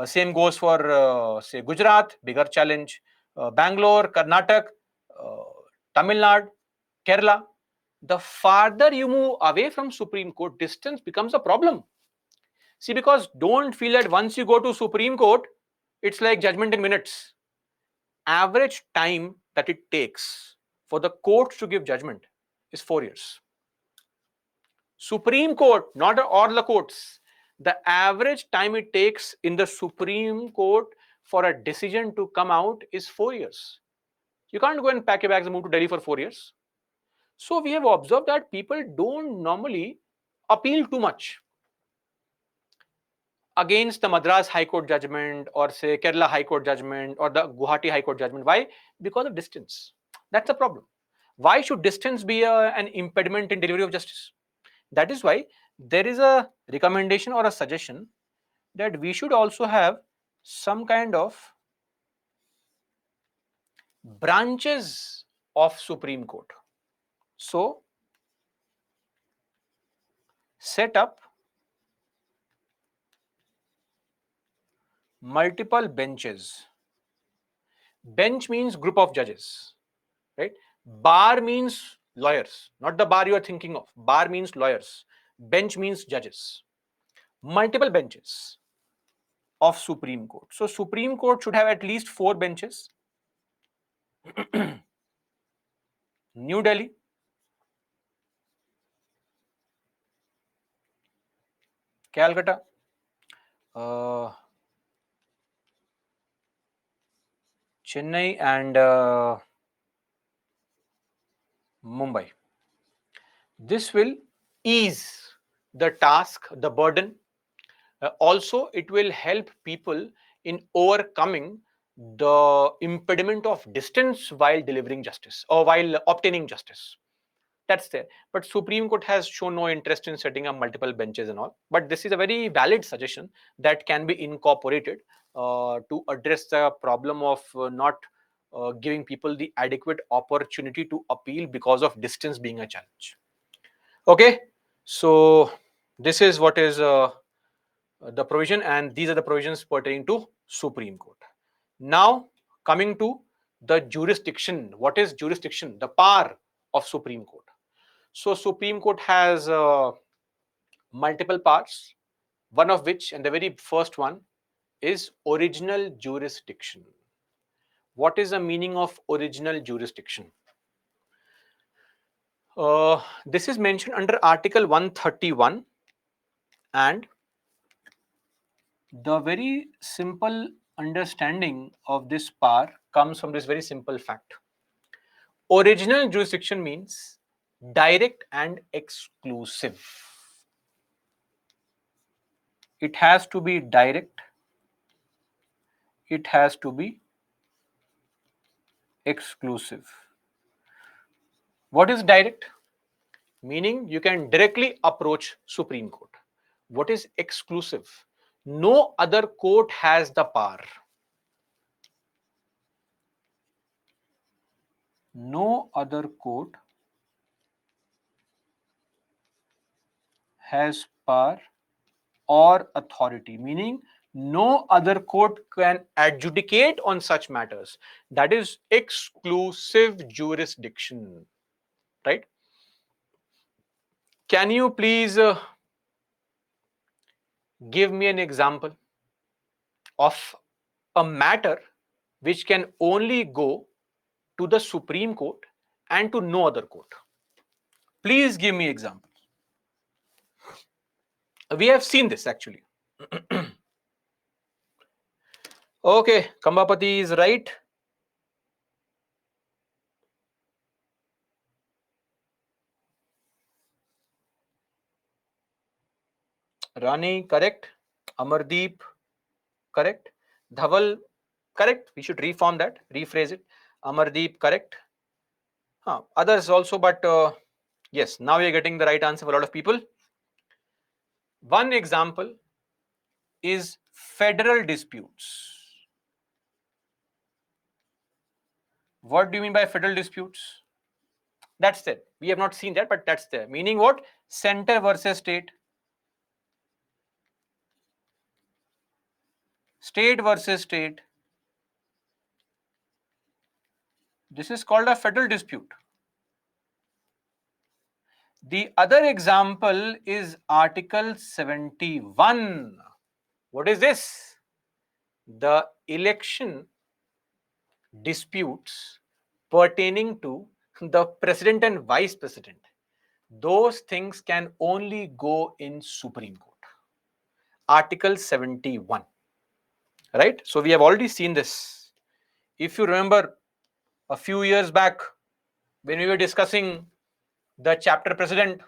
Same goes for say Gujarat, bigger challenge. Bangalore, Karnataka, uh, Tamil Nadu, Kerala. The farther you move away from Supreme Court, distance becomes a problem. See, because don't feel that once you go to Supreme Court, it's like judgment in minutes. Average time that it takes for the courts to give judgment is 4 years. Supreme Court, not all the courts. The average time it takes in the Supreme Court for a decision to come out is 4 years. You can't go and pack your bags and move to Delhi for 4 years. So we have observed that people don't normally appeal too much against the Madras High Court judgment, or say Kerala High Court judgment, or the Guwahati High Court judgment. Why? Because of distance. That's the problem. Why should distance be an impediment in delivery of justice? That is why there is a recommendation or a suggestion that we should also have some kind of branches of Supreme Court. So set up multiple benches. Bench means group of judges, right? Bar means lawyers, not the bar you are thinking of. Bar means lawyers. Bench means judges. Multiple benches of Supreme Court. So Supreme Court should have at least 4 benches. New Delhi, Calcutta, Chennai, and Mumbai. This will ease the task, the burden. Also, it will help people in overcoming the impediment of distance while delivering justice or while obtaining justice. That's there. But Supreme Court has shown no interest in setting up multiple benches and all. But this is a very valid suggestion that can be incorporated to address the problem of not giving people the adequate opportunity to appeal because of distance being a challenge. Okay, so this is what is the provision, and these are the provisions pertaining to Supreme Court. Now, coming to the jurisdiction. What is jurisdiction? The power of Supreme Court. So Supreme Court has multiple parts, one of which, and the very first one, is original jurisdiction. What is the meaning of original jurisdiction? This is mentioned under Article 131, and the very simple understanding of this power comes from this very simple fact. Original jurisdiction means direct and exclusive. It has to be direct, it has to be exclusive. What is direct? Meaning you can directly approach Supreme Court. What is exclusive? No other court has the power. No other court has power or authority, meaning no other court can adjudicate on such matters. That is exclusive jurisdiction, right? Can you please give me an example of a matter which can only go to the Supreme Court and to no other court? Please give me examples. We have seen this actually. Okay, Kambapati is right. Rani, correct. Amardeep, correct. Dhaval, correct. We should reform that, rephrase it. Amardeep, correct. Others also, but yes, now we are getting the right answer for a lot of people. One example is federal disputes. What do you mean by federal disputes? That's there. We have not seen that, but that's there. Meaning what? Center versus state. State versus state. This is called a federal dispute. The other example is Article 71. What is this? The election disputes pertaining to the president and vice president. Those things can only go in Supreme Court. Article 71. Right? So we have already seen this. If you remember a few years back when we were discussing the chapter president,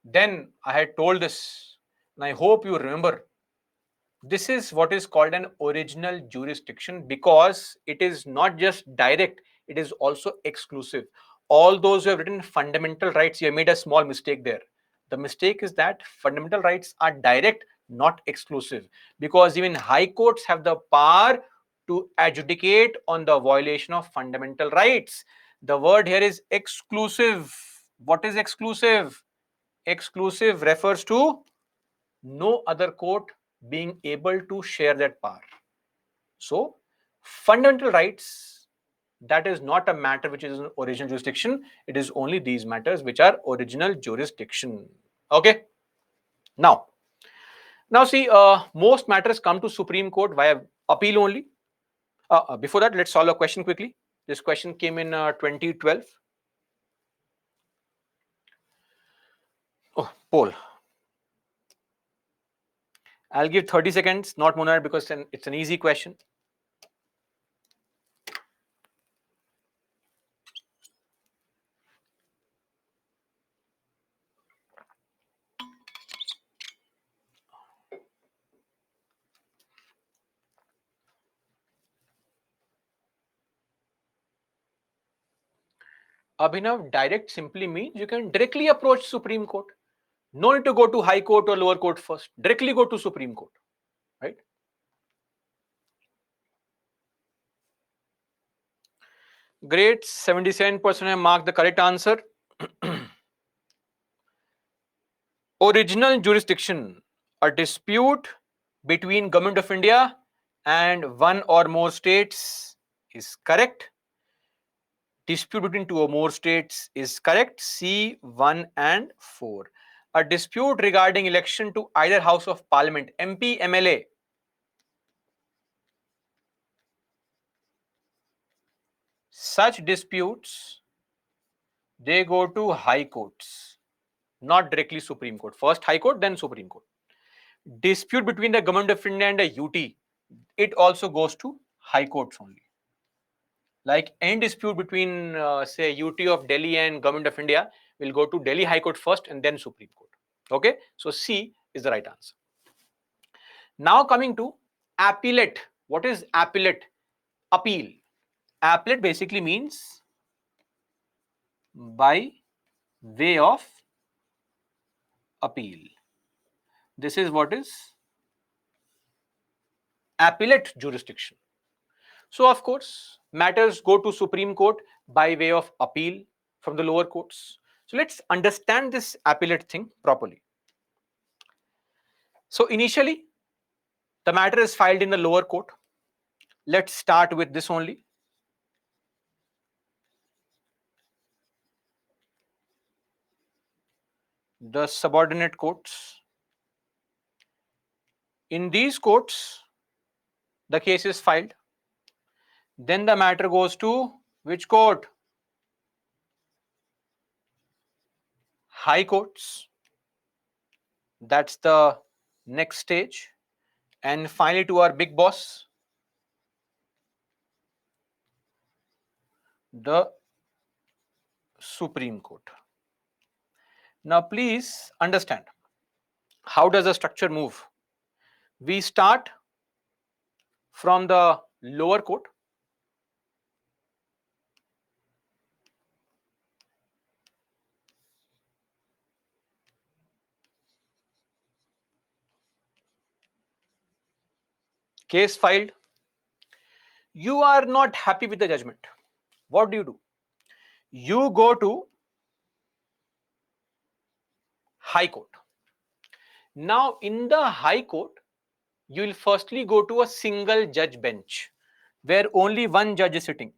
then I had told this, and I hope you remember. This is what is called an original jurisdiction because it is not just direct, it is also exclusive. All those who have written fundamental rights, you have made a small mistake there. The mistake is that fundamental rights are direct, not exclusive, because even high courts have the power to adjudicate on the violation of fundamental rights. The word here is exclusive. What is exclusive? Exclusive refers to no other court being able to share that power. So, fundamental rights, that is not a matter which is in original jurisdiction. It is only these matters which are original jurisdiction. Okay. Now see, most matters come to Supreme Court via appeal only. Before that, let's solve a question quickly. This question came in 2012. Oh, poll. I'll give 30 seconds, not more, because it's an easy question. Abhinav, direct simply means you can directly approach Supreme Court. No need to go to High Court or lower court first. Directly go to Supreme Court, right? Great, 77% have marked the correct answer. Original jurisdiction, a dispute between Government of India and one or more states is correct. Dispute between two or more states is correct. C, 1 and 4. A dispute regarding election to either House of Parliament, MP, MLA. Such disputes, they go to high courts, not directly Supreme Court. First High Court, then Supreme Court. Dispute between the Government of India and a UT, it also goes to high courts only. Like any dispute between, say, UT of Delhi and Government of India will go to Delhi High Court first and then Supreme Court. Okay, so C is the right answer. Now coming to appellate. What is appellate? Appeal. Appellate basically means by way of appeal. This is what is appellate jurisdiction. So of course, matters go to Supreme Court by way of appeal from the lower courts. So let's understand this appellate thing properly. So initially, the matter is filed in the lower court. Let's start with this only. The subordinate courts. In these courts, the case is filed. Then the matter goes to which court? High courts. That's the next stage. And finally to our big boss, the Supreme Court. Now please understand, How does the structure move? We start from the lower court. Case filed. You are not happy with the judgment. What do? You go to High Court. Now, in the High Court, you will firstly go to a single judge bench where only one judge is sitting.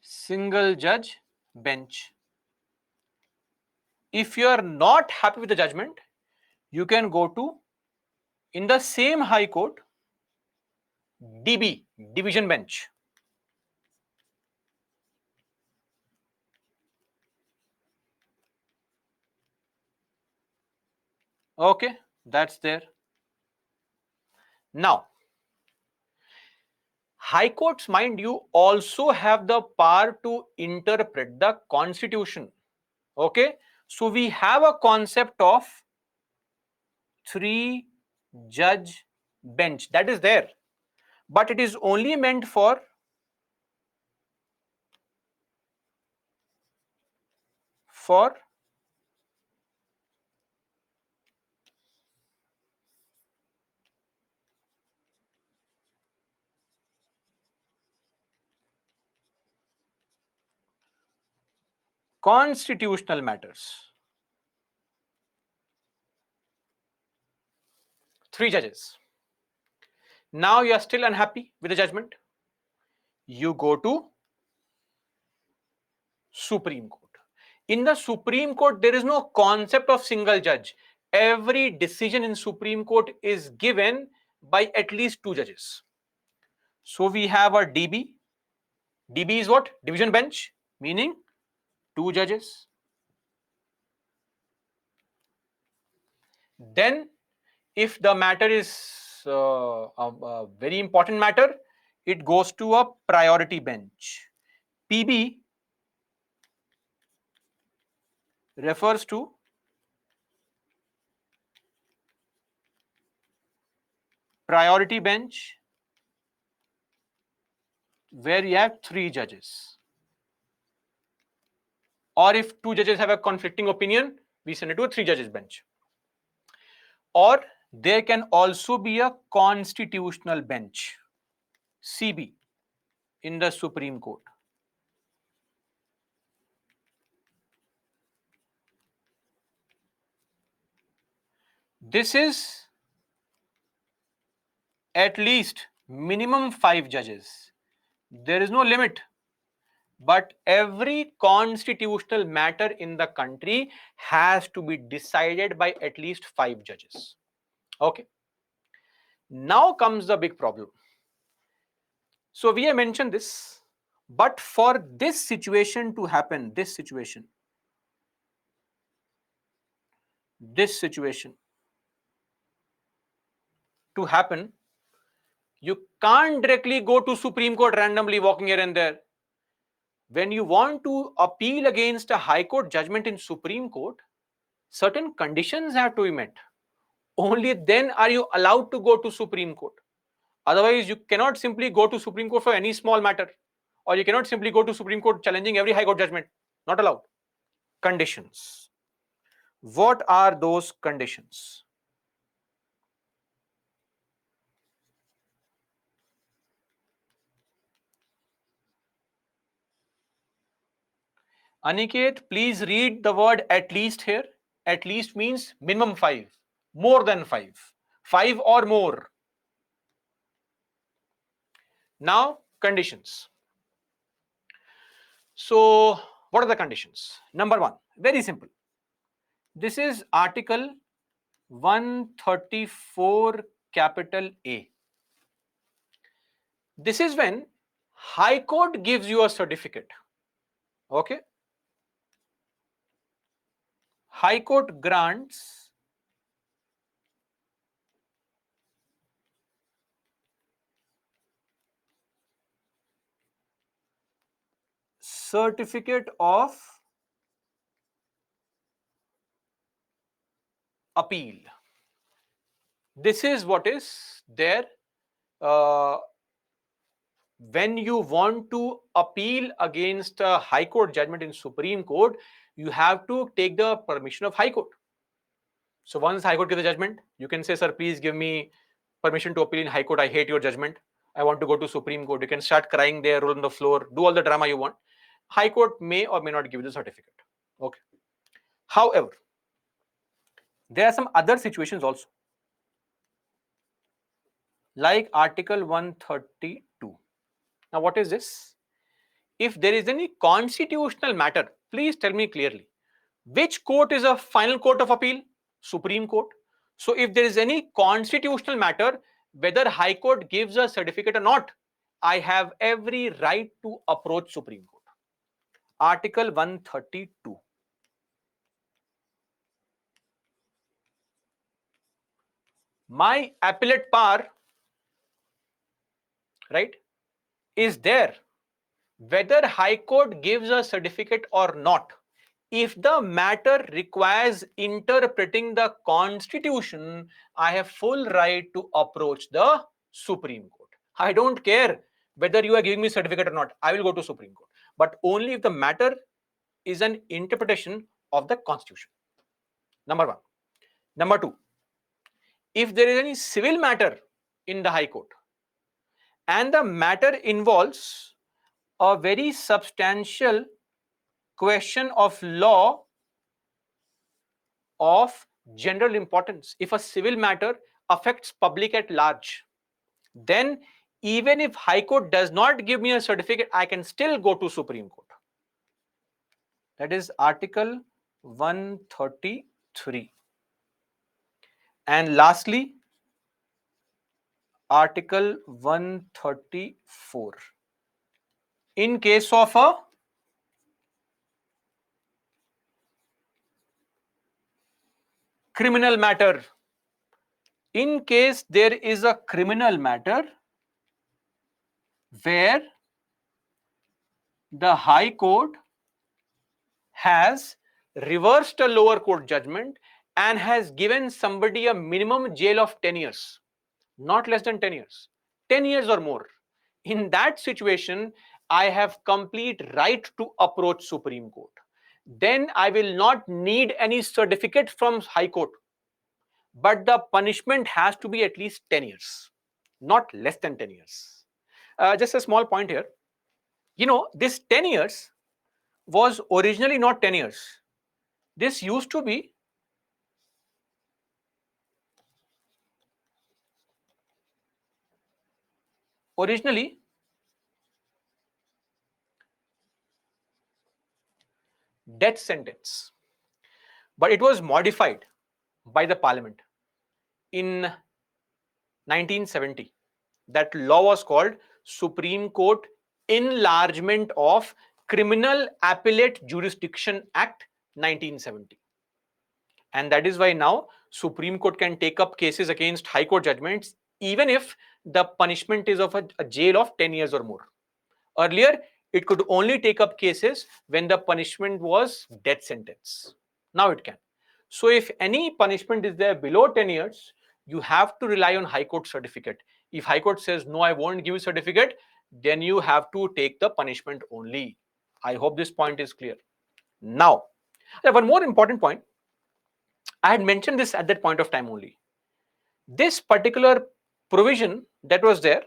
Single judge bench. If you are not happy with the judgment, you can go to, in the same High Court, DB, division bench. Okay, that's there. Now, High courts, mind you, also have the power to interpret the constitution. Okay, so we have a concept of three judge bench that is there, but it is only meant for constitutional matters. Three judges. Now you are still unhappy with the judgment. You go to Supreme Court. In the Supreme Court, there is no concept of single judge. Every decision in Supreme Court is given by at least two judges. So we have a DB. DB is what? Division bench, meaning two judges. Then, if the matter is a very important matter, it goes to a priority bench. PB refers to priority bench, where you have three judges. Or if two judges have a conflicting opinion, we send it to a three judges bench. Or there can also be a constitutional bench, CB, in the Supreme Court. This is at least minimum 5 judges. There is no limit. But every constitutional matter in the country has to be decided by at least 5 judges. Okay. Now comes the big problem. So we have mentioned this, but for this situation to happen, this situation to happen, you can't directly go to Supreme Court randomly walking here and there. When you want to appeal against a High Court judgment in Supreme Court, certain conditions have to be met. Only then are you allowed to go to Supreme Court. Otherwise, you cannot simply go to Supreme Court for any small matter, or you cannot simply go to Supreme Court challenging every High Court judgment. Not allowed. Conditions. What are those conditions? Aniket, please read the word at least here. At least means minimum 5, more than 5, 5 or more. Now, conditions. So, what are the conditions? Number 1, very simple. This is Article 134 capital A. This is when High Court gives you a certificate. Okay. High Court grants certificate of appeal. This is what is there when you want to appeal against a high court judgment in Supreme Court. You have to take the permission of High Court. So once High Court gives a judgment, you can say, sir, please give me permission to appeal in High Court. I hate your judgment. I want to go to Supreme Court. You can start crying there, roll on the floor, do all the drama you want. High Court may or may not give you the certificate. Okay. However, there are some other situations also, like Article 132. Now, what is this? If there is any constitutional matter, please tell me clearly. Which court is a final court of appeal? Supreme Court. So if there is any constitutional matter, whether High Court gives a certificate or not, I have every right to approach Supreme Court. Article 132. My appellate power, right, is there whether High Court gives a certificate or not. If the matter requires interpreting the Constitution, I have full right to approach the Supreme Court. I don't care whether you are giving me certificate or not. I will go to Supreme Court, but only if the matter is an interpretation of the Constitution. Number one. Number two, if there is any civil matter in the High Court and the matter involves a very substantial question of law of general importance, if a civil matter affects public at large, then even if High Court does not give me a certificate, I can still go to Supreme Court. That is Article 133. And lastly, Article 134. In case of a criminal matter, in case there is a criminal matter where the High Court has reversed a lower court judgment and has given somebody a minimum jail of 10 years, not less than 10 years, 10 years or more. In that situation, I have complete right to approach Supreme Court. Then I will not need any certificate from High Court, but the punishment has to be at least 10 years, not less than 10 years. Just a small point here. This 10 years was originally not 10 years. This used to be originally death sentence, but it was modified by the parliament in 1970. That law was called Supreme Court Enlargement of Criminal Appellate Jurisdiction Act 1970. And that is why now Supreme Court can take up cases against High Court judgments even if the punishment is of a jail of 10 years or more. Earlier, it could only take up cases when the punishment was death sentence. Now it can. So if any punishment is there below 10 years, you have to rely on High Court certificate. If High Court says, no, I won't give you certificate, then you have to take the punishment only. I hope this point is clear. Now, one more important point. I had mentioned this at that point of time only. This particular provision that was there,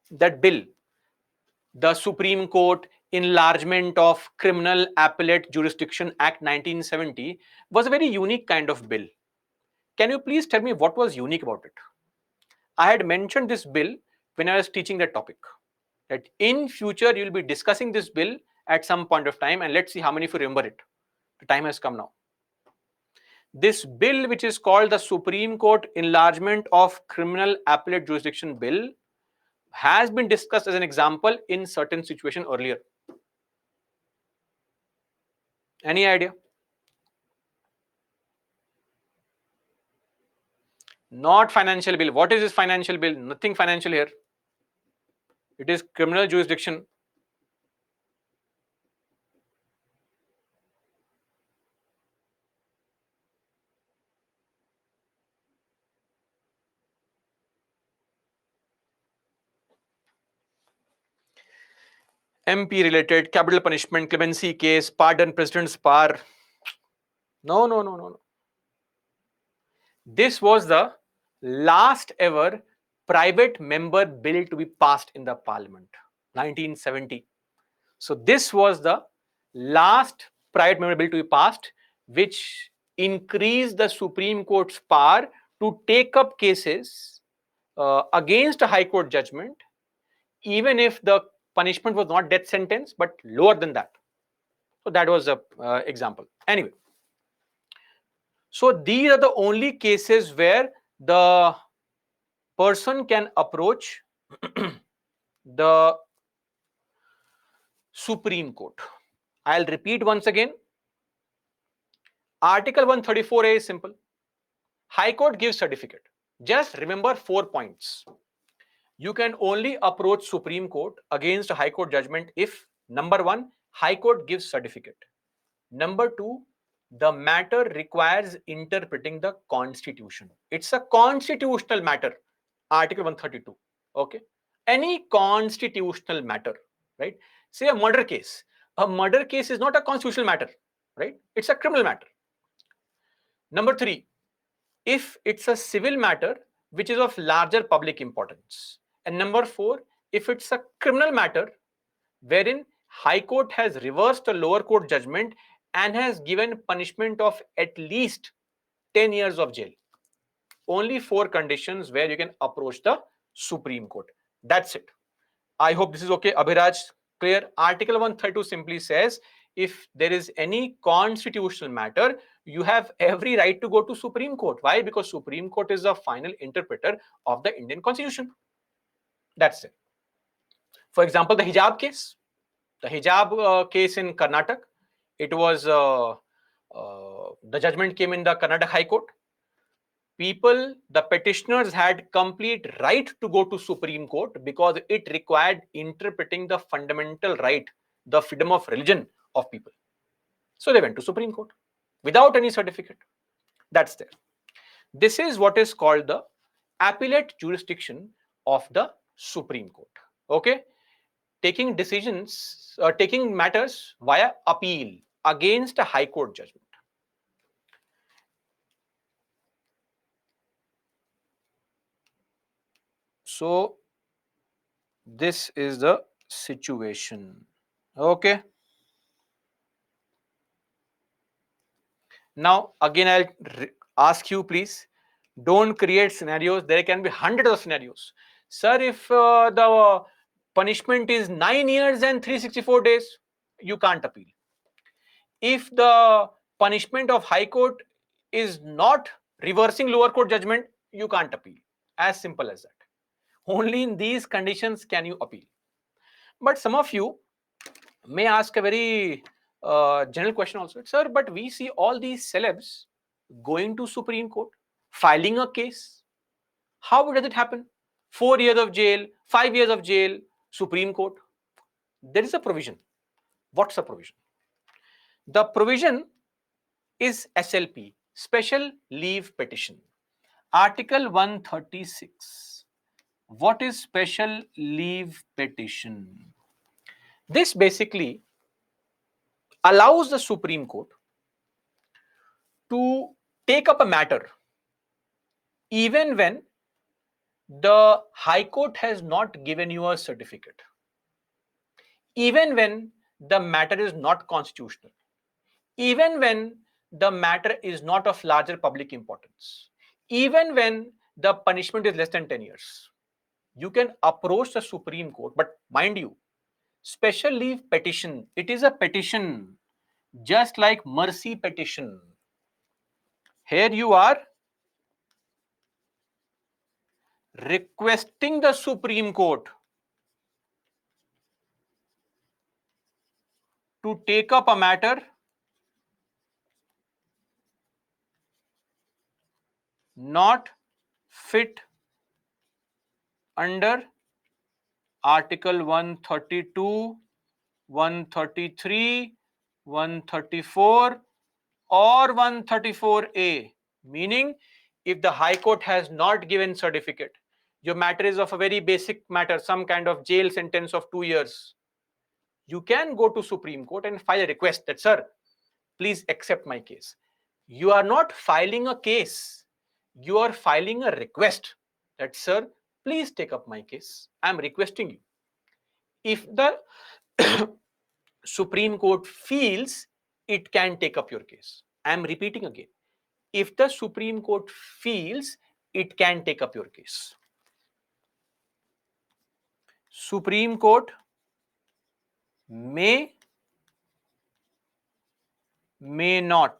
that bill, the Supreme Court Enlargement of Criminal Appellate Jurisdiction Act 1970, was a very unique kind of bill. Can you please tell me what was unique about it? I had mentioned this bill when I was teaching that topic, that in future you will be discussing this bill at some point of time, and let's see how many of you remember it. The time has come now. This bill, which is called the Supreme Court Enlargement of Criminal Appellate Jurisdiction Bill, has been discussed as an example in certain situation earlier. Any idea? Not financial bill. What is this financial bill? Nothing financial here. It is criminal jurisdiction. MP related, capital punishment, clemency case, pardon, president's power. No, no, no, no, no. This was the last ever private member bill to be passed in the parliament, 1970. So this was the last private member bill to be passed, which increased the Supreme Court's power to take up cases against a High Court judgment, even if the punishment was not death sentence, but lower than that. So that was a example. Anyway, so these are the only cases where the person can approach the Supreme Court. I'll repeat once again. Article 134A is simple. High Court gives certificate. Just remember 4 points. You can only approach Supreme Court against a High Court judgment if, number 1, High Court gives certificate. Number 2, the matter requires interpreting the Constitution. It's a constitutional matter. Article 132. Okay. Any constitutional matter, right? Say a murder case. A murder case is not a constitutional matter, right? It's a criminal matter. Number 3, if it's a civil matter which is of larger public importance. And number 4, if it's a criminal matter wherein High Court has reversed a lower court judgment and has given punishment of at least 10 years of jail. Only 4 conditions where you can approach the Supreme Court. That's it. I hope this is okay. Abhiraj, clear? Article 132 simply says if there is any constitutional matter, you have every right to go to Supreme Court. Why? Because Supreme Court is the final interpreter of the Indian Constitution. That's it. For example, the hijab case. The hijab case in Karnataka, it was the judgment came in the Karnataka High Court. The petitioners had complete right to go to Supreme Court because it required interpreting the fundamental right, the freedom of religion of people. So they went to Supreme Court without any certificate. That's there. This is what is called the appellate jurisdiction of the Supreme Court. Okay, taking decisions, taking matters via appeal against a High Court judgment. So this is the situation. Okay. Now again, I'll ask you, please don't create scenarios. There can be hundreds of scenarios. Sir, if the punishment is 9 years and 364 days, you can't appeal. If the punishment of High Court is not reversing lower court judgment, you can't appeal. As simple as that. Only in these conditions can you appeal. But some of you may ask a very general question also. Sir, but we see all these celebs going to Supreme Court, filing a case. How does it happen? 4 years of jail, 5 years of jail, Supreme Court. There is a provision. What's the provision? The provision is SLP, Special Leave Petition. Article 136. What is Special Leave Petition? This basically allows the Supreme Court to take up a matter even when the High Court has not given you a certificate, even when the matter is not constitutional, even when the matter is not of larger public importance, even when the punishment is less than 10 years. You can approach the Supreme Court, but mind you, special leave petition, it is a petition, just like mercy petition. Here you are requesting the Supreme Court to take up a matter not fit under Article 132, 133, 134 or 134A. Meaning, if the High Court has not given certificate, your matter is of a very basic matter, some kind of jail sentence of 2 years. You can go to Supreme Court and file a request that, sir, please accept my case. You are not filing a case. You are filing a request that, sir, please take up my case. I am requesting you. If the Supreme Court feels it can take up your case, I am repeating again. If the Supreme Court feels it can take up your case, Supreme Court may not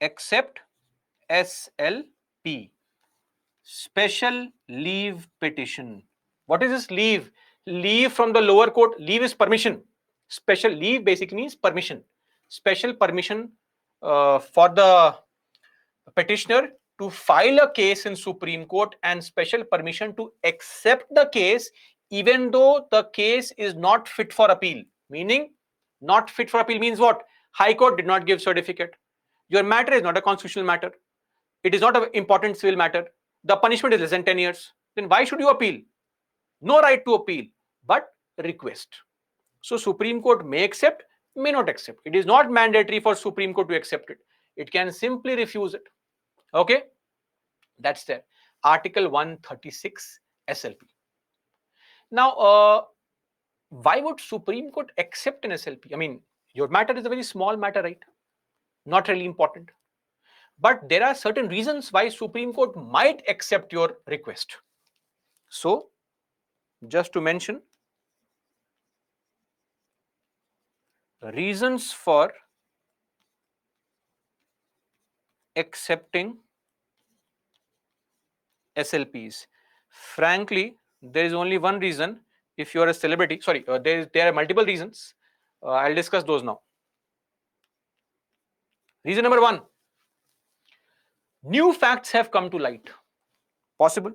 accept SLP, special leave petition. What is this leave? Leave from the lower court. Leave is permission. Special leave basically means permission. Special permission for the petitioner to file a case in Supreme Court, and special permission to accept the case even though the case is not fit for appeal. Meaning, not fit for appeal means what? High Court did not give certificate. Your matter is not a constitutional matter. It is not an important civil matter. The punishment is less than 10 years. Then why should you appeal? No right to appeal, but request. So Supreme Court may accept, may not accept. It is not mandatory for Supreme Court to accept it. It can simply refuse it. Okay, that's there. Article 136 SLP. Now, why would Supreme Court accept an SLP? I mean, your matter is a very small matter, right? Not really important. But there are certain reasons why Supreme Court might accept your request. So, just to mention, reasons for accepting SLPs. Frankly, there is only one reason. If you are a celebrity, sorry, there are multiple reasons. I'll discuss those now. Reason number one, new facts have come to light. Possible.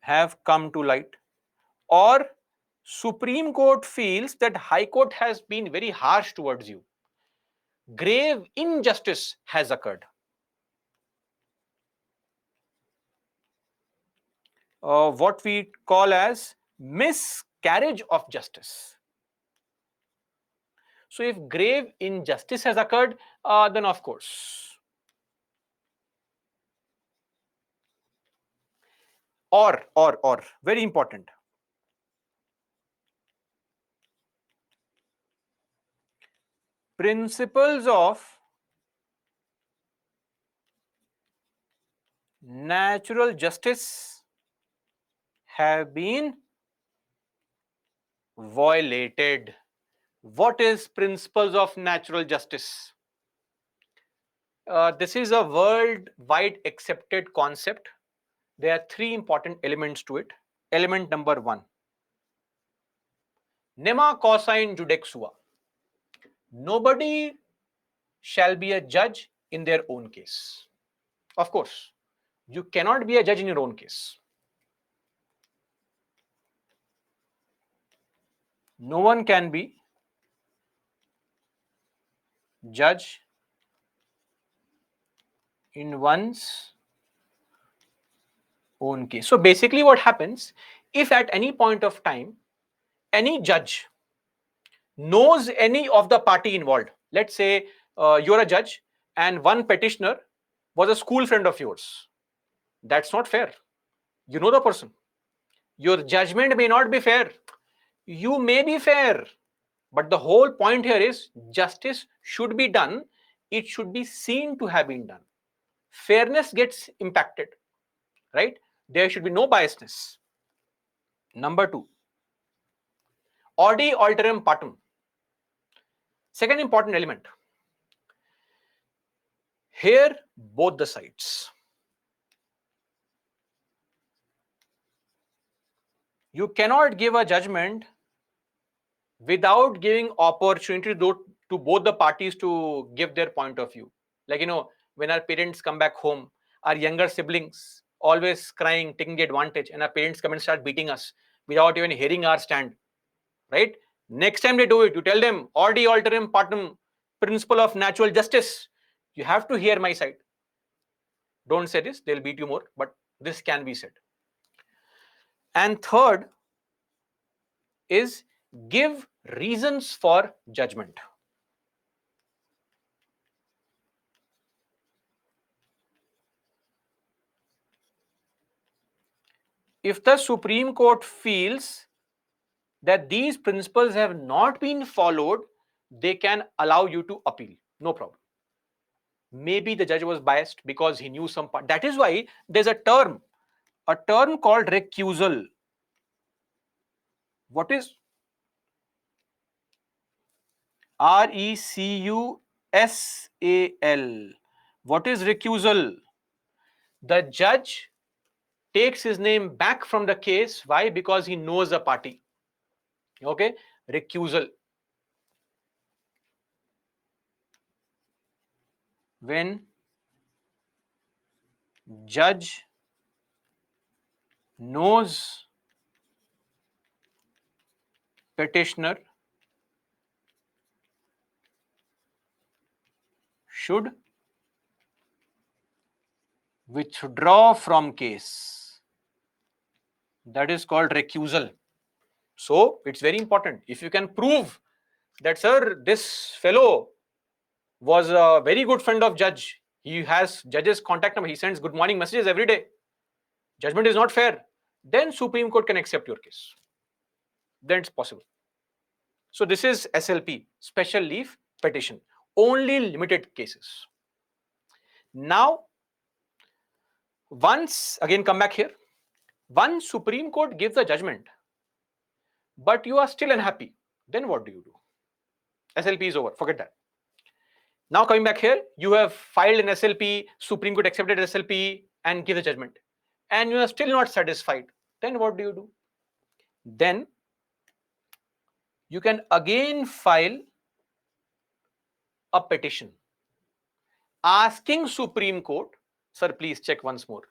Have come to light, or Supreme Court feels that High Court has been very harsh towards you. Grave injustice has occurred. What we call as miscarriage of justice. So if grave injustice has occurred, then of course. Or, very important. Principles of natural justice have been violated. What is principles of natural justice? This is a worldwide accepted concept. There are three important elements to it. Element number one, nema causa in judex sua. Nobody shall be a judge in their own case. Of course, you cannot be a judge in your own case. No one can be judge in one's own case. So basically what happens, if at any point of time any judge knows any of the party involved, let's say you're a judge and one petitioner was a school friend of yours, that's not fair. You know the person. Your judgment may not be fair. You may be fair, but the whole point here is justice should be done. It should be seen to have been done. Fairness gets impacted, right? There should be no biasness. Number two, audi alteram partem. Second important element. Hear both the sides. You cannot give a judgment without giving opportunity to both the parties to give their point of view. Like, when our parents come back home, our younger siblings always crying, taking advantage, and our parents come and start beating us without even hearing our stand, right? Next time they do it, you tell them, audi alteram partem, principle of natural justice. You have to hear my side. Don't say this, they'll beat you more, but this can be said. And third is give reasons for judgment. If the Supreme Court feels that these principles have not been followed, they can allow you to appeal. No problem. Maybe the judge was biased because he knew some part. That is why there's a term called recusal. What is recusal? What is recusal? The judge takes his name back from the case. Why? Because he knows the party. Okay, recusal. When judge knows petitioner should withdraw from case. That is called recusal. So it's very important. If you can prove that, sir, this fellow was a very good friend of judge, he has judge's contact number, he sends good morning messages every day, judgment is not fair, then Supreme Court can accept your case. Then it's possible. So this is SLP, special leave petition, only limited cases. Now, once again come back here, once Supreme Court gives the judgment, but you are still unhappy, then what do you do? SLP is over, forget that. Now coming back here, you have filed an SLP, Supreme Court accepted SLP and give the judgment, and you are still not satisfied, then what do you do? Then you can again file a petition asking Supreme Court, sir, please check once more.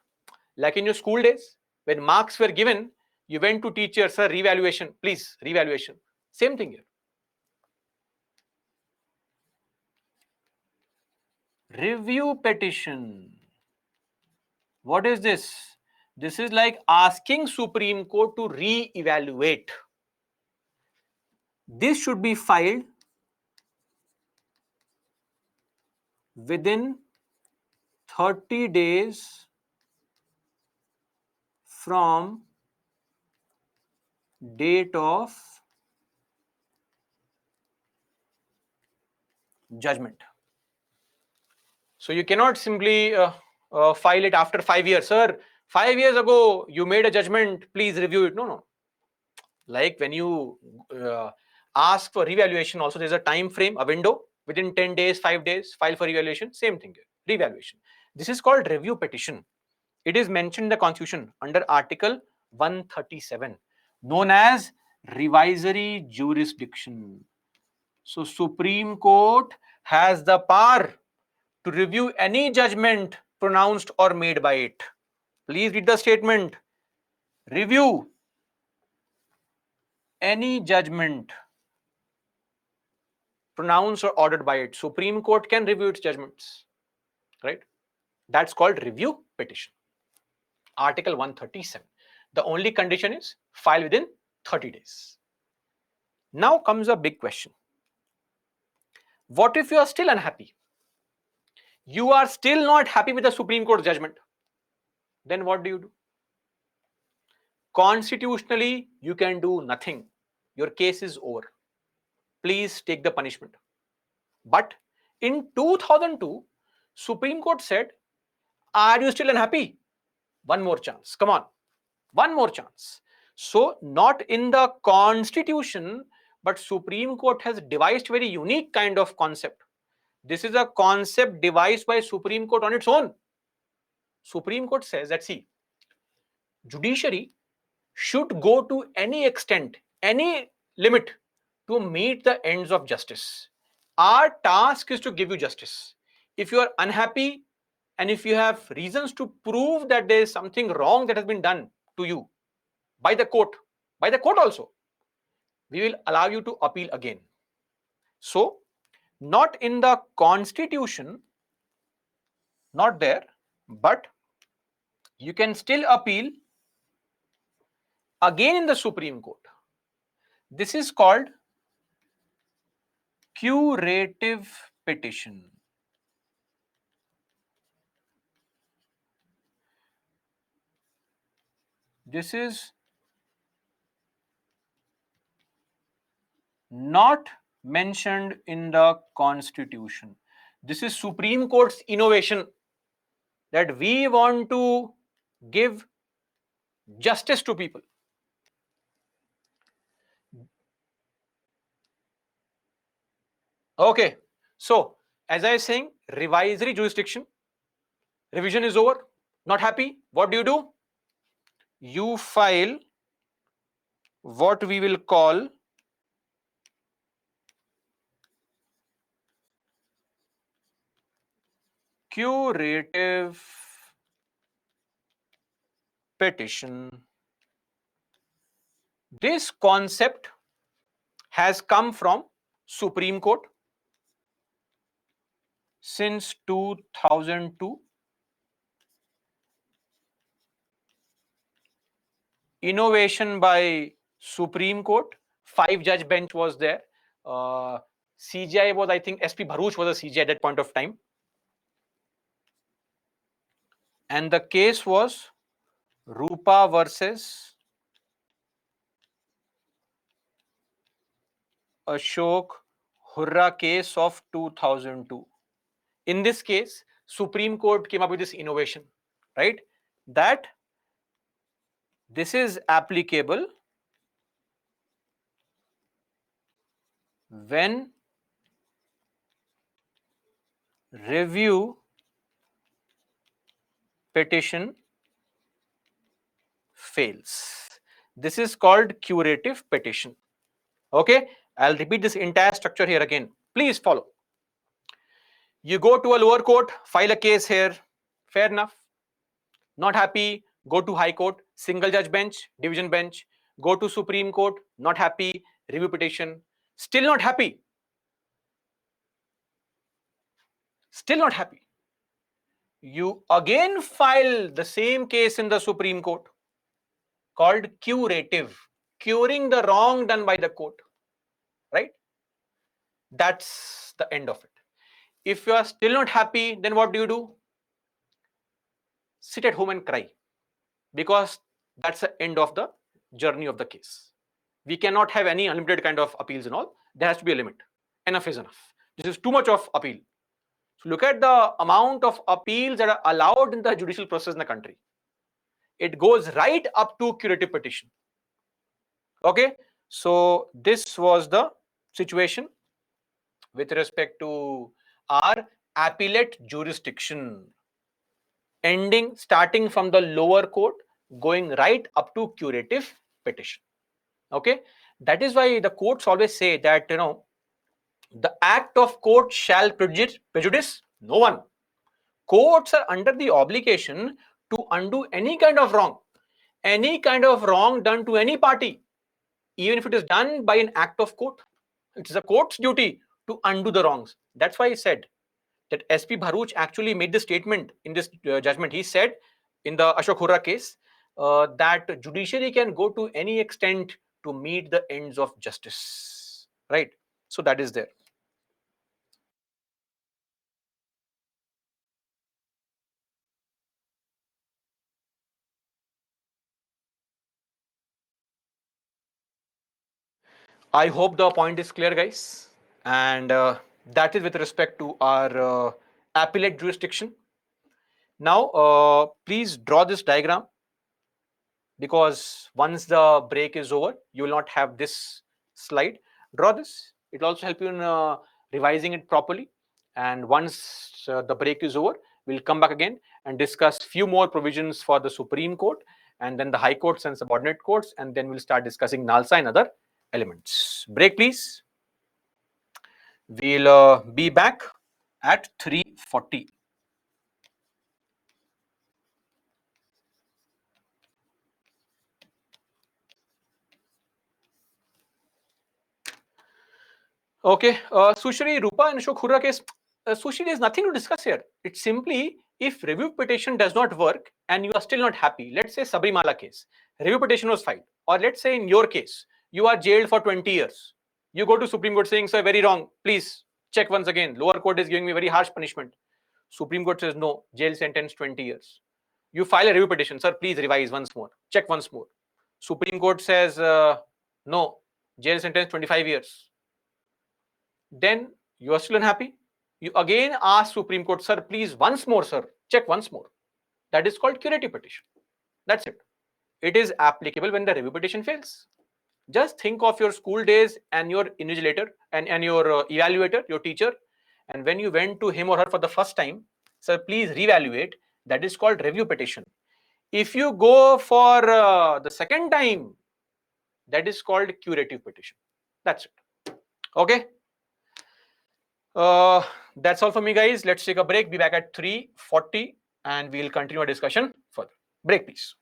Like in your school days, when marks were given, you went to teacher, sir, revaluation, please, revaluation. Same thing here. Review petition. What is this? This is like asking Supreme Court to re-evaluate. This should be filed within 30 days from date of judgment. So you cannot simply file it after 5 years. Sir, 5 years ago, you made a judgment, please review it. No, no. Like when you ask for revaluation also, there's a time frame, a window, within 10 days, 5 days, file for revaluation, same thing here, revaluation. This is called review petition. It is mentioned in the Constitution under Article 137, known as revisory jurisdiction. So Supreme Court has the power to review any judgment pronounced or made by it. Please read the statement. Review any judgment pronounced or ordered by it. Supreme Court can review its judgments, right? That's called review petition. Article 137. The only condition is file within 30 days. Now comes a big question. What if you are still unhappy? You are still not happy with the Supreme Court judgment. Then what do you do? Constitutionally, you can do nothing. Your case is over. Please take the punishment. But in 2002, Supreme Court said, are you still unhappy? One more chance. Come on. One more chance. So not in the Constitution, but Supreme Court has devised very unique kind of concept. This is a concept devised by Supreme Court on its own. Supreme Court says that, see, judiciary should go to any extent, any limit to meet the ends of justice. Our task is to give you justice. If you are unhappy and if you have reasons to prove that there is something wrong that has been done to you by the court also, we will allow you to appeal again. So, not in the Constitution, not there, but you can still appeal again in the Supreme Court. This is called curative petition. This is not mentioned in the Constitution. This is Supreme Court's innovation, that we want to give justice to people. Okay, so as I was saying, revisory jurisdiction, revision is over, not happy, what do? You file what we will call curative petition. This concept has come from Supreme Court since 2002. Innovation by Supreme Court. 5-judge bench was there. CJI was, I think, SP Bharuch was a CJI at that point of time. And the case was Rupa versus Ashok Hurra case of 2002. In this case, Supreme Court came up with this innovation, right? That this is applicable when review petition fails. This is called curative petition. Okay, I'll repeat this entire structure here again. Please follow. You go to a lower court, file a case here, fair enough. Not happy, go to High Court, single judge bench, division bench. Go to Supreme Court, not happy, review petition. Still not happy. Still not happy. You again file the same case in the Supreme Court, called curative, curing the wrong done by the court, right? That's the end of it. If you are still not happy, then what do? Sit at home and cry, because that's the end of the journey of the case. We cannot have any unlimited kind of appeals and all. There has to be a limit. Enough is enough. This is too much of appeal. So look at the amount of appeals that are allowed in the judicial process in the country. It goes right up to curative petition. Okay, so this was the situation with respect to our appellate jurisdiction, starting from the lower court, going right up to curative petition. Okay, that is why the courts always say that, the act of court shall prejudice no one. Courts are under the obligation to undo any kind of wrong done to any party, even if it is done by an act of court. It is a court's duty to undo the wrongs. That's why I said that SP Bharuch actually made the statement in this judgment. He said in the Ashok Hurra case that judiciary can go to any extent to meet the ends of justice, right? So that is there. I hope the point is clear, guys. And that is with respect to our appellate jurisdiction. Now, please draw this diagram, because once the break is over, you will not have this slide. Draw this. It will also help you in revising it properly. And once the break is over, we'll come back again and discuss few more provisions for the Supreme Court, and then the High Courts and subordinate courts, and then we'll start discussing NALSA and other elements. Break, please. We'll be back at 3:40. Okay, Sushri, Rupa and Ashok Hurra case. Sushri, there's nothing to discuss here. It's simply If review petition does not work and you are still not happy, let's say Sabrimala case, review petition was filed, or let's say in your case, you are jailed for 20 years. You go to Supreme Court saying, sir, very wrong, please check once again. Lower court is giving me very harsh punishment. Supreme Court says, no, jail sentence 20 years. You file a review petition, sir, please revise once more, check once more. Supreme Court says, no, jail sentence 25 years. Then you are still unhappy. You again ask Supreme Court, sir, please once more, sir, check once more. That is called curative petition. That's it. It is applicable when the review petition fails. Just think of your school days and your invigilator and your evaluator, your teacher, and when you went to him or her for the first time, sir, please reevaluate. That is called review petition. If you go for the second time, that is called curative petition. That's it. Okay. That's all for me, guys. Let's take a break. Be back at 3:40 and we'll continue our discussion further. Break, please.